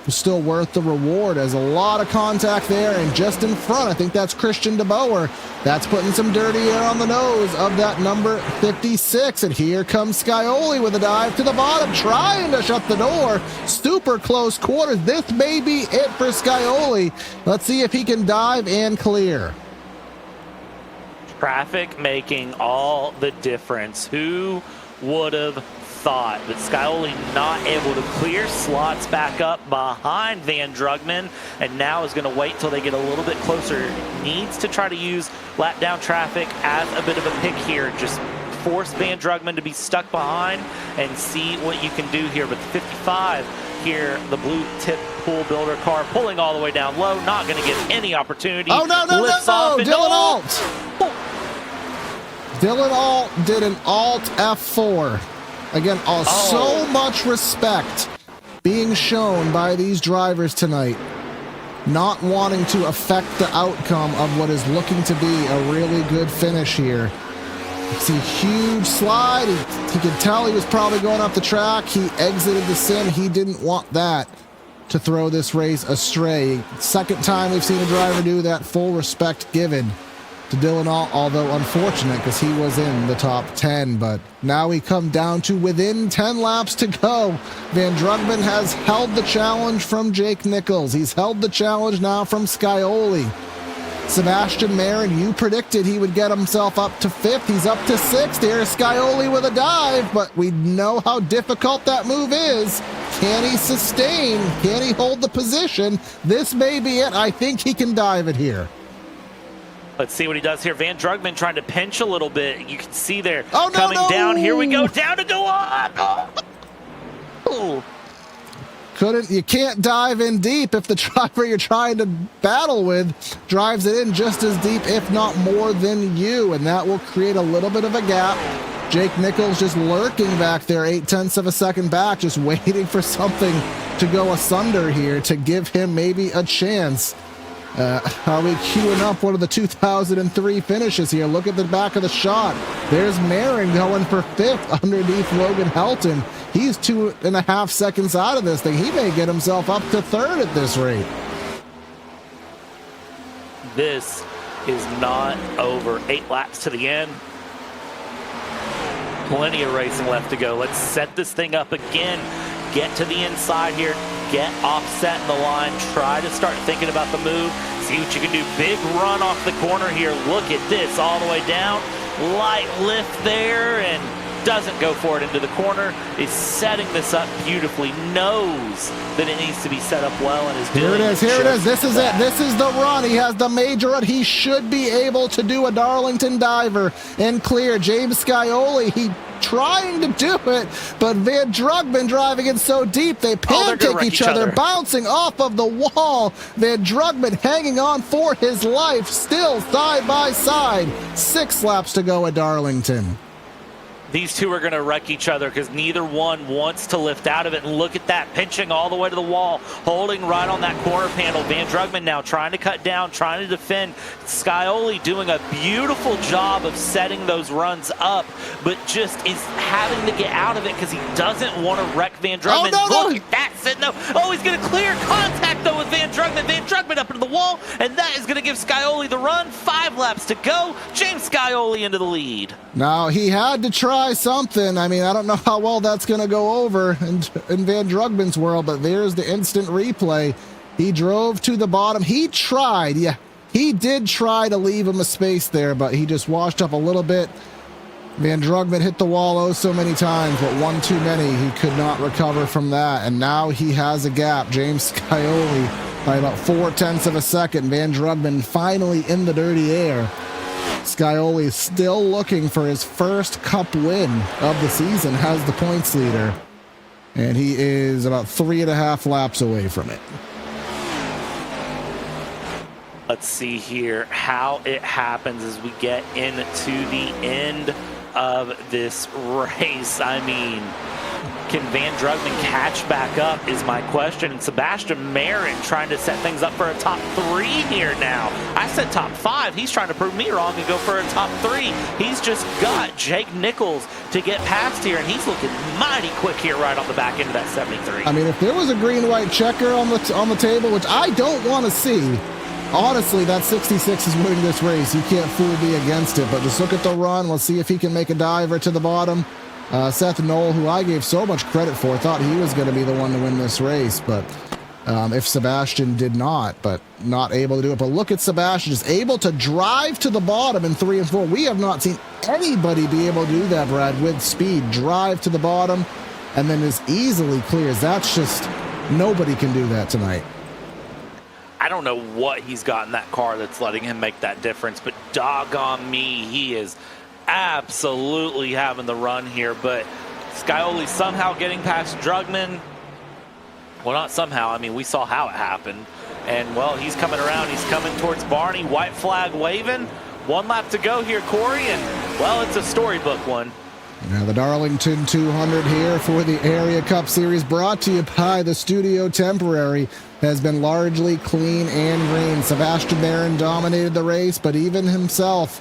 still worth the reward. There's a lot of contact there, and just in front, I think that's Christian DeBoer. That's putting some dirty air on the nose of that number 56, and here comes Scioli with a dive to the bottom, trying to shut the door. Super close quarters. This may be it for Scioli. Let's see if he can dive and clear. Traffic making all the difference. Who would have thought? But Scioli not able to clear, slots back up behind Van Drugman, and now is going to wait till they get a little bit closer. Needs to try to use lap down traffic as a bit of a pick here. Just force Van Drugman to be stuck behind and see what you can do here. But the 55 here, the blue tip pool builder car pulling all the way down low, not going to give any opportunity. Oh, no, Dylan Alt. Dylan Alt did an Alt F4. Again, so much respect being shown by these drivers tonight, not wanting to affect the outcome of what is looking to be a really good finish here. It's a huge slide. He could tell he was probably going up the track. He exited the sim. He didn't want that to throw this race astray. Second time we've seen a driver do that. Full respect given to Dylan Alt, although unfortunate because he was in the top 10, but now we come down to within 10 laps to go. Van Drugman has held the challenge from Jake Nichols. He's held the challenge now from Scioli. Sebastian Marin, you predicted he would get himself up to 5th. He's up to 6th. There's Scioli with a dive, but we know how difficult that move is. Can he sustain? Can he hold the position? This may be it. I think he can dive it here. Let's see what he does here. Van Drugman trying to pinch a little bit. You can see there coming down. Here we go, down to go on. Oh. You can't dive in deep if the driver you're trying to battle with drives it in just as deep, if not more than you, and that will create a little bit of a gap. Jake Nichols just lurking back there, 0.8 of a second back, just waiting for something to go asunder here to give him maybe a chance. Are we queuing up one of the 2003 finishes here? Look at the back of the shot. There's Marin going for 5th underneath Logan Helton. He's 2.5 seconds out of this thing. He may get himself up to 3rd at this rate. This is not over. 8 laps to the end. Plenty of racing left to go. Let's set this thing up again. Get to the inside here. Get offset in the line. Try to start thinking about the move. See what you can do. Big run off the corner here. Look at this all the way down. Light lift there and doesn't go for it into the corner. Is setting this up beautifully. Knows that it needs to be set up well and is doing it. Here it is. This is it. This is the run. He has the major run. He should be able to do a Darlington diver and clear. James Scioli, he trying to do it, but Van Drugman driving it so deep they pancake each other, bouncing off of the wall. Van Drugman hanging on for his life, still side by side. 6 laps to go at Darlington. These two are going to wreck each other because neither one wants to lift out of it. And look at that, pinching all the way to the wall, holding right on that corner panel. Van Drugman now trying to cut down, trying to defend. Scioli doing a beautiful job of setting those runs up, but just is having to get out of it because he doesn't want to wreck Van Drugman. Look at that, sitting though. Oh, he's going to clear contact though with Van Drugman. Van Drugman up into the wall, and that is going to give Scioli the run. 5 laps to go. James Scioli into the lead. Now, he had to try something. I mean, I don't know how well that's going to go over in Van Drugman's world, but there's the instant replay. He drove to the bottom. He tried. Yeah, he did try to leave him a space there, but he just washed up a little bit Van Drugman hit the wall oh so many times, but one too many. He could not recover from that, and now he has a gap. James Scioli by about 0.4 of a second. Van Drugman finally in the dirty air. Scioli still looking for his first Cup win of the season, has the points leader, and he is about 3.5 laps away from it. Let's see here how it happens as we get into the end of this race. I mean, can Van Drugman catch back up is my question. And Sebastian Marin trying to set things up for a top 3 here now. I said top 5. He's trying to prove me wrong and go for a top 3. He's just got Jake Nichols to get past here, and he's looking mighty quick here right on the back end of that 73. I mean, if there was a green-white checker on the table, which I don't want to see, honestly, that 66 is winning this race. You can't fool me against it, but just look at the run. Let's see if he can make a diver to the bottom. Seth Knoll, who I gave so much credit for, thought he was going to be the one to win this race, but if Sebastian did not, but not able to do it. But look at Sebastian, just able to drive to the bottom in 3 and 4. We have not seen anybody be able to do that, Brad, with speed. Drive to the bottom and then as easily clears. That's just, nobody can do that tonight. I don't know what he's got in that car that's letting him make that difference, but doggone me, he is absolutely having the run here. But Scioli somehow getting past Drugman. Well, not somehow. I mean, we saw how it happened. And, well, he's coming around. He's coming towards Barney. White flag waving. 1 lap to go here, Corey. And, well, it's a storybook one. Now the Darlington 200 here for the Area Cup Series, brought to you by the Studio Temporary, has been largely clean and green. Sebastian Marin dominated the race, but even himself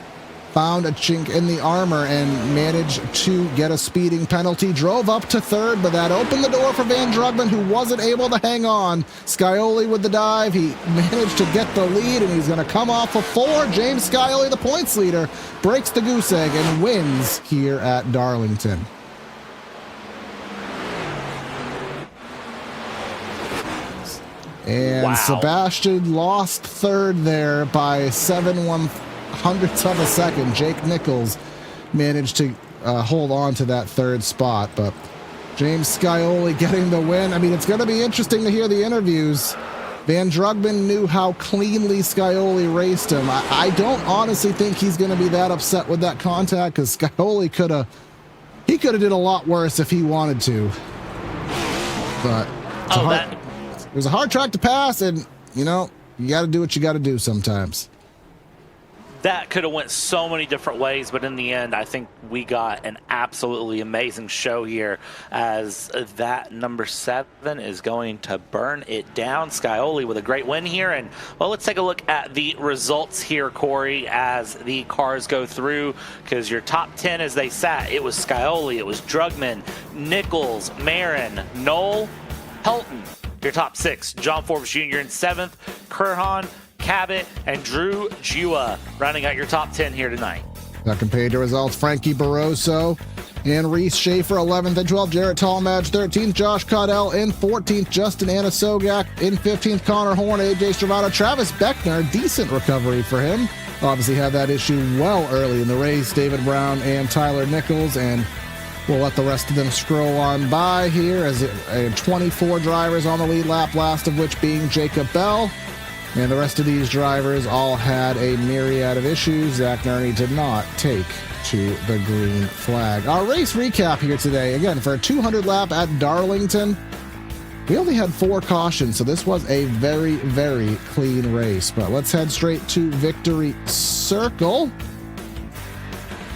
found a chink in the armor and managed to get a speeding penalty. Drove up to 3rd, but that opened the door for Van Drugman, who wasn't able to hang on. Scioli with the dive. He managed to get the lead, and he's going to come off of 4. James Scioli, the points leader, breaks the goose egg and wins here at Darlington. And wow. Sebastian lost 3rd there by 7/100ths of a second. Jake Nichols managed to hold on to that 3rd spot, but James Scioli getting the win. I mean, it's going to be interesting to hear the interviews. Van Drugman knew how cleanly Scioli raced him. I don't honestly think he's going to be that upset with that contact, because Scioli could have did a lot worse if he wanted to. But it was a hard track to pass, and you know, you got to do what you got to do sometimes. That could have went so many different ways, but in the end, I think we got an absolutely amazing show here, as that number 7 is going to burn it down. Scioli with a great win here. And, well, let's take a look at the results here, Corey, as the cars go through, because your top 10 as they sat, it was Scioli, it was Drugman, Nichols, Marin, Knoll, Helton. Your top 6, John Forbes Jr. in 7th, Kurhan, Cabot, and Drew Jua rounding out your top 10 here tonight. Second page of results, Frankie Barroso and Reese Schaefer 11th and 12th, Jarrett Talmadge 13th, Josh Caudell in 14th, Justin Anasogak in 15th, Connor Horn, AJ Stravado, Travis Beckner, decent recovery for him. Obviously had that issue well early in the race. David Brown and Tyler Nichols, and we'll let the rest of them scroll on by here as 24 drivers on the lead lap, last of which being Jacob Bell. And the rest of these drivers all had a myriad of issues. Zach Nerney did not take to the green flag. Our race recap here today, again, for a 200 lap at Darlington, we only had 4 cautions, so this was a very, very clean race. But let's head straight to Victory Circle,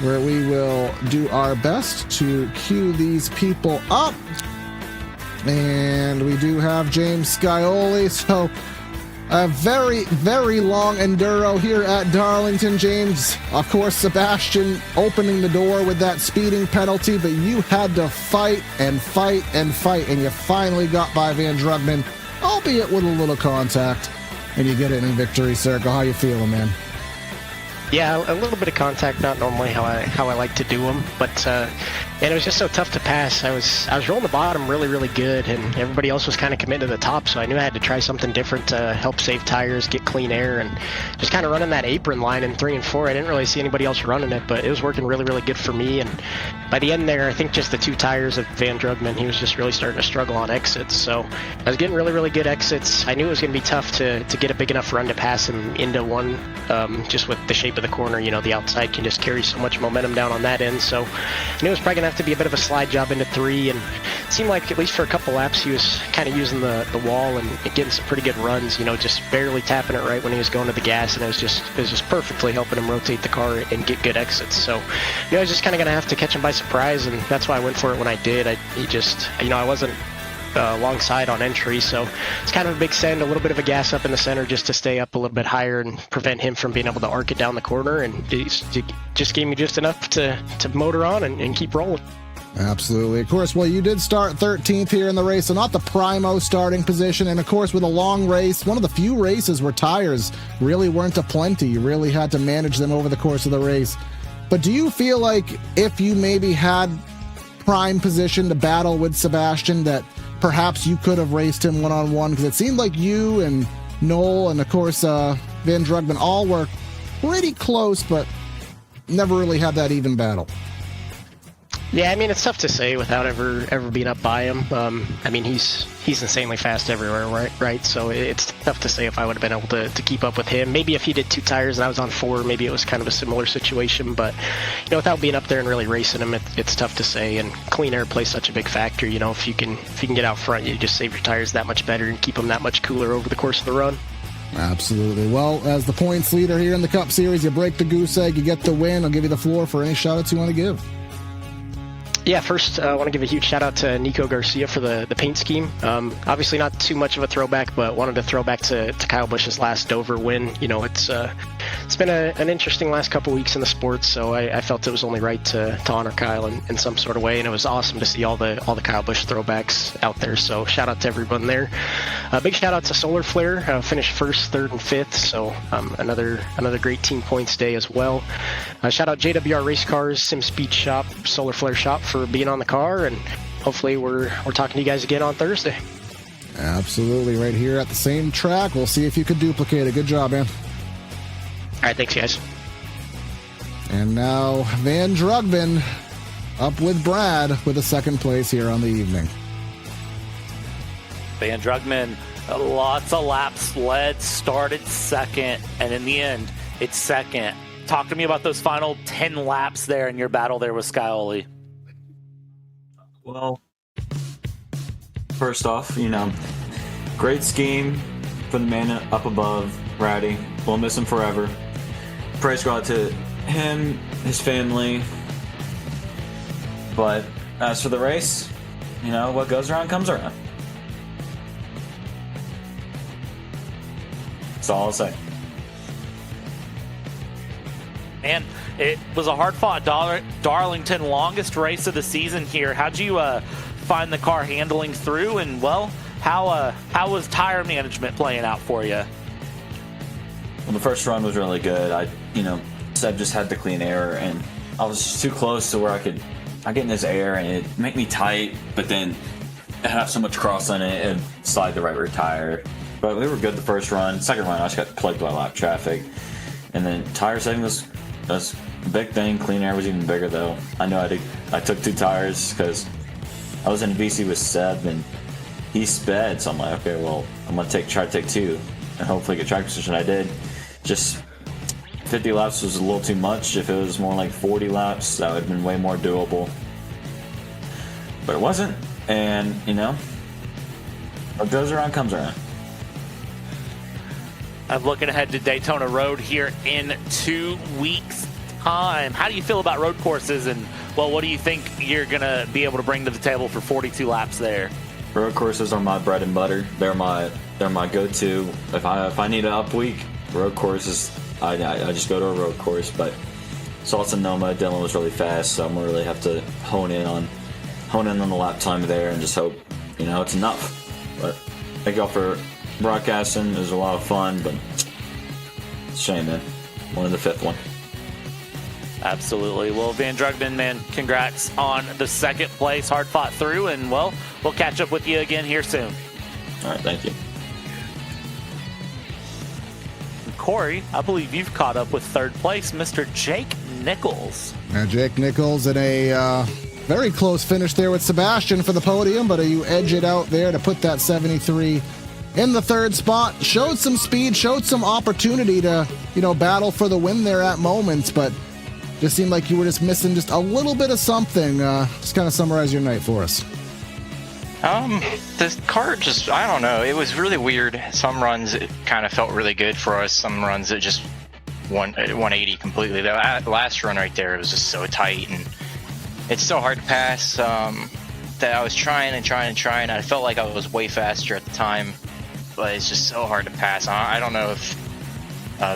where we will do our best to cue these people up. And we do have James Scioli, so a very, very long enduro here at Darlington, James. Of course, Sebastian opening the door with that speeding penalty, but you had to fight and fight and fight, and you finally got by Van Drugman, albeit with a little contact, and you get it in Victory Circle. How you feeling, man? Yeah, a little bit of contact, not normally how I like to do them, but And it was just so tough to pass. I was rolling the bottom really, really good, and everybody else was kind of committed to the top, so I knew I had to try something different to help save tires, get clean air, and just kind of running that apron line in 3 and 4. I didn't really see anybody else running it, but it was working really, really good for me. And by the end there, I think just the 2 tires of Van Drugman, he was just really starting to struggle on exits. So I was getting really, really good exits. I knew it was going to be tough to get a big enough run to pass him into one, just with the shape of the corner. The outside can just carry so much momentum down on that end. So I knew it was probably going to have to be a bit of a slide job into 3, and it seemed like at least for a couple laps he was kind of using the wall and getting some pretty good runs, just barely tapping it right when he was going to the gas, and it was just perfectly helping him rotate the car and get good exits. So I was just kind of going to have to catch him by surprise, and that's why I went for it when I did. I wasn't alongside on entry, so it's kind of a big send, a little bit of a gas up in the center just to stay up a little bit higher and prevent him from being able to arc it down the corner, and it just gave me just enough to motor on and keep rolling. Absolutely. Of course, well, you did start 13th here in the race, so not the primo starting position. And of course, with a long race, one of the few races where tires really weren't aplenty. You really had to manage them over the course of the race. But do you feel like if you maybe had prime position to battle with Sebastian, that perhaps you could have raced him one-on-one? Because it seemed like you and Noel and, of course, Van Drugman all were pretty close, but never really had that even battle. Yeah, it's tough to say without ever being up by him. He's insanely fast everywhere, right? So it's tough to say if I would have been able to keep up with him. Maybe if he did 2 tires and I was on 4, maybe it was kind of a similar situation. But without being up there and really racing him, it's tough to say. And clean air plays such a big factor. If you can get out front, you just save your tires that much better and keep them that much cooler over the course of the run. Absolutely. Well, as the points leader here in the Cup Series, you break the goose egg, you get the win. I'll give you the floor for any shout-outs you want to give. Yeah, first I want to give a huge shout out to Nico Garcia for the paint scheme. Obviously not too much of a throwback, but wanted to throw back to Kyle Busch's last Dover win. It's been an interesting last couple weeks in the sport, so I felt it was only right to honor Kyle in some sort of way, and it was awesome to see all the Kyle Busch throwbacks out there. So shout out to everyone there. Big shout out to Solar Flare, finished 1st, 3rd, and 5th. So another great team points day as well. Shout out JWR Race Cars, Sim Speed Shop, Solar Flare Shop for being on the car, and hopefully we're talking to you guys again on Thursday. Absolutely, right here at the same track. We'll see if you could duplicate it. Good job, man. All right, thanks, guys. And now Van Drugman up with Brad with a 2nd place here on the evening. Van Drugman, lots of laps led, started 2nd, and in the end, it's 2nd. Talk to me about those final 10 laps there in your battle there with Scioli. Well, first off, great scheme for the man up above, Ratty. We'll miss him forever. Praise go out to him, his family. But as for the race, what goes around comes around. That's all I'll say. Man, it was a hard-fought Darlington, longest race of the season here. How'd you find the car handling through? And, well, how was tire management playing out for you? Well, the first run was really good. Seb just had the clean air, and I was too close to where I get in this air, and it make me tight, but then it had so much cross on it and slide the right rear tire. But we were good the first run. Second run, I just got plagued by lap traffic. And then tire setting was a big thing. Clean air was even bigger, though. I know I took 2 tires because I was in VC with Seb, and he sped. So I'm like, okay, well, I'm going to try to take 2 and hopefully get track position. I did. Just 50 laps was a little too much. If it was more like 40 laps, that would have been way more doable. But it wasn't. And, what goes around comes around. I'm looking ahead to Daytona Road here in 2 weeks' time. How do you feel about road courses, and, well, what do you think you're going to be able to bring to the table for 42 laps there? Road courses are my bread and butter. They're my go-to. If I need an up week, road courses, I just go to a road course. But Sonoma, Dillon was really fast, so I'm going to really have to hone in on the lap time there and just hope, it's enough. But thank y'all for broadcasting. It was a lot of fun, but it's a shame, man. One of the 5th one. Absolutely. Well, Van Drugman, man, congrats on the second place. Hard fought through, and, well, we'll catch up with you again here soon. All right, thank you. Corey, I believe you've caught up with third place, Mr. Jake Nichols. Now, Jake Nichols in a very close finish there with Sebastian for the podium, but you edge it out there to put that 73 in the third spot. Showed some speed, showed some opportunity to, battle for the win there at moments, but just seemed like you were just missing just a little bit of something. Just kind of summarize your night for us. The car just, I don't know, it was really weird. Some runs it kind of felt really good for us. Some runs it just 180 completely. The last run right there, it was just so tight, and it's so hard to pass that I was trying. I felt like I was way faster at the time, but it's just so hard to pass. I don't know if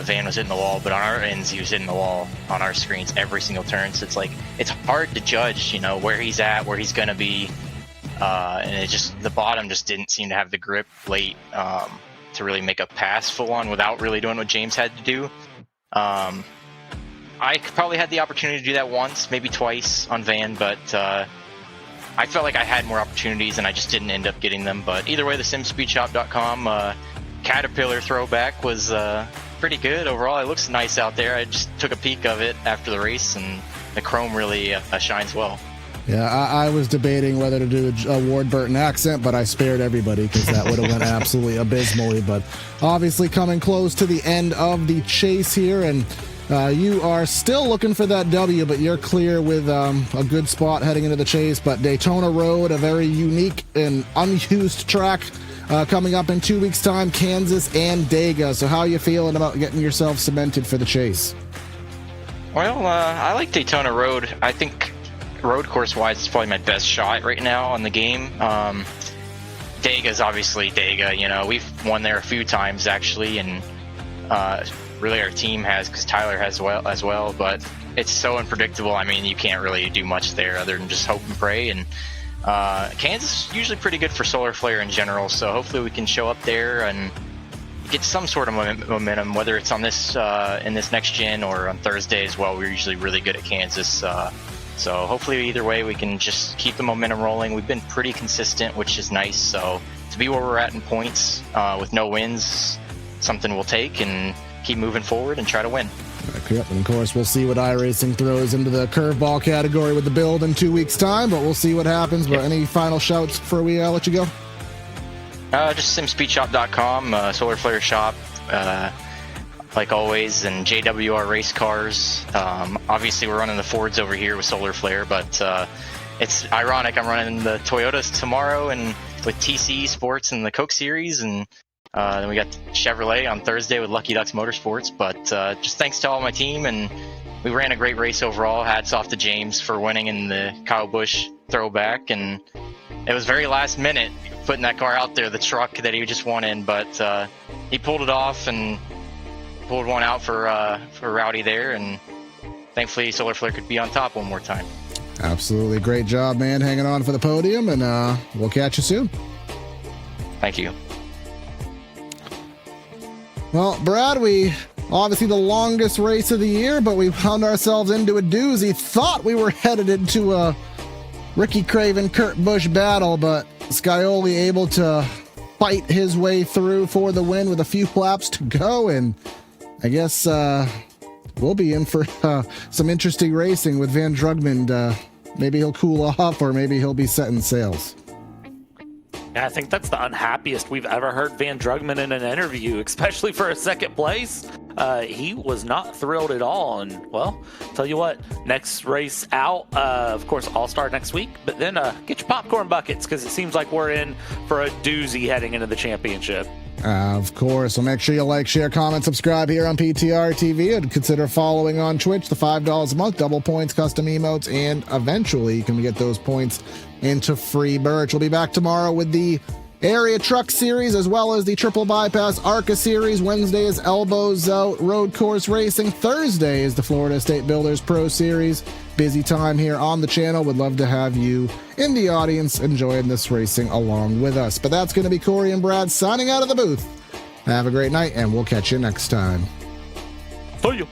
Van was hitting the wall, but on our ends he was hitting the wall on our screens every single turn. So it's like, it's hard to judge, where he's at, where he's going to be. And the bottom just didn't seem to have the grip late to really make a pass full on without really doing what James had to do. I probably had the opportunity to do that once, maybe twice on Van, but I felt like I had more opportunities and I just didn't end up getting them. But either way, the simspeedshop.com Caterpillar throwback was pretty good overall. It looks nice out there. I just took a peek of it after the race, and the chrome really shines well. Yeah, I was debating whether to do a Ward Burton accent, but I spared everybody because that would have went absolutely abysmally. But obviously coming close to the end of the chase here, and you are still looking for that W, but you're clear with a good spot heading into the chase. But Daytona Road, a very unique and unused track coming up in 2 weeks' time, Kansas and Dega. So how are you feeling about getting yourself cemented for the chase? Well, I like Daytona Road. I think road course wise it's probably my best shot right now on the game. Dega's obviously Dega, we've won there a few times actually, and really our team has, because Tyler has as well, but it's so unpredictable. I mean, you can't really do much there other than just hope and pray. And Kansas is usually pretty good for solar flare in general, so hopefully we can show up there and get some sort of momentum, whether it's on this in this next gen or on Thursday as well. We're usually really good at Kansas. So hopefully either way we can just keep the momentum rolling. We've been pretty consistent, which is nice. So to be where we're at in points with no wins, something we'll take and keep moving forward and try to win. Yep, and of course we'll see what iRacing throws into the curveball category with the build in 2 weeks' time, but we'll see what happens. But any final shouts before we let you go? Just simspeedshop.com, Solar Flare Shop. Like always, and JWR race cars. Obviously we're running the Fords over here with solar flare, but it's ironic I'm running the Toyotas tomorrow and with TCE Sports and the Coke Series, and then we got Chevrolet on Thursday with Lucky Ducks Motorsports. But just thanks to all my team, and we ran a great race overall. Hats off to James for winning in the Kyle Busch throwback, and it was very last minute putting that car out there, the truck that he just won in, but he pulled it off and pulled one out for Rowdy there, and thankfully Solar Flare could be on top one more time. Absolutely. Great job, man, hanging on for the podium, and we'll catch you soon. Thank you. Well, Brad, we obviously the longest race of the year, but we found ourselves into a doozy. Thought we were headed into a Ricky Craven, Kurt Busch battle, but Scioli able to fight his way through for the win with a few laps to go, and I guess we'll be in for some interesting racing with Van Drugman. Maybe he'll cool off, or maybe he'll be setting sails. Yeah, I think that's the unhappiest we've ever heard Van Drugman in an interview, especially for a second place. He was not thrilled at all. And, well, tell you what, next race out, of course, All-Star next week. But then get your popcorn buckets, because it seems like we're in for a doozy heading into the championship. Of course. Well, make sure you like, share, comment, subscribe here on PTR TV, and consider following on Twitch. The $5 a month, double points, custom emotes, and eventually you can get those points into free merch. We'll be back tomorrow with the Area Truck Series as well as the Triple Bypass ARCA Series. Wednesday is Elbows Out Road Course Racing. Thursday is the Florida State Builders Pro Series. Busy time here on the channel. Would love to have you in the audience enjoying this racing along with us. But that's going to be Corey and Brad signing out of the booth. Have a great night, and we'll catch you next time. See you.